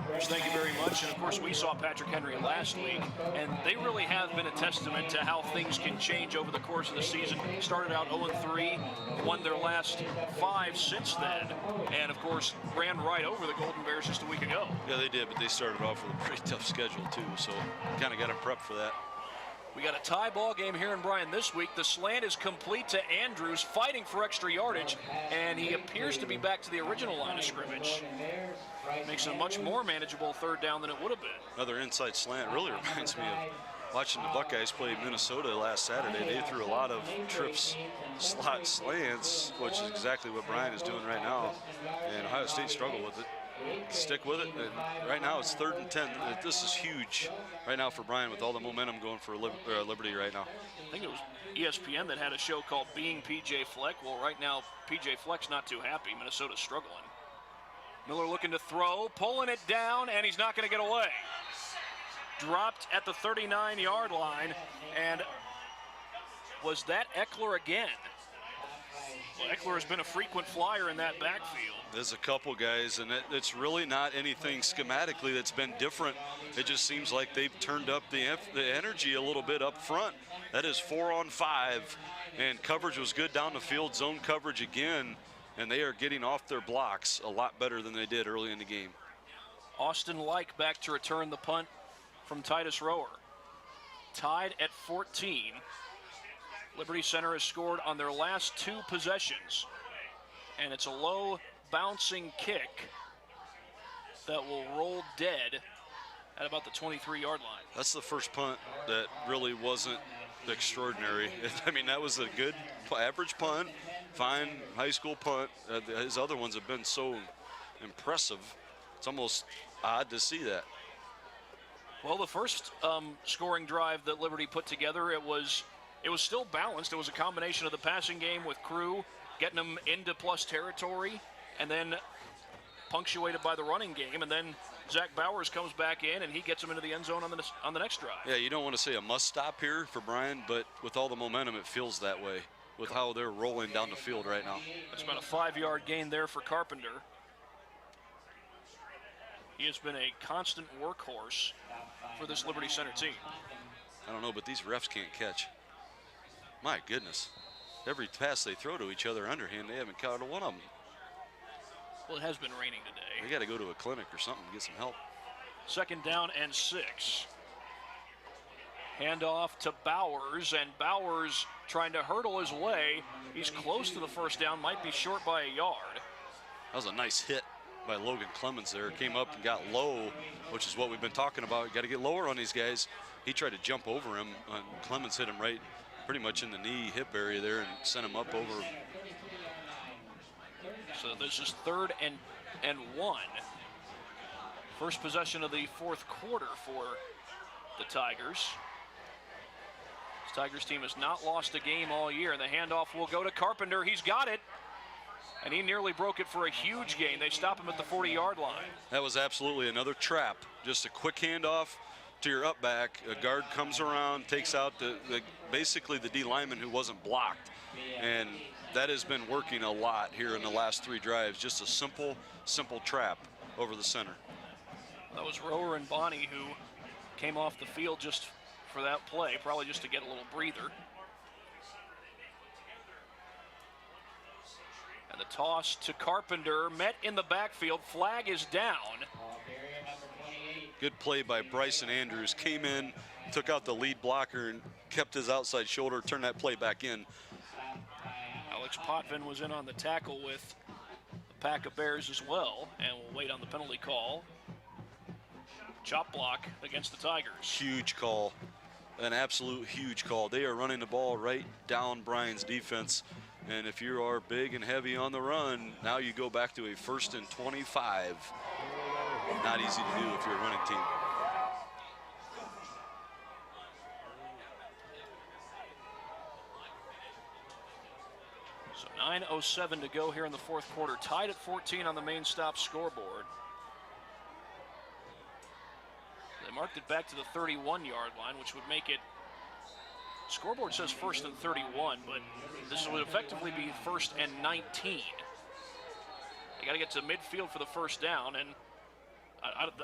Bruce, thank you very much. And of course, we saw Patrick Henry last week, and they really have been a testament to how things can change over the course of the season. Started out 0-3, won their last 5 since then, and of course, ran right over the Golden Bears just a week ago. Yeah, they did, but they started off with a pretty tough schedule too, so kind of got them prepped for that. We got a tie ball game here in Bryan this week. The slant is complete to Andrews, fighting for extra yardage, and he appears to be back to the original line of scrimmage. Makes it a much more manageable third down than it would have been. Another inside slant really reminds me of watching the Buckeyes play Minnesota last Saturday. They threw a lot of trips, slot slants, which is exactly what Bryan is doing right now, and Ohio State struggled with it. Stick with it, and right now it's 3rd and 10. This is huge right now for Bryan with all the momentum going for Liberty right now. I think it was ESPN that had a show called Being PJ Fleck. Well, right now PJ Fleck's not too happy. Minnesota's struggling. Miller looking to throw, pulling it down, and he's not going to get away. Dropped at the 39-yard line, and was that Eckler again? Well, Eckler has been a frequent flyer in that backfield. There's a couple guys, and it's really not anything schematically that's been different. It just seems like they've turned up the energy a little bit up front. That is 4 on 5, and coverage was good down the field, zone coverage again, and they are getting off their blocks a lot better than they did early in the game. Austin Like back to return the punt from Titus Rower. Tied at 14. Liberty Center has scored on their last 2 possessions, and it's a low bouncing kick that will roll dead at about the 23-yard line. That's the first punt that really wasn't extraordinary. I mean, that was a good average punt, fine high school punt. His other ones have been so impressive. It's almost odd to see that. Well, the first scoring drive that Liberty put together, it was still balanced. It was a combination of the passing game with Crew getting them into plus territory, and then punctuated by the running game, and then Zach Bowers comes back in and he gets them into the end zone on the next drive. Yeah, you don't want to say a must stop here for Bryan, but with all the momentum, it feels that way with how they're rolling down the field right now. That's about a 5-yard gain there for Carpenter. He has been a constant workhorse for this Liberty Center team. I don't know, but these refs can't catch. My goodness. Every pass they throw to each other underhand, they haven't caught one of them. Well, it has been raining today. They got to go to a clinic or something to get some help. 2nd down and 6. Handoff to Bowers, and Bowers trying to hurdle his way. He's close to the first down, might be short by a yard. That was a nice hit by Logan Clemens there. Came up and got low, which is what we've been talking about. Got to get lower on these guys. He tried to jump over him, and Clemens hit him right pretty much in the knee hip area there and sent him up over. So this is 3rd and 1. First possession of the 4th quarter for the Tigers. This Tigers team has not lost a game all year, and the handoff will go to Carpenter. He's got it, and he nearly broke it for a huge gain. They stop him at the 40-yard line. That was absolutely another trap. Just a quick handoff to your up back. A guard comes around, takes out basically the D lineman who wasn't blocked, and that has been working a lot here in the last 3 drives. Just a simple trap over the center. That was Rower and Bonney who came off the field just for that play, probably just to get a little breather. And the toss to Carpenter, met in the backfield. Flag is down. Good play by Bryson Andrews. Came in, took out the lead blocker, and kept his outside shoulder, turned that play back in. Alex Potvin was in on the tackle with the pack of Bears as well, and we'll wait on the penalty call. Chop block against the Tigers. Huge call, an absolute huge call. They are running the ball right down Bryan's defense, and if you are big and heavy on the run, now you go back to a 1st and 25. Not easy to do if you're a running team. So 9:07 to go here in the 4th quarter. Tied at 14 on the main stop scoreboard. marked it back to the 31-yard line, which would make it, scoreboard says 1st and 31, but this would effectively be 1st and 19. You got to get to midfield for the first down, and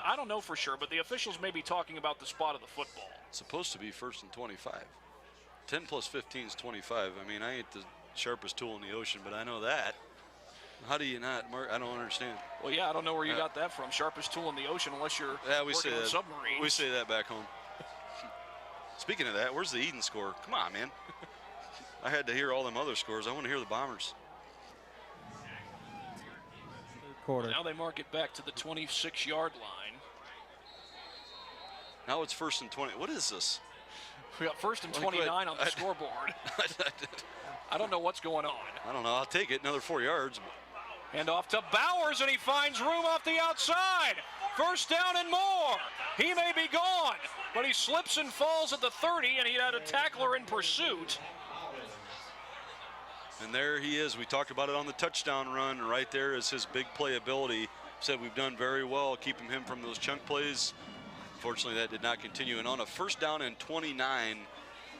I don't know for sure, but the officials may be talking about the spot of the football. It's supposed to be 1st and 25. 10 plus 15 is 25. I mean, I ain't the sharpest tool in the ocean, but I know that. How do you not, Mark? I don't understand. Well, yeah, I don't know where you got that from. Sharpest tool in the ocean, unless you're we say working on that. submarines. We say that back home. Speaking of that, where's the Eden score? Come on, man. I had to hear all them other scores. I want to hear the Bombers. Quarter. Now they mark it back to the 26-yard line. Now it's 1st and 20. What is this? We got 1st and 29 on the scoreboard. I don't know what's going on. I don't know. I'll take it. Another 4 yards. Hand off to Bowers, and he finds room off the outside. 1st down and more. He may be gone, but he slips and falls at the 30, and he had a tackler in pursuit. And there he is. We talked about it on the touchdown run. Right there is his big playability. Said we've done very well keeping him from those chunk plays. Unfortunately, that did not continue. And on a 1st down and 29,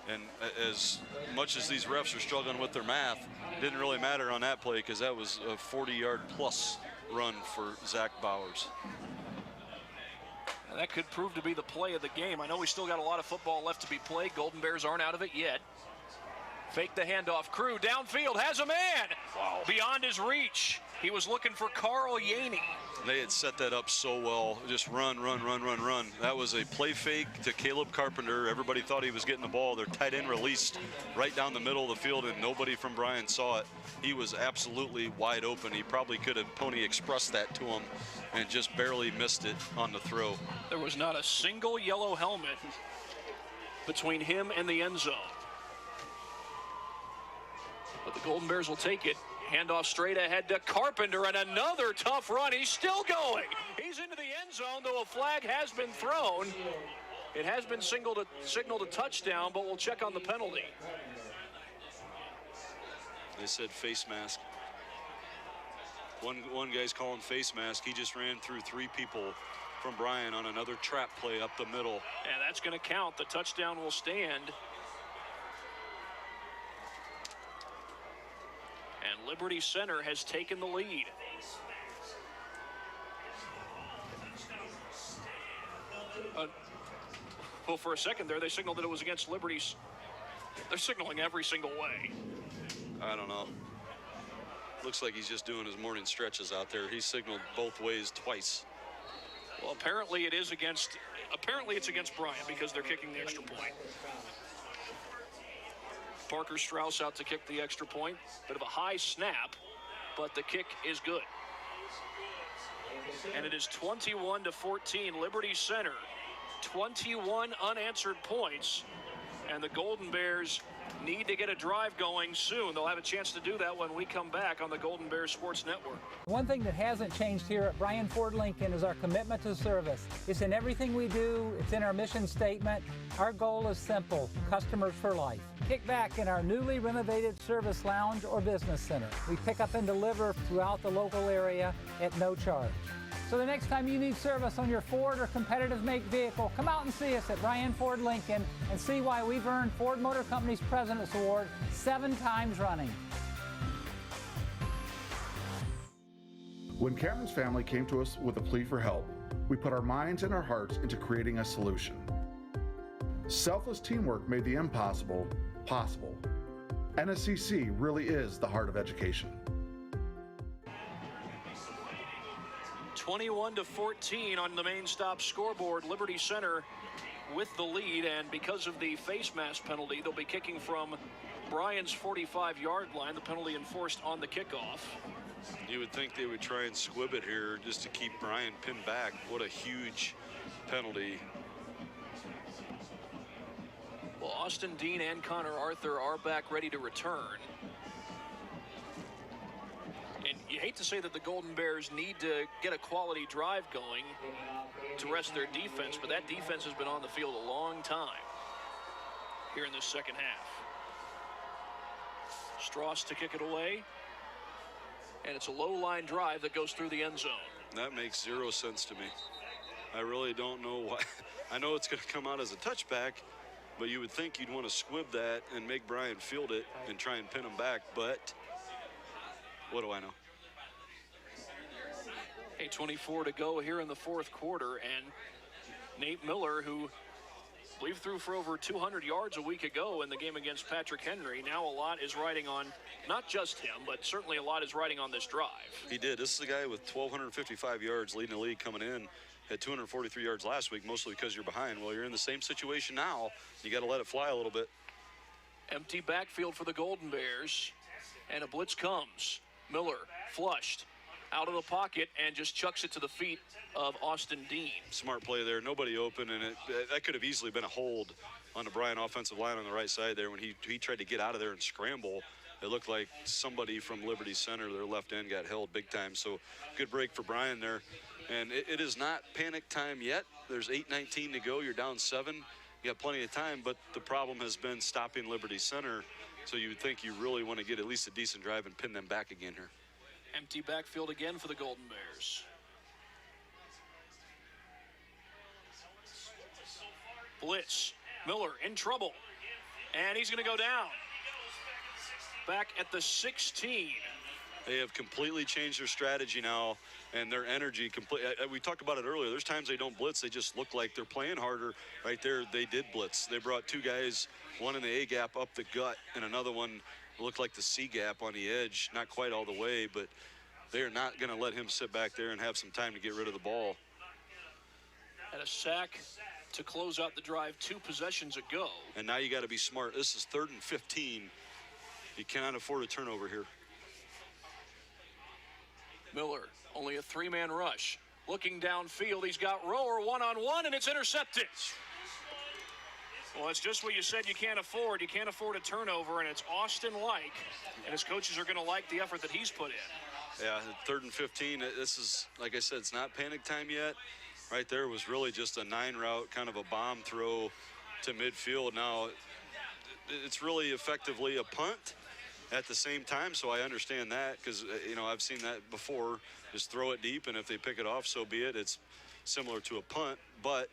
and as much as these refs are struggling with their math, it didn't really matter on that play because that was a 40-yard plus run for Zach Bowers. And that could prove to be the play of the game. I know we still got a lot of football left to be played. Golden Bears aren't out of it yet. Fake the handoff. Crew downfield has a man. Wow. Beyond his reach. He was looking for Carl Yaney. They had set that up so well. Just run, run, run, run, run. That was a play fake to Caleb Carpenter. Everybody thought he was getting the ball. Their tight end released right down the middle of the field, and nobody from Bryan saw it. He was absolutely wide open. He probably could have Pony Expressed that to him and just barely missed it on the throw. There was not a single yellow helmet between him and the end zone. But the Golden Bears will take it. Handoff straight ahead to Carpenter, and another tough run. He's still going. He's into the end zone, though a flag has been thrown. It has been signaled a touchdown, but we'll check on the penalty. They said face mask. One guy's calling face mask. He just ran through 3 people from Bryan on another trap play up the middle. And that's going to count. The touchdown will stand. And Liberty Center has taken the lead. Well, for a second there, they signaled that it was against Liberty's. They're signaling every single way. I don't know. Looks like he's just doing his morning stretches out there. He signaled both ways twice. Well, apparently it is against. Apparently it's against Bryan because they're kicking the extra point. Parker Strauss out to kick the extra point. Bit of a high snap, but the kick is good. And it is 21-14, Liberty Center. 21 unanswered points, and the Golden Bears need to get a drive going soon. They'll have a chance to do that when we come back on the Golden Bears Sports Network. One thing that hasn't changed here at Bryan Ford Lincoln is our commitment to service. It's in everything we do. It's in our mission statement. Our goal is simple: customers for life. Kick back in our newly renovated service lounge or business center. We pick up and deliver throughout the local area at no charge. So the next time you need service on your Ford or competitive make vehicle, come out and see us at Bryan Ford Lincoln and see why we've earned Ford Motor Company's President's Award 7 times running. When Cameron's family came to us with a plea for help, we put our minds and our hearts into creating a solution. Selfless teamwork made the impossible possible. NSCC really is the heart of education. 21-14 on the main stop scoreboard. Liberty Center with the lead, and because of the face mask penalty, they'll be kicking from Bryan's 45-yard line, the penalty enforced on the kickoff. You would think they would try and squib it here just to keep Bryan pinned back. What a huge penalty. Well, Austin Dean and Connor Arthur are back ready to return. And you hate to say that the Golden Bears need to get a quality drive going to rest their defense, but that defense has been on the field a long time here in this second half. Strauss to kick it away, and it's a low line drive that goes through the end zone. That makes 0 sense to me. I really don't know why. I know it's going to come out as a touchback, but you would think you'd want to squib that and make Bryan field it and try and pin him back, but what do I know? 8:24 to go here in the fourth quarter, and Nate Miller, who I believe threw for over 200 yards a week ago in the game against Patrick Henry, now a lot is riding on not just him, but certainly a lot is riding on this drive. He did. This is a guy with 1,255 yards leading the league coming in. Had 243 yards last week, mostly because you're behind. Well, you're in the same situation now. You got to let it fly a little bit. Empty backfield for the Golden Bears, and a blitz comes. Miller flushed out of the pocket and just chucks it to the feet of Austin Dean. Smart play there. Nobody open, and that could have easily been a hold on the Bryan offensive line on the right side there when he tried to get out of there and scramble. It looked like somebody from Liberty Center, their left end, got held big time. So good break for Bryan there. And it is not panic time yet. There's 8:19 to go. You're down 7. You got plenty of time, but the problem has been stopping Liberty Center. So you would think you really want to get at least a decent drive and pin them back again here. Empty backfield again for the Golden Bears. Blitz. Miller in trouble. And he's going to go down. Back at the 16. They have completely changed their strategy now, and their energy we talked about it earlier. There's times they don't blitz. They just look like they're playing harder. Right there, they did blitz. They brought 2 guys, one in the A gap up the gut, and another one looked like the C gap on the edge. Not quite all the way, but they are not going to let him sit back there and have some time to get rid of the ball. And a sack to close out the drive 2 possessions ago. And now you got to be smart. This is 3rd and 15. You cannot afford a turnover here. Miller, only a 3-man rush. Looking downfield, he's got Rower one-on-one, and it's intercepted. Well, it's just what you said you can't afford. You can't afford a turnover, and it's Austin-like, and his coaches are going to like the effort that he's put in. Yeah, 3rd and 15. This is, like I said, it's not panic time yet. Right there was really just a 9 route, kind of a bomb throw to midfield. Now, it's really effectively a punt at the same time, so I understand that because, I've seen that before. Just throw it deep, and if they pick it off, so be it. It's similar to a punt, but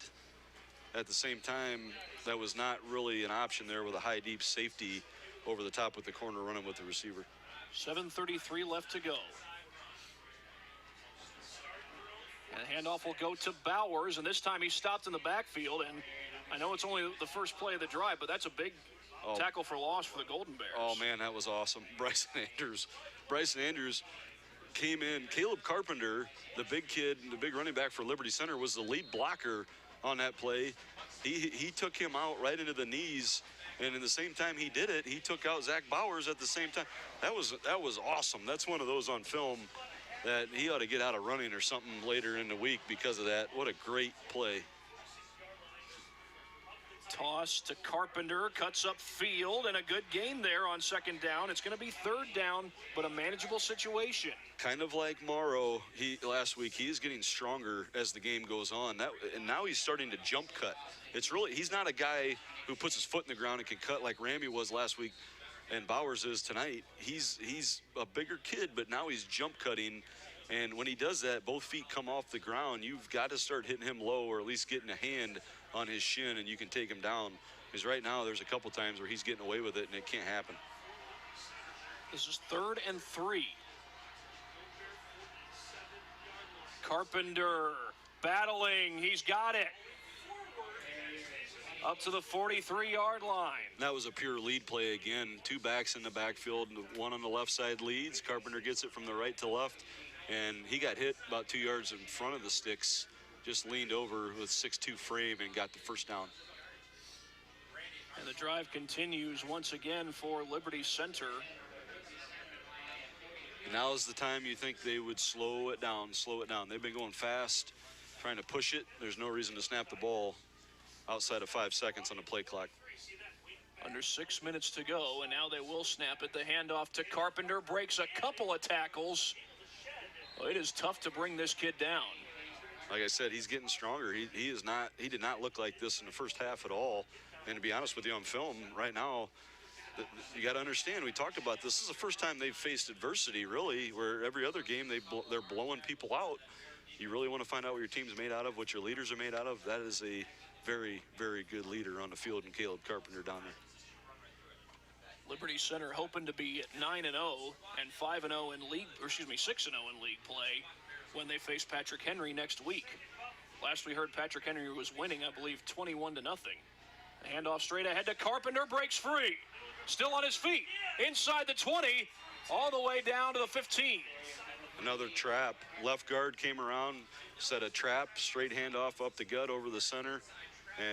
at the same time, that was not really an option there with a high, deep safety over the top with the corner running with the receiver. 7:33 left to go. And the handoff will go to Bowers, and this time he stopped in the backfield, and I know it's only the first play of the drive, but that's a big tackle for loss for the Golden Bears. Oh, man, that was awesome. Bryson Andrews came in. Caleb Carpenter, the big kid, the big running back for Liberty Center, was the lead blocker on that play. He took him out right into the knees, and in the same time he did it, he took out Zach Bowers at the same time. That was awesome. That's one of those on film that he ought to get out of running or something later in the week because of that. What a great play. Toss to Carpenter, cuts up field, and a good gain there on 2nd down. It's going to be 3rd down, but a manageable situation. Kind of like Morrow last week, he is getting stronger as the game goes on. And now he's starting to jump cut. He's not a guy who puts his foot in the ground and can cut like Ramby was last week and Bowers is tonight. He's a bigger kid, but now he's jump cutting. And when he does that, both feet come off the ground. You've got to start hitting him low or at least getting a hand on his shin, and you can take him down. Because right now there's a couple times where he's getting away with it, and it can't happen. This is 3rd and 3. Carpenter battling. He's got it. Up to the 43-yard line. That was a pure lead play again. 2 backs in the backfield, one on the left side leads. Carpenter gets it from the right to left, and he got hit about 2 yards in front of the sticks. Just leaned over with 6'2" frame and got the 1st down. And the drive continues once again for Liberty Center. Now is the time you think they would slow it down. They've been going fast, trying to push it. There's no reason to snap the ball outside of 5 seconds on the play clock. Under 6 minutes to go, and now they will snap it. The handoff to Carpenter breaks a couple of tackles. Well, it is tough to bring this kid down. Like I said, he's getting stronger. He did not look like this in the first half at all. And to be honest with you, on film right now, you got to understand, we talked about this is the first time they've faced adversity, really, where every other game they're blowing people out. you really want to find out what your team's made out of, what your leaders are made out of, that is a very, very good leader on the field in Caleb Carpenter down there. Liberty Center hoping to be at 9-0 and 5-0 in league, or excuse me, 6-0 in league play when they face Patrick Henry next week. Last we heard, Patrick Henry was winning, I believe, 21-0. The handoff straight ahead to Carpenter, breaks free. Still on his feet, inside the 20, all the way down to the 15. Another trap. Left guard came around, set a trap, straight handoff up the gut over the center,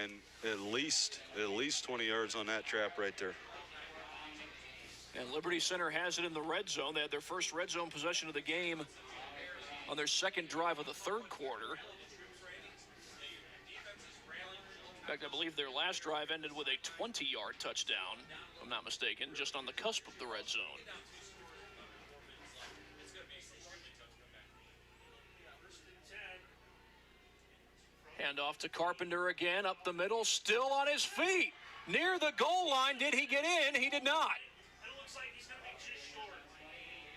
and at least 20 yards on that trap right there. And Liberty Center has it in the red zone. They had their first red zone possession of the game on their second drive of the third quarter. In fact, I believe their last drive ended with a 20-yard touchdown, if I'm not mistaken, just on the cusp of the red zone. Handoff to Carpenter again, up the middle, still on his feet. Near the goal line, did he get in? He did not.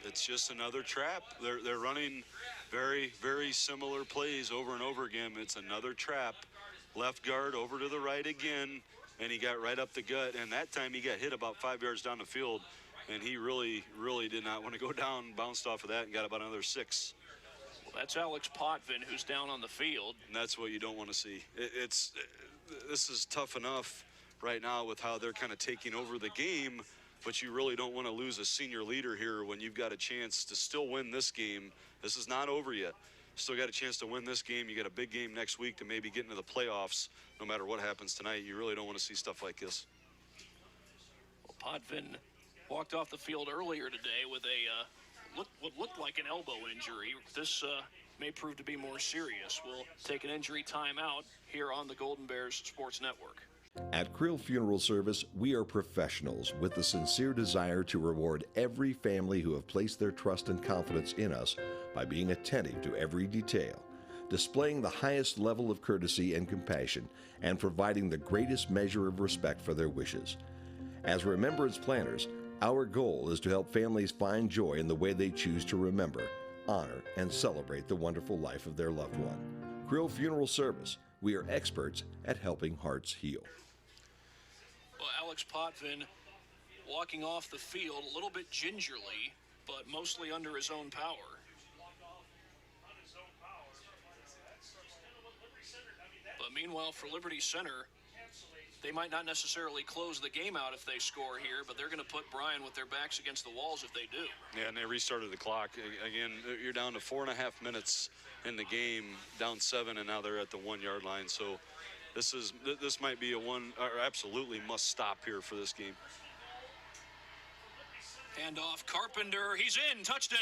It's just another trap. They're running very, very similar plays over and over again. It's another trap. Left guard over to the right again, and he got right up the gut. And that time he got hit about 5 yards down the field, and he really, really did not want to go down, bounced off of that, and got about another 6. Well, that's Alex Potvin, who's down on the field. And that's what you don't want to see. This is tough enough right now with how they're kind of taking over the game, but you really don't want to lose a senior leader here when you've got a chance to still win this game. This is not over yet. Still got a chance to win this game. You got a big game next week to maybe get into the playoffs. No matter what happens tonight, you really don't want to see stuff like this. Well, Potvin walked off the field earlier today with what looked like an elbow injury. This may prove to be more serious. We'll take an injury timeout here on the Golden Bears Sports Network. At Krill Funeral Service, we are professionals with the sincere desire to reward every family who have placed their trust and confidence in us by being attentive to every detail, displaying the highest level of courtesy and compassion, and providing the greatest measure of respect for their wishes. As remembrance planners, our goal is to help families find joy in the way they choose to remember, honor, and celebrate the wonderful life of their loved one. Krill Funeral Service, we are experts at helping hearts heal. Well, Alex Potvin walking off the field a little bit gingerly, but mostly under his own power. But meanwhile, for Liberty Center, they might not necessarily close the game out if they score here, but they're going to put Bryan with their backs against the walls if they do. Yeah, and they restarted the clock. Again, you're down to 4.5 minutes in the game, down 7, and now they're at the 1 yard line. So this might be a absolutely must stop here for this game. Handoff, Carpenter, he's in, touchdown.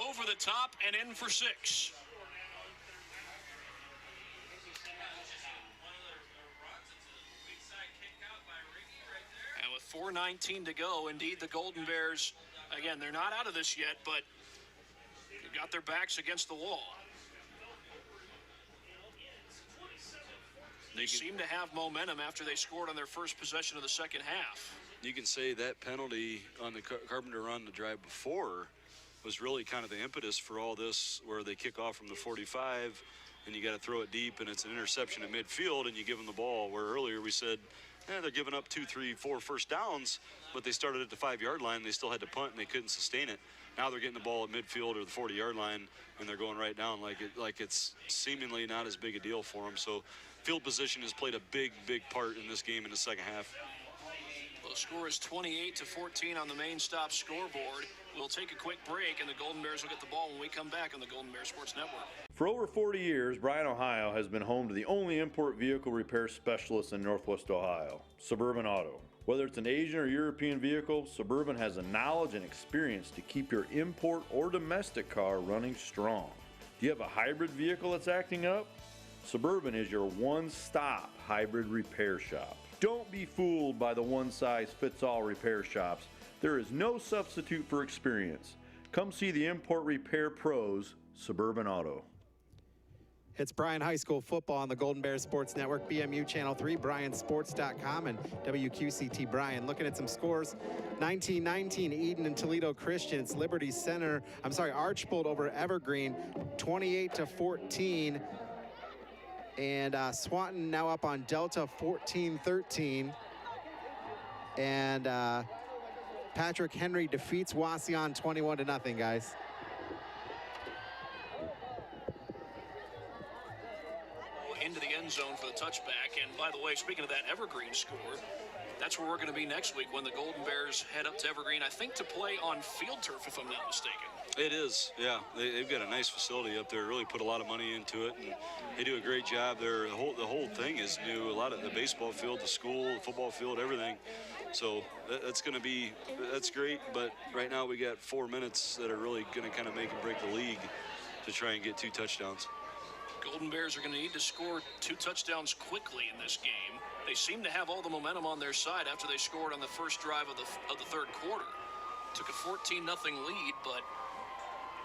Over the top and in for 6. And with 4:19 to go, indeed the Golden Bears, again, they're not out of this yet, but they got their backs against the wall. They seem to have momentum after they scored on their first possession of the second half. You can say that penalty on the Carpenter run the drive before was really kind of the impetus for all this, where they kick off from the 45 and you got to throw it deep and it's an interception at midfield and you give them the ball, where earlier we said they're giving up 2, 3, 4 first downs, but they started at the 5 yard line. They still had to punt and they couldn't sustain it. Now they're getting the ball at midfield or the 40 yard line and they're going right down like it's seemingly not as big a deal for them. So field position has played a big part in this game in the second half. Well, the score is 28-14 on the main stop scoreboard. We'll take a quick break, and the Golden Bears will get the ball when we come back on the Golden Bears Sports Network. For over 40 years, Bryan, Ohio has been home to the only import vehicle repair specialist in Northwest Ohio, Suburban Auto. Whether it's an Asian or European vehicle, Suburban has the knowledge and experience to keep your import or domestic car running strong. Do you have a hybrid vehicle that's acting up? Suburban is your one-stop hybrid repair shop. Don't be fooled by the one-size-fits-all repair shops. There is no substitute for experience. Come see the import repair pros, Suburban Auto. It's Bryan High School football on the Golden Bears Sports Network, BMU Channel 3, bryansports.com, and WQCT Bryan. Looking at some scores, 19-19, Eden and Toledo Christian. It's Archbold over Evergreen, 28-14. And Swanton now up on Delta, 14-13. And Patrick Henry defeats Wauseon 21-0, guys. Into the end zone for the touchback. And by the way, speaking of that Evergreen score, that's where we're going to be next week when the Golden Bears head up to Evergreen, I think to play on field turf, if I'm not mistaken. It is, yeah. They've got a nice facility up there. Really put a lot of money into it, and they do a great job there. The whole thing is new. A lot of the baseball field, the school, the football field, everything. So that's great. But right now we got 4 minutes that are really going to kind of make and break the league to try and get 2 touchdowns. Golden Bears are going to need to score 2 touchdowns quickly in this game. They seem to have all the momentum on their side after they scored on the first drive of the third quarter. Took a 14-0 lead, but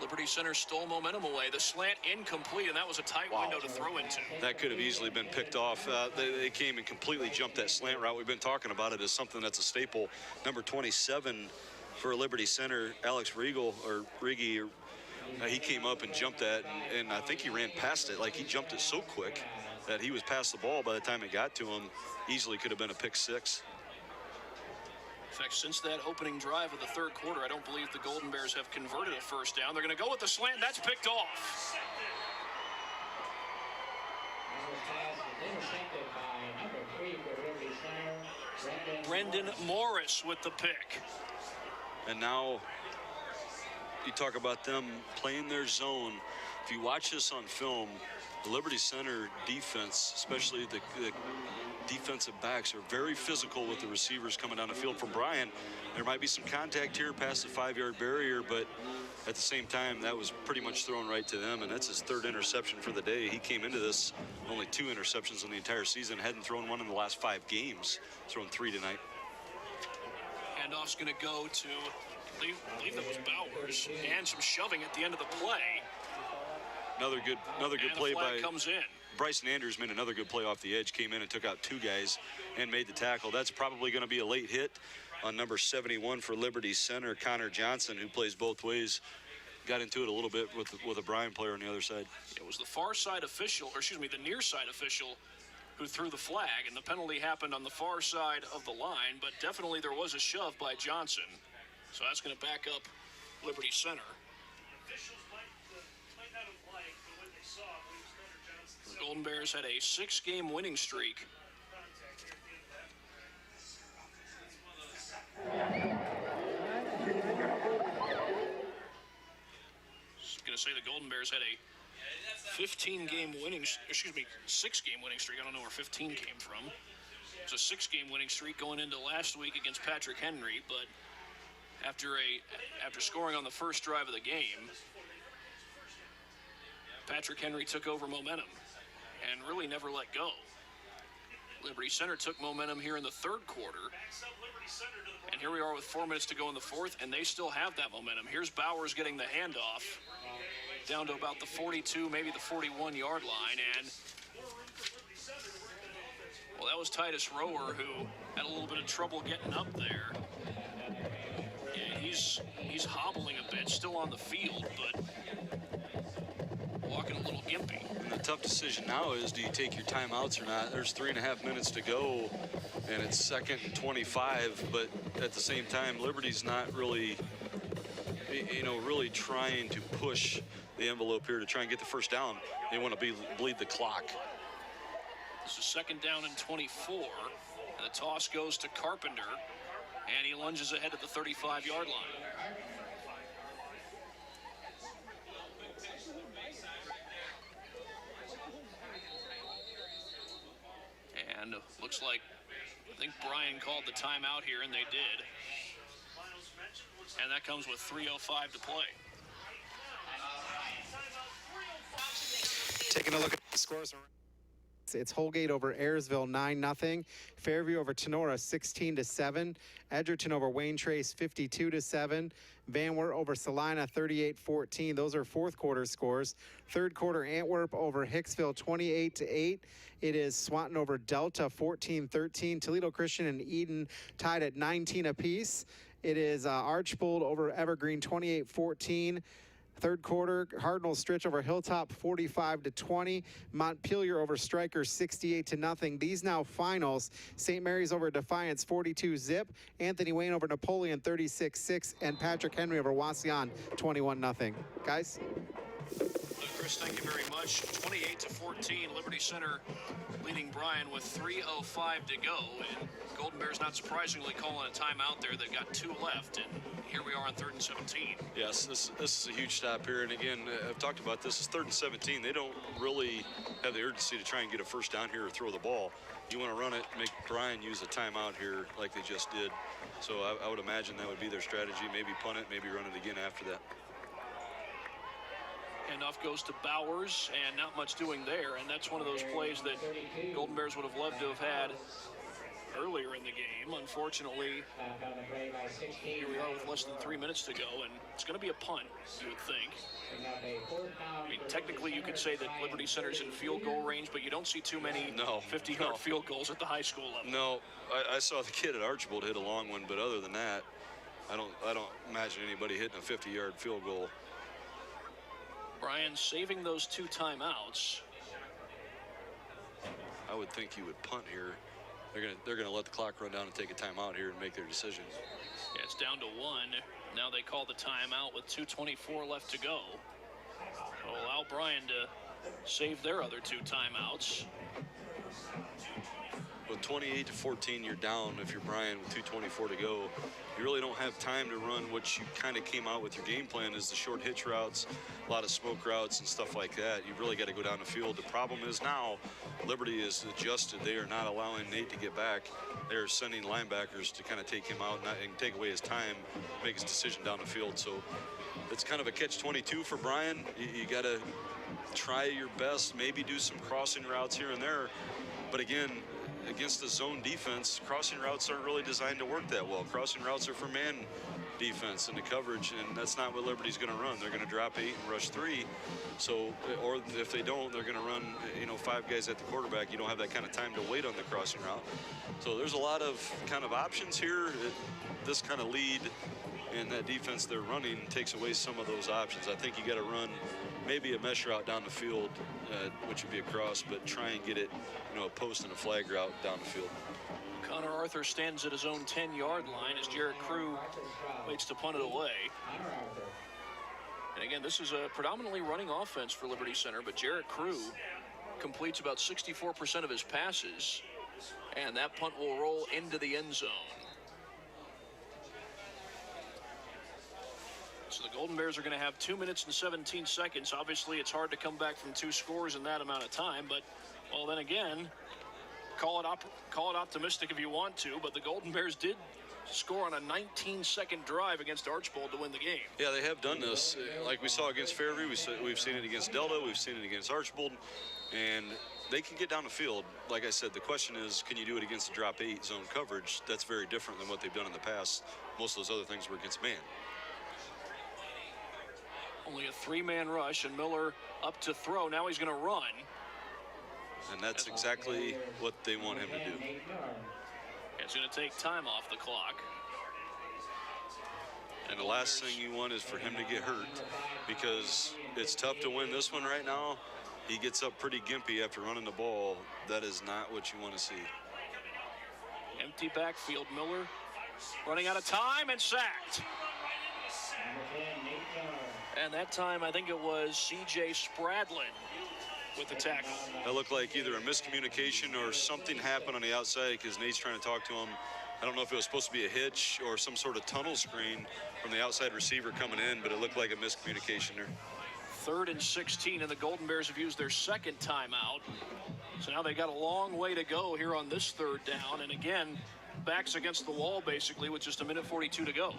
Liberty Center stole momentum away. The slant incomplete, and that was a tight window to throw into. That could have easily been picked off. They came and completely jumped that slant route. We've been talking about it as something that's a staple. Number 27 for Liberty Center, Alex Riggi, he came up and jumped that, and I think he ran past it. Like, he jumped it so quick that he was past the ball by the time it got to him. Easily could have been a pick 6. In fact, since that opening drive of the third quarter, I don't believe the Golden Bears have converted a first down. They're going to go with the slant. That's picked off. Brendan Morris with the pick. And now you talk about them playing their zone. If you watch this on film, the Liberty Center defense, especially the defensive backs, are very physical with the receivers coming down the field. From Bryan, there might be some contact here past the 5-yard barrier, but at the same time, that was pretty much thrown right to them, and that's his 3rd interception for the day. He came into this only 2 interceptions in the entire season, hadn't thrown one in the last 5 games, thrown 3 tonight. Handoff's going to go to, I believe that was Bowers, and some shoving at the end of the play. Another good play by comes in. Bryson Andrews made another good play off the edge, came in and took out 2 guys and made the tackle. That's probably going to be a late hit on number 71 for Liberty Center, Connor Johnson, who plays both ways. Got into it a little bit with a Bryan player on the other side. It was the far side official, or excuse me, the near side official who threw the flag, and the penalty happened on the far side of the line, but definitely there was a shove by Johnson. So that's going to back up Liberty Center. The Golden Bears had a 6-game winning streak. I was going to say the Golden Bears had a 6-game winning streak. I don't know where 15 came from. It was a 6-game winning streak going into last week against Patrick Henry, but after scoring on the first drive of the game, Patrick Henry took over momentum and really never let go. Liberty Center took momentum here in the third quarter, and here we are with 4 minutes to go in the fourth, and they still have that momentum. Here's Bowers getting the handoff down to about the 42, maybe the 41-yard line, and well, that was Titus Rower, who had a little bit of trouble getting up there. Yeah, he's hobbling a bit, still on the field, but walking a little gimpy. And the tough decision now is, do you take your timeouts or not? There's 3.5 minutes to go, and it's 2nd and 25, but at the same time, Liberty's not really, really trying to push the envelope here to try and get the first down. They want to bleed the clock. This is 2nd down and 24, and the toss goes to Carpenter, and he lunges ahead at the 35-yard line. And looks like, I think Bryan called the timeout here, and they did. And that comes with 3:05 to play. Taking a look at the scores. It's Holgate over Ayersville 9-0. Fairview over Tenora 16-7. Edgerton over Wayne Trace 52-7. Van Wert over Salina 38-14. Those are fourth quarter scores. Third quarter Antwerp over Hicksville 28-8. It is Swanton over Delta 14-13. Toledo Christian and Eden tied at 19 apiece. It is Archbold over Evergreen 28-14. Third quarter, Cardinals stretch over Hilltop 45-20. Montpelier over Strikers 68-0. These now finals: St. Mary's over Defiance 42-zip. Anthony Wayne over Napoleon 36-6. And Patrick Henry over Wauseon 21-0. Guys? Chris, thank you very much. 28-14, Liberty Center leading Bryan with 3:05 to go. And Golden Bears, not surprisingly, calling a timeout there. They've got 2 left, and here we are on 3rd and 17. Yes, this is a huge stop here. And again, I've talked about this. It's 3rd and 17. They don't really have the urgency to try and get a first down here or throw the ball. You want to run it, make Bryan use a timeout here like they just did. So I would imagine that would be their strategy. Maybe punt it, maybe run it again after that. Handoff goes to Bowers, and not much doing there. And that's one of those plays that Golden Bears would have loved to have had earlier in the game. Unfortunately, here we are with less than 3 minutes to go, and it's going to be a punt, you would think. I mean, technically, you could say that Liberty Center's in field goal range, but you don't see too many 50-yard field goals at the high school level. No, I saw the kid at Archbold hit a long one, but other than that, I don't imagine anybody hitting a 50-yard field goal. Bryan saving those 2 timeouts. I would think you would punt here. They're gonna let the clock run down and take a timeout here and make their decision. Yeah, it's down to 1. Now they call the timeout with 2:24 left to go. So allow Bryan to save their other 2 timeouts. With 28-14, you're down if you're Bryan with 2:24 to go. You really don't have time to run what you kind of came out with your game plan is the short hitch routes, a lot of smoke routes and stuff like that. You've really got to go down the field. The problem is now Liberty is adjusted. They are not allowing Nate to get back. They're sending linebackers to kind of take him out and take away his time, make his decision down the field. So it's kind of a catch-22 for Bryan. You got to try your best, maybe do some crossing routes here and there. But again, against the zone defense, crossing routes aren't really designed to work that well. Crossing routes are for man defense and the coverage, and that's not what Liberty's going to run. They're going to drop 8 and rush 3. So, or if they don't, they're going to run, 5 guys at the quarterback. You don't have that kind of time to wait on the crossing route. So there's a lot of kind of options here. This kind of lead and that defense they're running takes away some of those options. I think you got to run maybe a mesh route down the field, which would be a cross, but try and get it, a post and a flag route down the field. Connor Arthur stands at his own 10-yard line as Jarrett Crew waits to punt it away. And again, this is a predominantly running offense for Liberty Center, but Jarrett Crew completes about 64% of his passes, and that punt will roll into the end zone. So the Golden Bears are going to have 2 minutes and 17 seconds. Obviously, it's hard to come back from 2 scores in that amount of time, but, well, then again, call it optimistic if you want to, but the Golden Bears did score on a 19-second drive against Archbold to win the game. Yeah, they have done this. Like we saw against Fairview, we've seen it against Delta, we've seen it against Archbold, and they can get down the field. Like I said, the question is, can you do it against the drop 8 zone coverage? That's very different than what they've done in the past. Most of those other things were against man. Only a 3-man rush, and Miller up to throw. Now he's going to run. And that's exactly what they want him to do. It's going to take time off the clock. And the last thing you want is for him to get hurt, because it's tough to win this one right now. He gets up pretty gimpy after running the ball. That is not what you want to see. Empty backfield. Miller running out of time and sacked. And that time, I think it was C.J. Spradlin with the tackle. That looked like either a miscommunication or something happened on the outside because Nate's trying to talk to him. I don't know if it was supposed to be a hitch or some sort of tunnel screen from the outside receiver coming in, but it looked like a miscommunication there. 3rd and 16, and the Golden Bears have used their second timeout. So now they've got a long way to go here on this 3rd down. And again, backs against the wall basically with just 1:42 to go.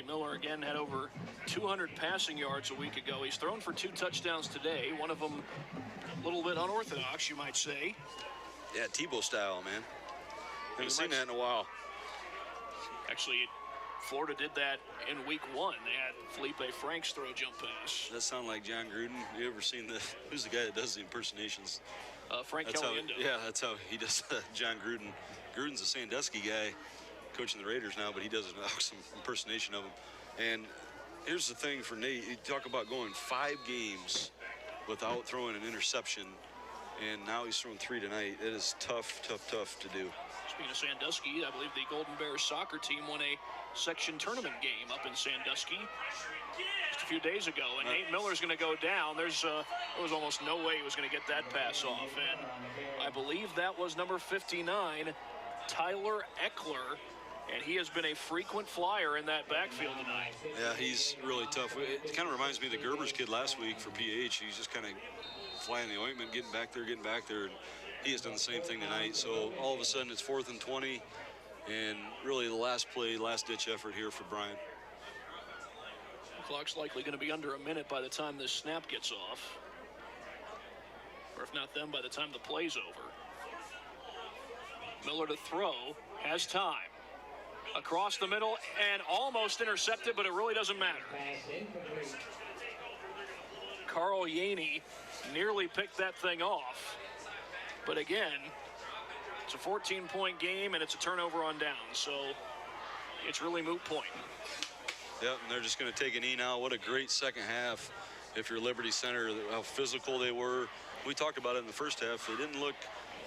Nate Miller again had over 200 passing yards a week ago. He's thrown for 2 touchdowns today, one of them a little bit unorthodox, you might say. Yeah, Tebow style, man. Haven't seen that in a while. Actually, Florida did that in week 1. They had Felipe Franks throw a jump pass. That sound like John Gruden? You ever seen who's the guy that does the impersonations? Frank That's Caliendo. Yeah, that's how he does John Gruden. Gruden's a Sandusky guy coaching the Raiders now, but he does an awesome impersonation of him. And here's the thing for Nate. You talk about going 5 games without throwing an interception, and now he's thrown 3 tonight. It is tough to do. Speaking of Sandusky, I believe the Golden Bears soccer team won a section tournament game up in Sandusky just a few days ago, and Nate Miller's going to go down. There was almost no way he was going to get that pass off, and I believe that was number 59, Tyler Eckler, and he has been a frequent flyer in that backfield tonight. Yeah, he's really tough. It kind of reminds me of the Gerbers kid last week for PH. He's just kind of flying the ointment, getting back there. And he has done the same thing tonight. So all of a sudden it's 4th and 20, and really the last play, last-ditch effort here for Bryan. The clock's likely going to be under a minute by the time this snap gets off. Or if not then, by the time the play's over. Miller to throw, has time. Across the middle and almost intercepted, but it really doesn't matter. Carl Yaney nearly picked that thing off. But again, it's a 14-point game, and it's a turnover on down, so it's really moot point. Yep, and they're just going to take an E now. What a great second half. If you're Liberty Center, how physical they were. We talked about it in the first half. They didn't look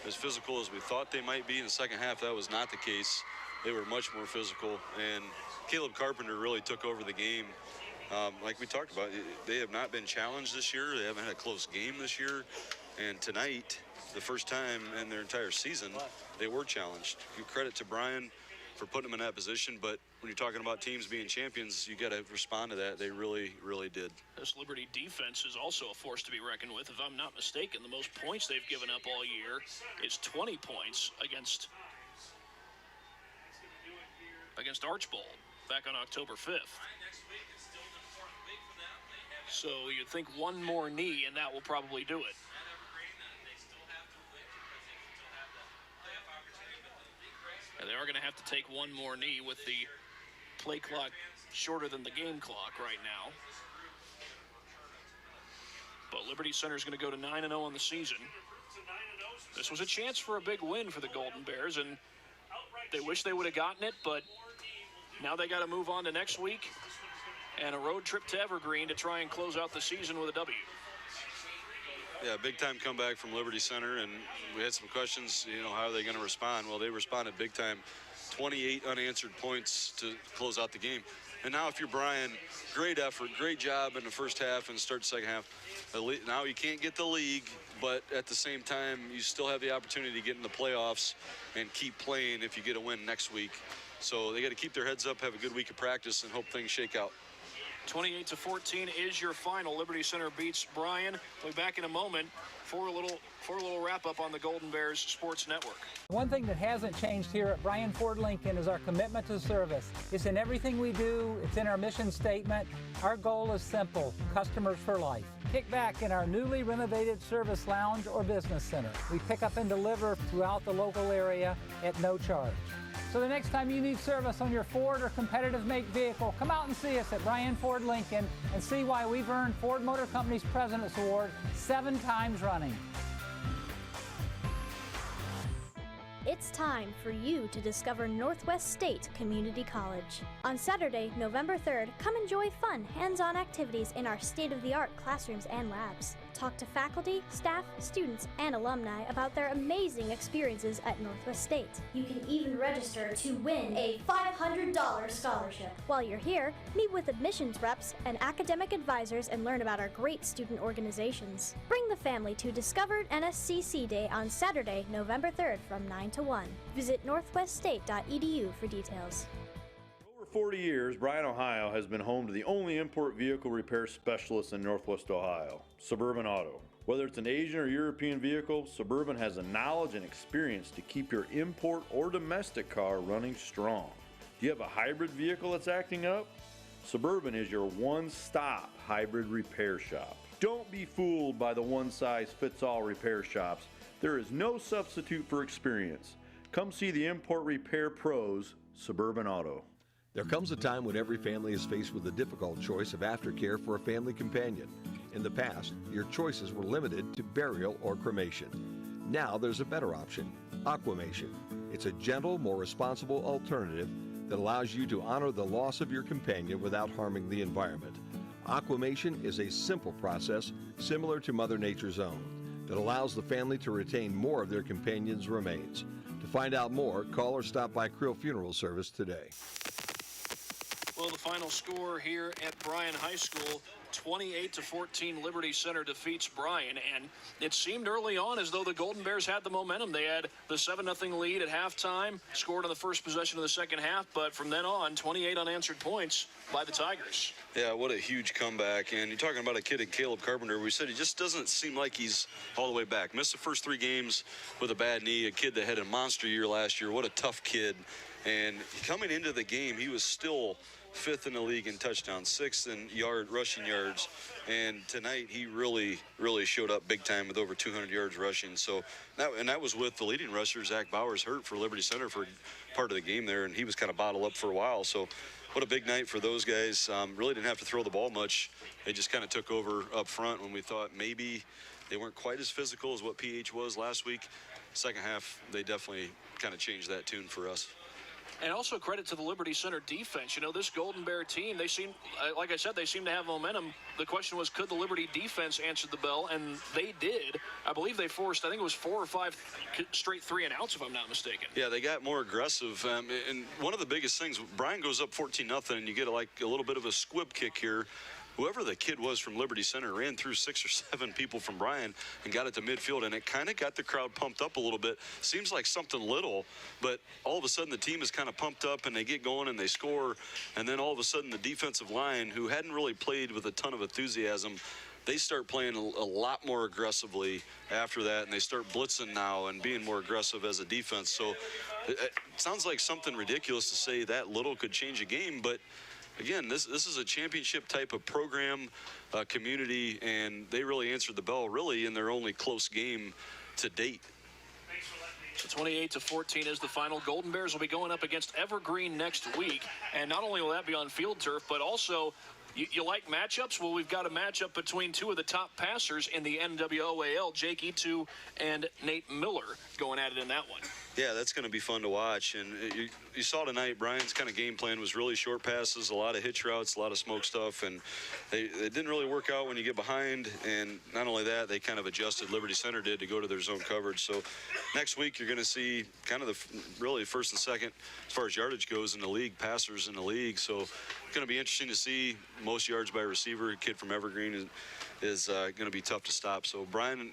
as physical as we thought they might be in the second half. That was not the case. They were much more physical, and Caleb Carpenter really took over the game. Like we talked about, they have not been challenged this year. They haven't had a close game this year. And tonight, the first time in their entire season, they were challenged. Give credit to Bryan for putting them in that position, but when you're talking about teams being champions, you got to respond to that. They really, really did. This Liberty defense is also a force to be reckoned with. If I'm not mistaken, the most points they've given up all year is 20 points against Archbold back on October 5th. So you'd think one more knee, and that will probably do it. And they are going to have to take one more knee with the play clock shorter than the game clock right now. But Liberty Center is going to go to 9-0 on the season. This was a chance for a big win for the Golden Bears, and they wish they would have gotten it, but now they got to move on to next week and a road trip to Evergreen to try and close out the season with a W. Yeah, big-time comeback from Liberty Center, and we had some questions, how are they going to respond? Well, they responded big time. 28 unanswered points to close out the game. And now if you're Bryan, great effort, great job in the first half and start the second half. Now you can't get the league, but at the same time, you still have the opportunity to get in the playoffs and keep playing if you get a win next week. So they got to keep their heads up, have a good week of practice, and hope things shake out. 28-14 is your final. Liberty Center beats Bryan. We'll be back in a moment for a little wrap-up on the Golden Bears Sports Network. One thing that hasn't changed here at Bryan Ford Lincoln is our commitment to service. It's in everything we do. It's in our mission statement. Our goal is simple: customers for life. Kick back in our newly renovated service lounge or business center. We pick up and deliver throughout the local area at no charge. So the next time you need service on your Ford or competitive make vehicle, come out and see us at Bryan Ford Lincoln and see why we've earned Ford Motor Company's President's Award 7 times running. It's time for you to discover Northwest State Community College. On Saturday, November 3rd, come enjoy fun, hands-on activities in our state-of-the-art classrooms and labs. Talk to faculty, staff, students, and alumni about their amazing experiences at Northwest State. You can even register to win a $500 scholarship. While you're here, meet with admissions reps and academic advisors and learn about our great student organizations. Bring the family to Discovered NSCC Day on Saturday, November 3rd from 9 to 1. Visit northweststate.edu for details. For over 40 years, Bryan, Ohio has been home to the only import vehicle repair specialist in Northwest Ohio, Suburban Auto. Whether it's an Asian or European vehicle, Suburban has the knowledge and experience to keep your import or domestic car running strong. Do you have a hybrid vehicle that's acting up? Suburban is your one-stop hybrid repair shop. Don't be fooled by the one-size-fits-all repair shops. There is no substitute for experience. Come see the import repair pros, Suburban Auto. There comes a time when every family is faced with the difficult choice of aftercare for a family companion. In the past, your choices were limited to burial or cremation. Now there's a better option, Aquamation. It's a gentle, more responsible alternative that allows you to honor the loss of your companion without harming the environment. Aquamation is a simple process similar to Mother Nature's own that allows the family to retain more of their companion's remains. To find out more, call or stop by Creel Funeral Service today. Well, the final score here at Bryan High School, 28-14, Liberty Center defeats Bryan, and it seemed early on as though the Golden Bears had the momentum. They had the 7-0 lead at halftime, scored on the first possession of the second half, but from then on, 28 unanswered points by the Tigers. Yeah, what a huge comeback. And you're talking about a kid in Caleb Carpenter. We said he just doesn't seem like he's all the way back. Missed the first 3 games with a bad knee, a kid that had a monster year last year. What a tough kid. And coming into the game, he was still 5th in the league in touchdowns, 6th in rushing yards, and tonight he really showed up big time with over 200 yards rushing. So that was with the leading rusher Zach Bowers hurt for Liberty Center for part of the game there, and he was kind of bottled up for a while. So what a big night for those guys. Really didn't have to throw the ball much. They just kind of took over up front when we thought maybe they weren't quite as physical as what PH was last week. Second half, they definitely kind of changed that tune for us. And also credit to the Liberty Center defense. You know, this Golden Bear team, they seem, like I said, they seem to have momentum. The question was, could the Liberty defense answer the bell? And they did. I believe they forced, I think it was 4 or 5 straight 3-and-outs, if I'm not mistaken. Yeah, they got more aggressive. And one of the biggest things, Bryan goes up 14-0, and you get a little bit of a squib kick here. Whoever the kid was from Liberty Center ran through 6 or 7 people from Bryan and got it to midfield, and it kind of got the crowd pumped up a little bit. Seems like something little, but all of a sudden the team is kind of pumped up and they get going and they score, and then all of a sudden the defensive line, who hadn't really played with a ton of enthusiasm, they start playing a lot more aggressively after that, and they start blitzing now and being more aggressive as a defense. So it sounds like something ridiculous to say that little could change a game, but again, this is a championship type of program, community, and they really answered the bell really in their only close game to date. So 28-14 is the final. Golden Bears will be going up against Evergreen next week, and not only will that be on field turf, but also you like matchups? Well, we've got a matchup between 2 of the top passers in the NWOAL, Jake Etu and Nate Miller, going at it in that one. Yeah, that's going to be fun to watch. And you saw tonight, Bryan's kind of game plan was really short passes, a lot of hitch routes, a lot of smoke stuff, and it didn't really work out when you get behind. And not only that, they kind of adjusted, Liberty Center did, to go to their zone coverage. So next week you're going to see kind of the really first and second, as far as yardage goes in the league, passers in the league. So it's going to be interesting to see. Most yards by receiver, a kid from Evergreen is going to be tough to stop. So Bryan,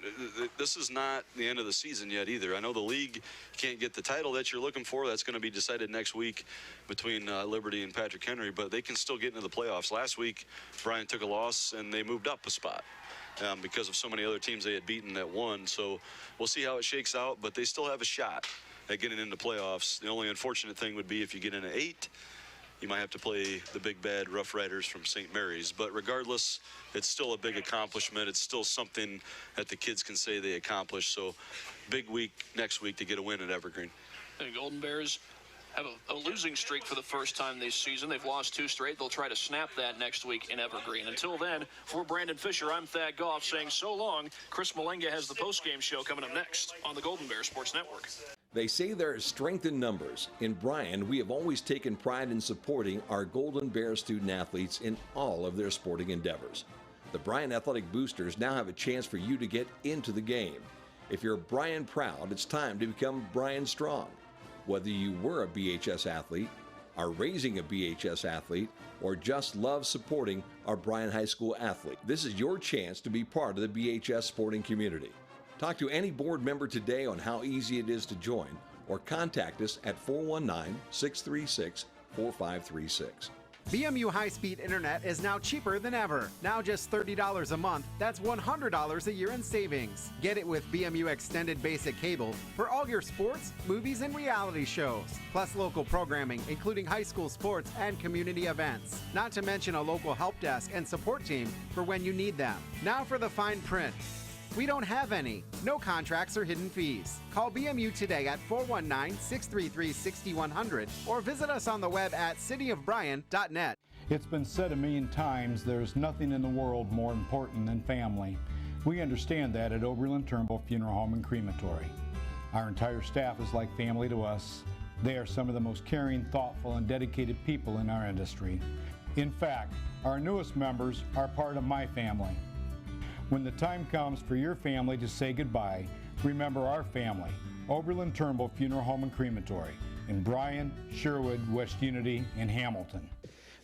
this is not the end of the season yet either. I know the league can't get the title that you're looking for. That's going to be decided next week between Liberty and Patrick Henry, but they can still get into the playoffs. Last week, Bryan took a loss and they moved up a spot because of so many other teams they had beaten that won. So we'll see how it shakes out, but they still have a shot at getting into playoffs. The only unfortunate thing would be if you get into 8, you might have to play the big bad Rough Riders from St. Mary's. But regardless, it's still a big accomplishment. It's still something that the kids can say they accomplished. So big week next week to get a win at Evergreen. The Golden Bears have a losing streak for the first time this season. They've lost 2 straight. They'll try to snap that next week in Evergreen. Until then, for Brandon Fisher, I'm Thad Goff saying so long. Chris Malenga has the postgame show coming up next on the Golden Bear Sports Network. They say there is strength in numbers. In Bryan, we have always taken pride in supporting our Golden Bear student athletes in all of their sporting endeavors. The Bryan Athletic Boosters now have a chance for you to get into the game. If you're Bryan proud, it's time to become Bryan strong. Whether you were a BHS athlete, are raising a BHS athlete, or just love supporting our Bryan High School athlete, this is your chance to be part of the BHS sporting community. Talk to any board member today on how easy it is to join, or contact us at 419-636-4536. BMU high-speed internet is now cheaper than ever. Now just $30 a month. That's $100 a year in savings. Get it with BMU Extended Basic Cable for all your sports, movies, and reality shows. Plus local programming, including high school sports and community events. Not to mention a local help desk and support team for when you need them. Now for the fine print. We don't have any. No contracts or hidden fees. Call BMU today at 419-633-6100 or visit us on the web at cityofbryan.net. It's been said a million times, there's nothing in the world more important than family. We understand that at Oberlin Turnbull Funeral Home and Crematory. Our entire staff is like family to us. They are some of the most caring, thoughtful, and dedicated people in our industry. In fact, our newest members are part of my family. When the time comes for your family to say goodbye, remember our family, Oberlin Turnbull Funeral Home and Crematory in Bryan, Sherwood, West Unity, and Hamilton.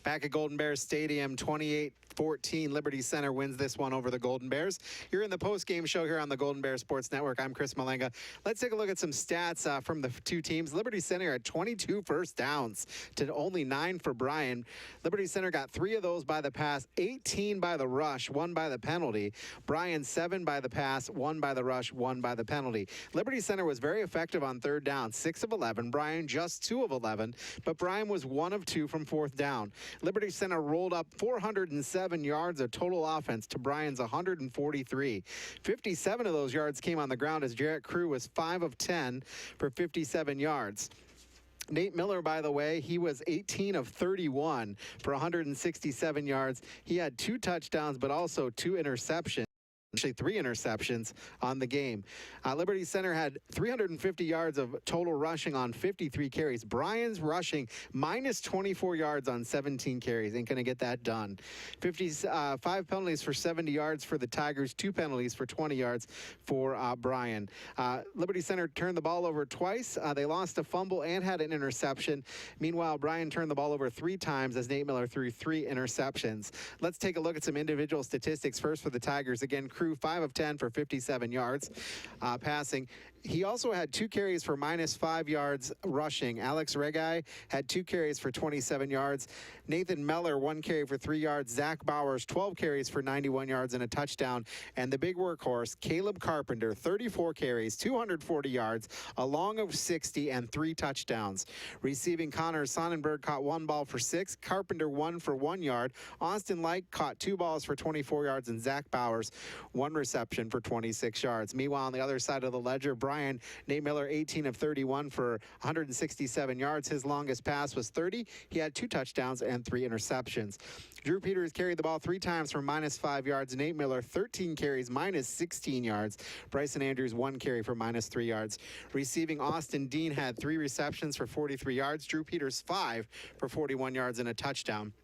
Back at Golden Bears Stadium, 28-14, Liberty Center wins this one over the Golden Bears. You're in the post-game show here on the Golden Bears Sports Network. I'm Chris Malenga. Let's take a look at some stats from the two teams. Liberty Center had 22 first downs to only 9 for Bryan. Liberty Center got 3 of those by the pass, 18 by the rush, 1 by the penalty. Bryan 7 by the pass, 1 by the rush, 1 by the penalty. Liberty Center was very effective on third down, 6 of 11. Bryan just 2 of 11, but Bryan was 1 of 2 from fourth down. Liberty Center rolled up 407 yards of total offense to Bryan's 143. 57 of those yards came on the ground as Jarrett Crew was 5 of 10 for 57 yards. Nate Miller, by the way, he was 18 of 31 for 167 yards. He had 2 touchdowns, but also 2 interceptions. Actually 3 interceptions on the game. Liberty Center had 350 yards of total rushing on 53 carries. Bryan's rushing minus 24 yards on 17 carries. Ain't going to get that done. 5 penalties for 70 yards for the Tigers, 2 penalties for 20 yards for Bryan. Liberty Center turned the ball over twice. They lost a fumble and had an interception. Meanwhile, Bryan turned the ball over 3 times as Nate Miller threw 3 interceptions. Let's take a look at some individual statistics first for the Tigers. Again, Crew 5 of 10 for 57 yards passing. He also had 2 carries for minus 5 yards rushing. Alex Regai had 2 carries for 27 yards. Nathan Meller, 1 carry for 3 yards. Zach Bowers, 12 carries for 91 yards and a touchdown. And the big workhorse, Caleb Carpenter, 34 carries, 240 yards, a long of 60, and 3 touchdowns. Receiving, Connor Sonnenberg caught 1 ball for 6. Carpenter 1 for 1 yard. Austin Light caught 2 balls for 24 yards. And Zach Bowers, 1 reception for 26 yards. Meanwhile, on the other side of the ledger, Bryan, Nate Miller 18 of 31 for 167 yards. His longest pass was 30. He had 2 touchdowns and 3 interceptions. Drew Peters carried the ball 3 times for minus 5 yards. Nate Miller 13 carries, minus 16 yards. Bryson Andrews 1 carry for minus 3 yards. Receiving, Austin Dean had 3 receptions for 43 yards. Drew Peters 5 for 41 yards and a touchdown.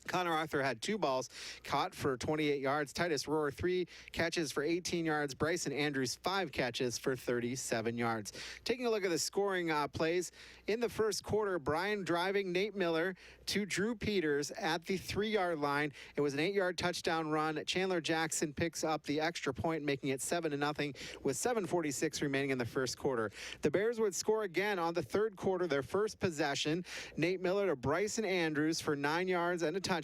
Connor Arthur had 2 balls caught for 28 yards. Titus Rohr 3 catches for 18 yards. Bryson Andrews 5 catches for 37 yards. Taking a look at the scoring plays in the first quarter, Bryan driving Nate Miller to Drew Peters at the 3-yard line. It was an 8-yard touchdown run. Chandler Jackson picks up the extra point, making it 7-0 with 7:46 remaining in the first quarter. The Bears would score again on the third quarter, their first possession. Nate Miller to Bryson Andrews for 9 yards and a touchdown.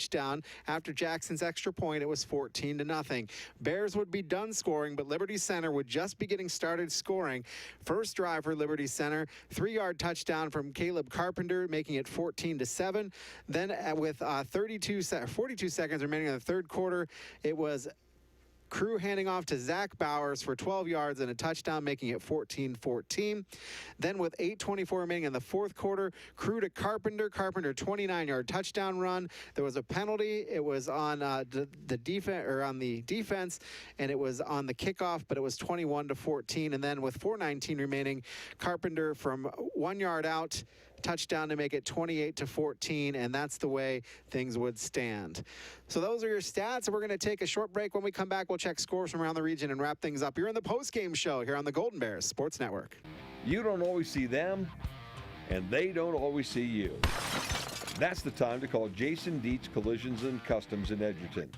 After Jackson's extra point, it was 14-0. Bears would be done scoring, but Liberty Center would just be getting started scoring. First drive for Liberty Center, 3-yard touchdown from Caleb Carpenter, making it 14-7. Then with 42 seconds remaining in the third quarter, it was Crew handing off to Zach Bowers for 12 yards and a touchdown, making it 14-14. Then with 8:24 remaining in the fourth quarter, Crew to Carpenter. Carpenter 29-yard touchdown run. There was a penalty. It was on the defense, and it was on the kickoff, but it was 21-14. And then with 4:19 remaining, Carpenter from 1 yard out, touchdown to make it 28-14, and that's the way things would stand. So those are your stats, and we're going to take a short break. When we come back, we'll check scores from around the region and wrap things up. You're in the post-game show here on the Golden Bears Sports Network. You don't always see them, and they don't always see you. That's the time to call Jason Dietz Collisions and Customs in Edgerton.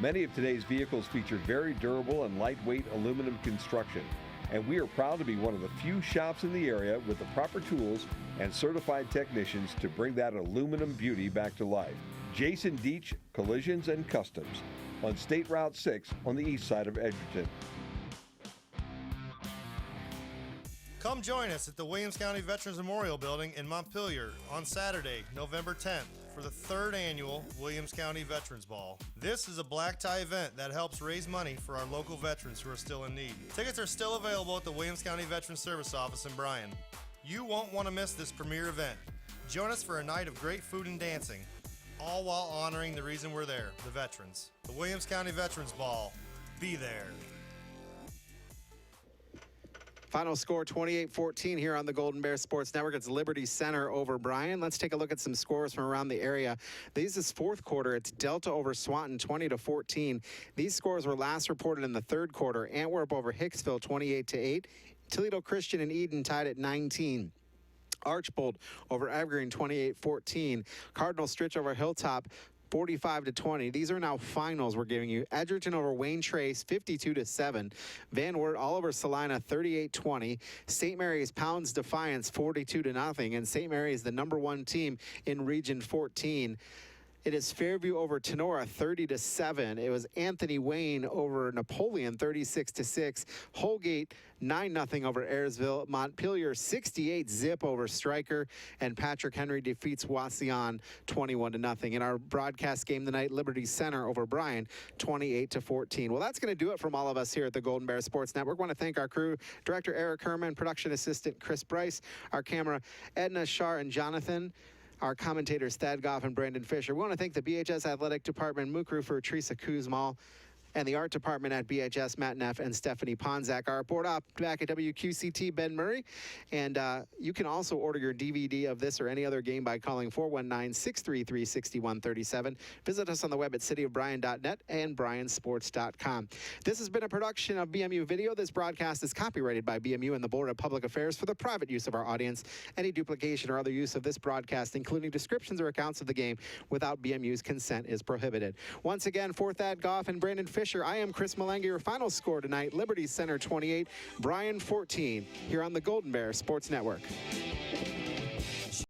Many of today's vehicles feature very durable and lightweight aluminum construction, and we are proud to be one of the few shops in the area with the proper tools and certified technicians to bring that aluminum beauty back to life. Jason Deach Collisions and Customs on State Route 6 on the east side of Edgerton. Come join us at the Williams County Veterans Memorial Building in Montpelier on Saturday, November 10th for the 3rd annual Williams County Veterans Ball. This is a black tie event that helps raise money for our local veterans who are still in need. Tickets are still available at the Williams County Veterans Service Office in Bryan. You won't want to miss this premier event. Join us for a night of great food and dancing, all while honoring the reason we're there, the veterans. The Williams County Veterans Ball. Be there. Final score 28-14 here on the Golden Bear Sports Network. It's Liberty Center over Bryan. Let's take a look at some scores from around the area. This is fourth quarter. It's Delta over Swanton 20-14. These scores were last reported in the third quarter. Antwerp over Hicksville 28-8. Toledo Christian and Eden tied at 19. Archbold over Evergreen 28-14. Cardinal Stritch over Hilltop 45-20. These are now finals we're giving you. Edgerton over Wayne Trace 52-7. Van Wert all over Salina 38-20. St. Mary's pounds Defiance 42-0. And St. Mary's the #1 team in Region 14. It is Fairview over Tenora 30-7. It was Anthony Wayne over Napoleon 36-6. Holgate 9-0 over Ayersville. Montpelier 68-0 over Stryker. And Patrick Henry defeats Wauseon 21-0. In our broadcast game tonight, Liberty Center over Bryan 28-14. Well, that's going to do it from all of us here at the Golden Bear Sports Network. I want to thank our crew, Director Eric Herman, Production Assistant Chris Bryce, our camera Edna, Shar, and Jonathan, our commentators Thad Goff and Brandon Fisher. We want to thank the BHS Athletic Department, Mukru for Teresa Kuzmal, and the art department at BHS, Matt Neff and Stephanie Ponzak. Our board op back at WQCT, Ben Murray. And you can also order your DVD of this or any other game by calling 419-633-6137. Visit us on the web at cityofbryan.net and bryansports.com. This has been a production of BMU Video. This broadcast is copyrighted by BMU and the Board of Public Affairs for the private use of our audience. Any duplication or other use of this broadcast, including descriptions or accounts of the game without BMU's consent, is prohibited. Once again, for Thad Goff and Brandon Fisher, I am Chris Malenga. Your final score tonight, Liberty Center 28, Bryan 14, here on the Golden Bear Sports Network.